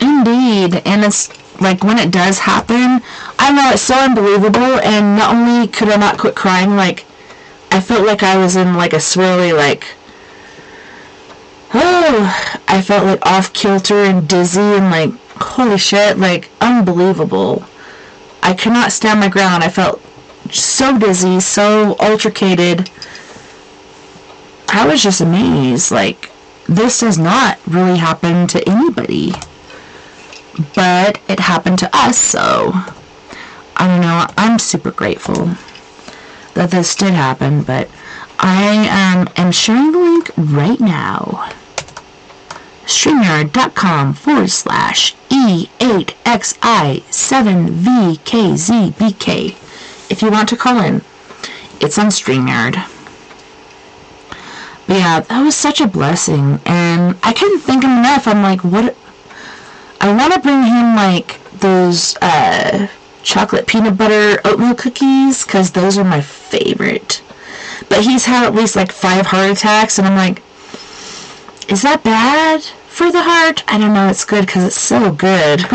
Indeed. And it's like, when it does happen, I know it's so unbelievable, and not only could I not quit crying, like, I felt like I was in like a swirly, like, oh, I felt like off kilter and dizzy and like, holy shit, like, unbelievable. I could not stand my ground. I felt so dizzy, so altercated. I was just amazed. Like, this does not really happen to anybody. But it happened to us, so I don't know. I'm super grateful that this did happen, but I am sharing the link right now. StreamYard.com/E8XI7VKZBK. If you want to call in, it's on StreamYard. But yeah, that was such a blessing, and I couldn't think of enough. I'm like, what? I want to bring him like those chocolate peanut butter oatmeal cookies, because those are my favorite. But he's had at least like 5 heart attacks, and I'm like, is that bad for the heart? I don't know, it's good because it's so good.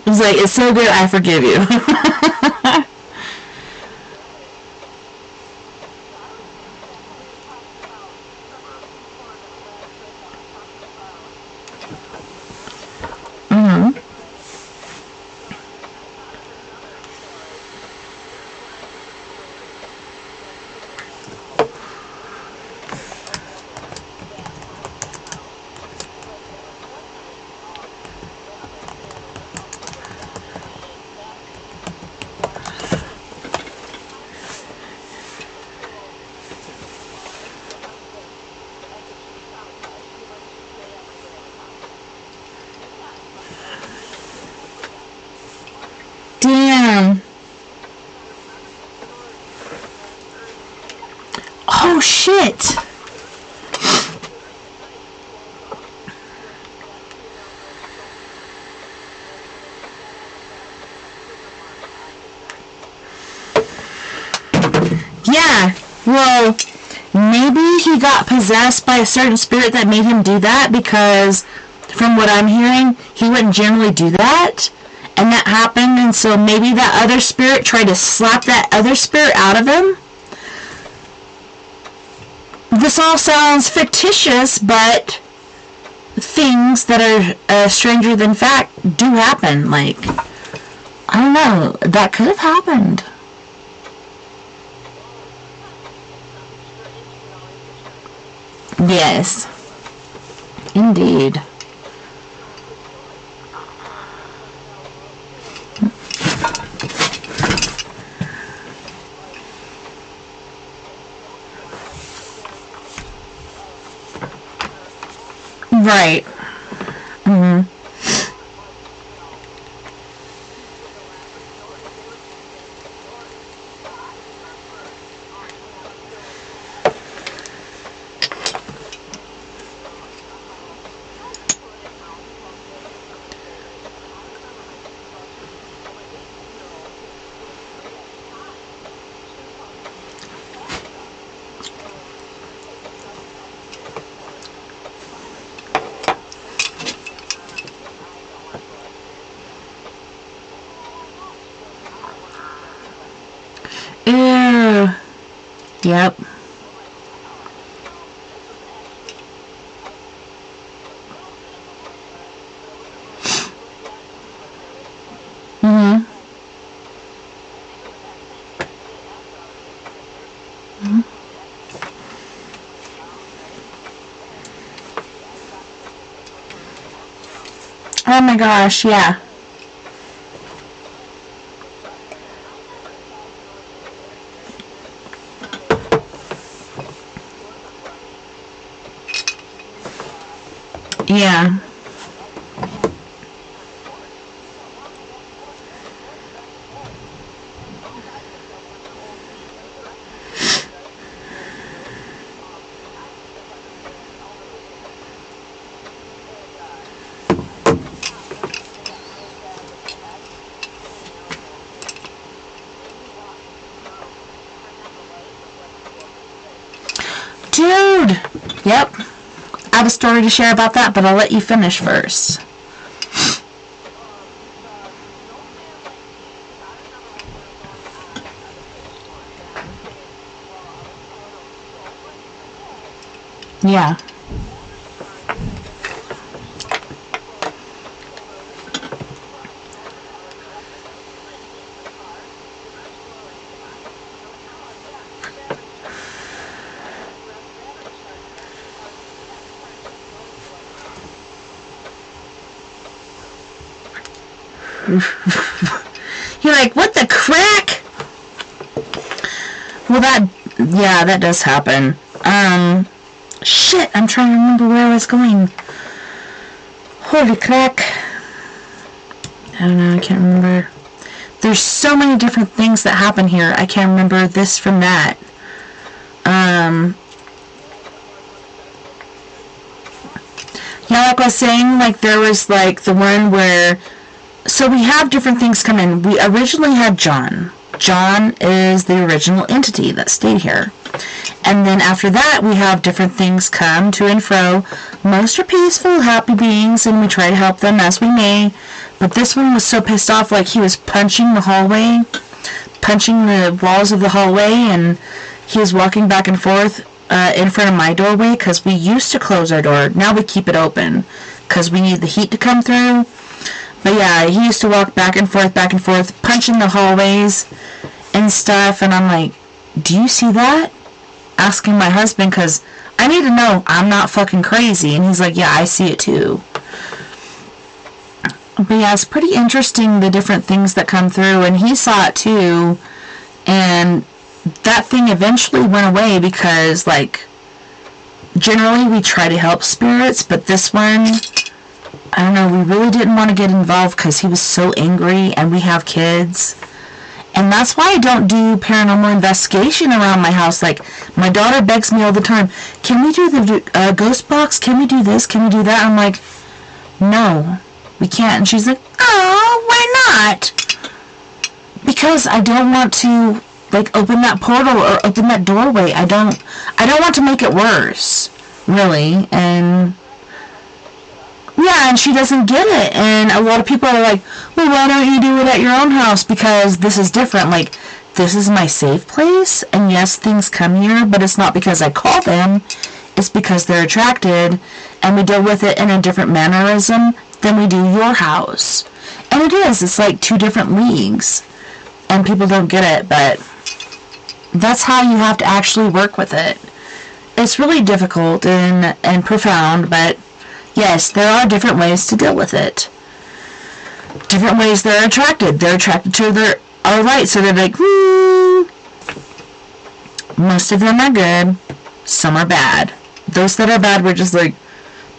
It's like, it's so good, I forgive you. Damn. Oh, shit. Yeah, well, maybe he got possessed by a certain spirit that made him do that, because from what I'm hearing, he wouldn't generally do that. And that happened, and so maybe that other spirit tried to slap that other spirit out of him. This all sounds fictitious, but things that are stranger than fact do happen. Like, I don't know, that could have happened. Yes, indeed. Right. Mm-hmm. Yep. Mm-hmm. Mm-hmm. Oh my gosh, yeah. Yeah. Dude! Yep. I have a story to share about that, but I'll let you finish first. Yeah. You're like, what the crack? Well, that does happen. Shit, I'm trying to remember where I was going. Holy crack. I don't know, I can't remember. There's so many different things that happen here. I can't remember this from that. Yeah, like I was saying, like, there was, like, the one where... So we have different things come in. We originally had John. John is the original entity that stayed here. And then after that, we have different things come to and fro. Most are peaceful, happy beings, and we try to help them as we may. But this one was so pissed off, like he was punching the hallway, punching the walls of the hallway, and he was walking back and forth in front of my doorway, because we used to close our door. Now we keep it open, because we need the heat to come through. But yeah, he used to walk back and forth, punching the hallways and stuff, and I'm like, do you see that? Asking my husband, because I need to know I'm not fucking crazy. And he's like, yeah, I see it too. But yeah, it's pretty interesting, the different things that come through, and he saw it too, and that thing eventually went away because, like, generally we try to help spirits, but this one, I don't know, we really didn't want to get involved because he was so angry, and we have kids. And that's why I don't do paranormal investigation around my house. Like, my daughter begs me all the time, can we do the ghost box? Can we do this? Can we do that? I'm like, no, we can't. And she's like, oh, why not? Because I don't want to, like, open that portal or open that doorway. I don't want to make it worse, really. And... yeah, and she doesn't get it, and a lot of people are like, well, why don't you do it at your own house, because this is different. Like, this is my safe place, and yes, things come here, but it's not because I call them, it's because they're attracted, and we deal with it in a different mannerism than we do your house. And it is, it's like two different leagues, and people don't get it, but that's how you have to actually work with it. It's really difficult and profound, but yes, there are different ways to deal with it. Different ways they're attracted. They're attracted to our light, so they're like, Most of them are good. Some are bad. Those that are bad, we're just like,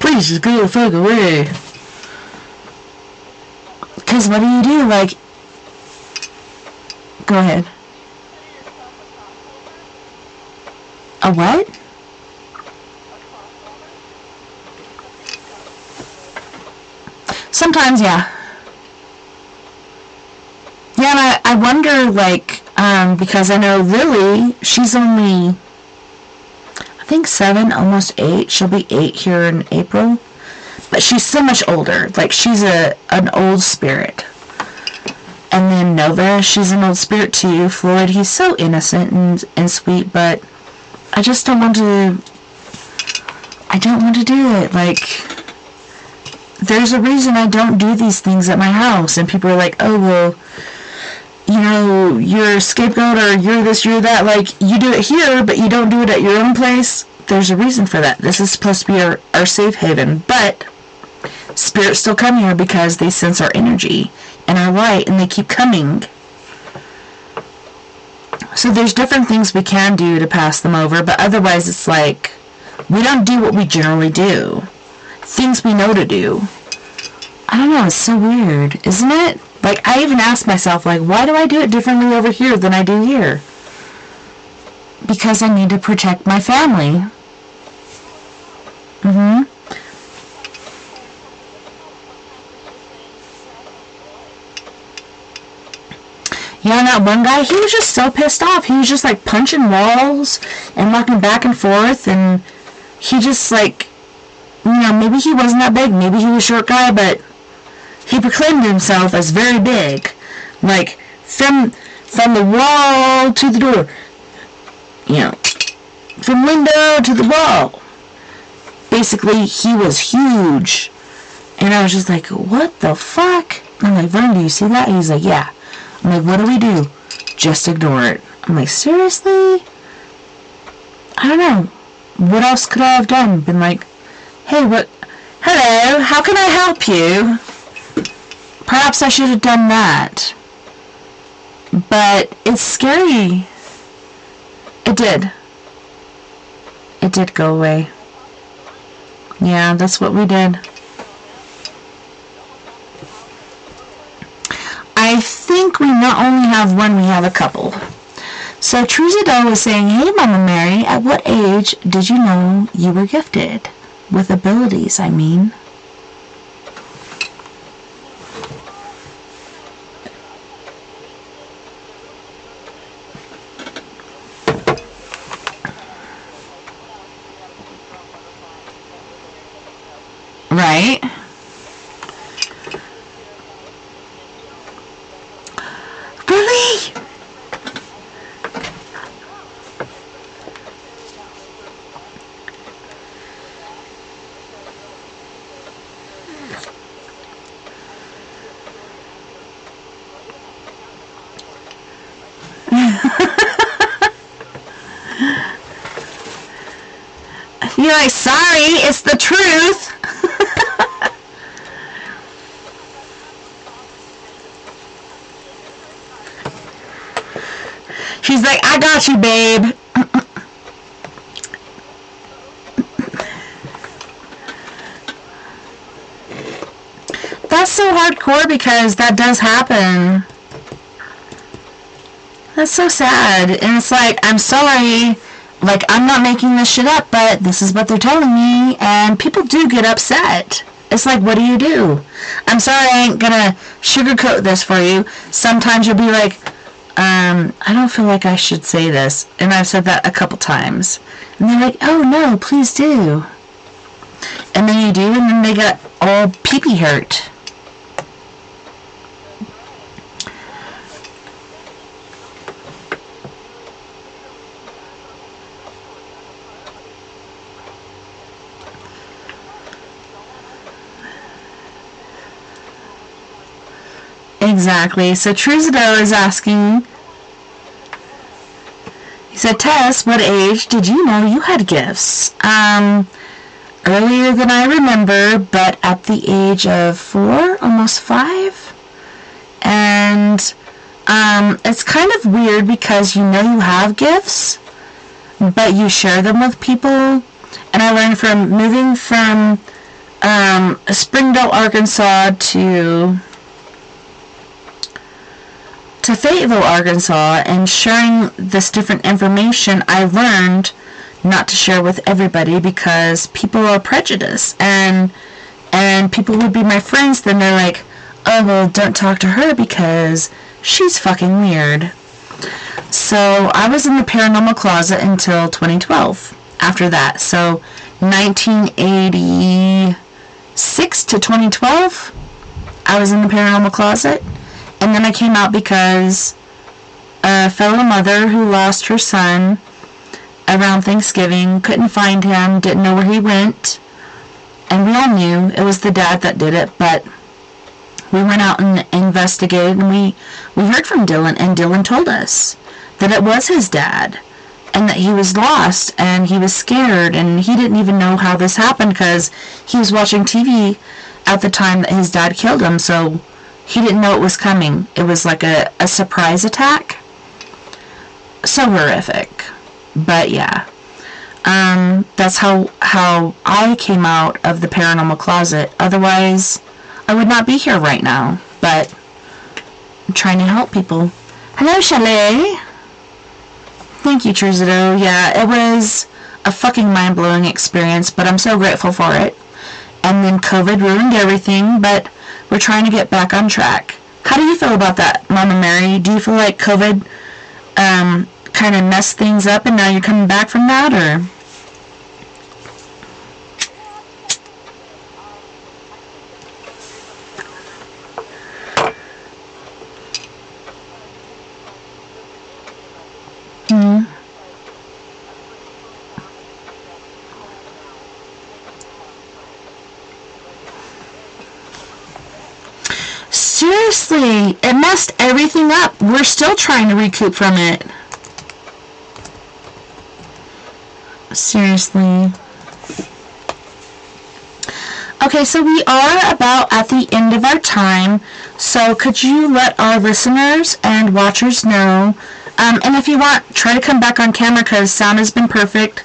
please just go the fuck away. Because what do? Like, go ahead. A what? Sometimes, yeah. Yeah, and I wonder, like, because I know Lily, she's only, I think 7, almost 8. She'll be 8 here in April. But she's so much older. Like, she's an old spirit. And then Nova, she's an old spirit too. Floyd, he's so innocent and sweet, but I just don't want to, I don't want to do it. Like, there's a reason I don't do these things at my house. And people are like, oh, well, you know, you're a scapegoat, or you're this, you're that. Like, you do it here, but you don't do it at your own place. There's a reason for that. This is supposed to be our safe haven. But spirits still come here because they sense our energy and our light, and they keep coming. So there's different things we can do to pass them over, but otherwise it's like, we don't do what we generally do. Things we know to do. I don't know, it's so weird, isn't it? Like, I even ask myself, like, why do I do it differently over here than I do here? Because I need to protect my family. Yeah, that one guy, he was just so pissed off. He was just, like, punching walls and walking back and forth, and he just, like, you know, maybe he wasn't that big, maybe he was a short guy, but he proclaimed himself as very big. Like, from the wall to the door. You know, from window to the wall. Basically, he was huge. And I was just like, what the fuck? I'm like, Vern, do you see that? He's like, yeah. I'm like, what do we do? Just ignore it. I'm like, seriously? I don't know. What else could I have done? Been like, hey, what? Hello, how can I help you? Perhaps I should have done that. But it's scary. It did. It did go away. Yeah, that's what we did. I think we not only have one, we have a couple. So Truzadell was saying, hey, Mama Mary, at what age did you know you were gifted? With abilities, I mean. Right? Really? You're like, sorry, it's the truth. She's like, I got you, babe. That's so hardcore because that does happen. That's so sad. And it's like, I'm sorry. Like, I'm not making this shit up, but this is what they're telling me. And people do get upset. It's like, what do you do? I'm sorry, I ain't gonna sugarcoat this for you. Sometimes you'll be like, I don't feel like I should say this. And I've said that a couple times. And they're like, oh no, please do. And then you do, and then they get all pee-pee hurt. Exactly. So Truzadell is asking, he said, Tess, what age did you know you had gifts? Earlier than I remember, but at the age of 4, almost 5. And it's kind of weird because you know you have gifts, but you share them with people. And I learned from moving from Springdale, Arkansas to Fayetteville, Arkansas, and sharing this different information, I learned not to share with everybody because people are prejudiced, and people would be my friends, then they're like, oh, well, don't talk to her because she's fucking weird. So I was in the paranormal closet until 2012 after that. So 1986 to 2012, I was in the paranormal closet. And then I came out because a fellow mother who lost her son around Thanksgiving, couldn't find him, didn't know where he went, and we all knew it was the dad that did it, but we went out and investigated, and we heard from Dylan, and Dylan told us that it was his dad, and that he was lost, and he was scared, and he didn't even know how this happened, because he was watching TV at the time that his dad killed him, so he didn't know it was coming. It was like a surprise attack. So horrific. But yeah. That's how I came out of the paranormal closet. Otherwise, I would not be here right now. But I'm trying to help people. Hello, Chalet. Thank you, Truzado. Yeah, it was a fucking mind-blowing experience, but I'm so grateful for it. And then COVID ruined everything, but we're trying to get back on track. How do you feel about that, Mama Mary? Do you feel like COVID kind of messed things up and now you're coming back from that, or? Seriously, it messed everything up. We're still trying to recoup from it. Seriously. Okay, so we are about at the end of our time. So could you let our listeners and watchers know, and if you want, try to come back on camera because sound has been perfect.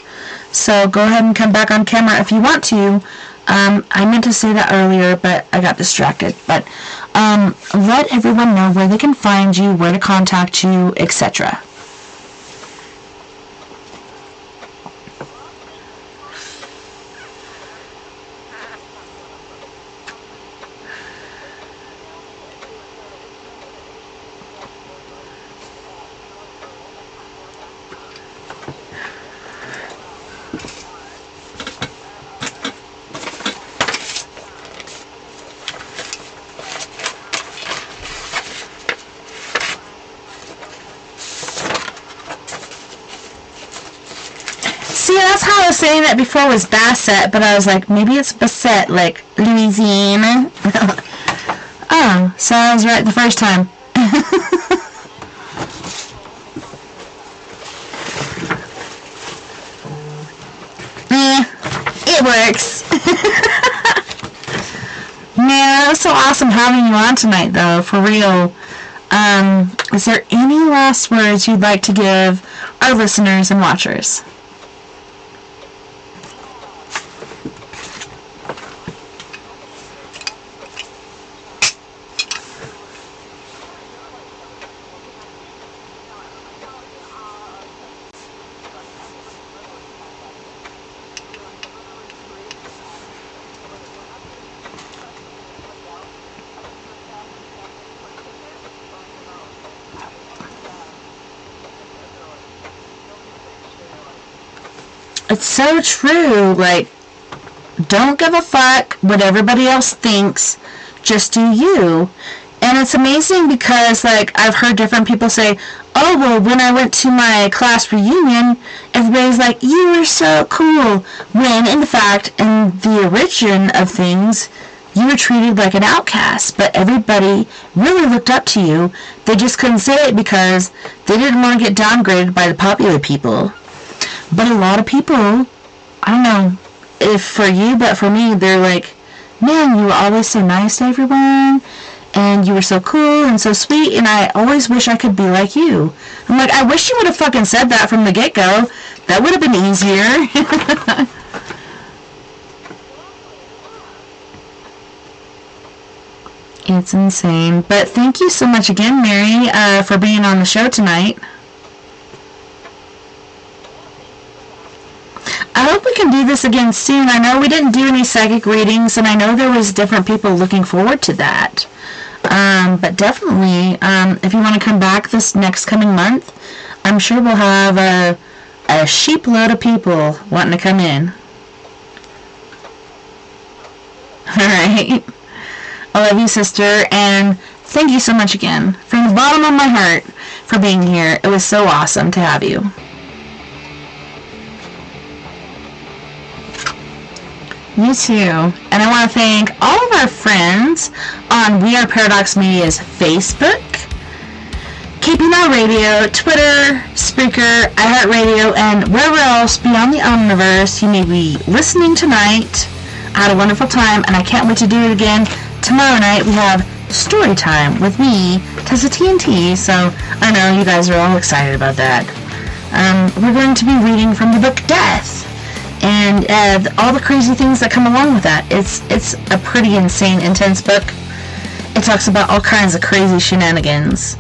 So go ahead and come back on camera if you want to. I meant to say that earlier, but I got distracted. But let everyone know where they can find you, where to contact you, etc. See, that's how I was saying that before was Bassett, but I was like, maybe it's Bassett, like Louisiana. Oh, so I was right the first time. It works. Man, it was so awesome having you on tonight, though, for real. Is there any last words you'd like to give our listeners and watchers? It's so true. Like, don't give a fuck what everybody else thinks. Just do you. And it's amazing because, like, I've heard different people say, oh, well, when I went to my class reunion, everybody's like, you were so cool. When, in fact, in the origin of things, you were treated like an outcast. But everybody really looked up to you. They just couldn't say it because they didn't want to get downgraded by the popular people. But a lot of people, I don't know if for you, but for me, they're like, man, you were always so nice to everyone, and you were so cool and so sweet, and I always wish I could be like you. I'm like, I wish you would have fucking said that from the get-go. That would have been easier. It's insane. But thank you so much again, Mary, for being on the show tonight. I hope we can do this again soon. I know we didn't do any psychic readings, and I know there was different people looking forward to that. But definitely, if you want to come back this next coming month, I'm sure we'll have a sheep load of people wanting to come in. Alright. I love you, sister, and thank you so much again, from the bottom of my heart, for being here. It was so awesome to have you. You too. And I want to thank all of our friends on We Are Paradox Media's Facebook, KPNL Radio, Twitter, Spreaker, iHeartRadio, and wherever else beyond the Omniverse you may be listening tonight. I had a wonderful time, and I can't wait to do it again. Tomorrow night we have story time with me, TessaTNT, so I know you guys are all excited about that. We're going to be reading from the book Death, and all the crazy things that come along with that. It's a pretty insane, intense book. It talks about all kinds of crazy shenanigans.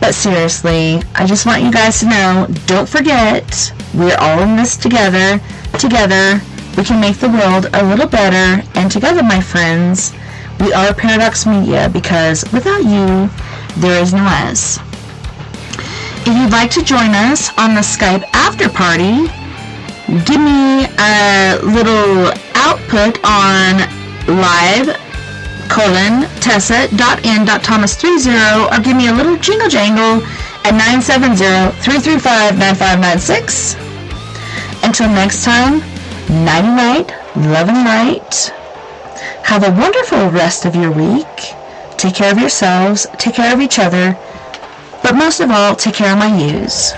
But seriously, I just want you guys to know, don't forget, we're all in this together. Together, we can make the world a little better, and together, my friends, we are Paradox Media, because without you, there is no us. If you'd like to join us on the Skype after party, give me a little output on live:/Tessa.N.Thomas30, or give me a little jingle jangle at 970-335-9596. Until next time, nighty night, love and light. Have a wonderful rest of your week. Take care of yourselves, take care of each other, but most of all, take care of my yous.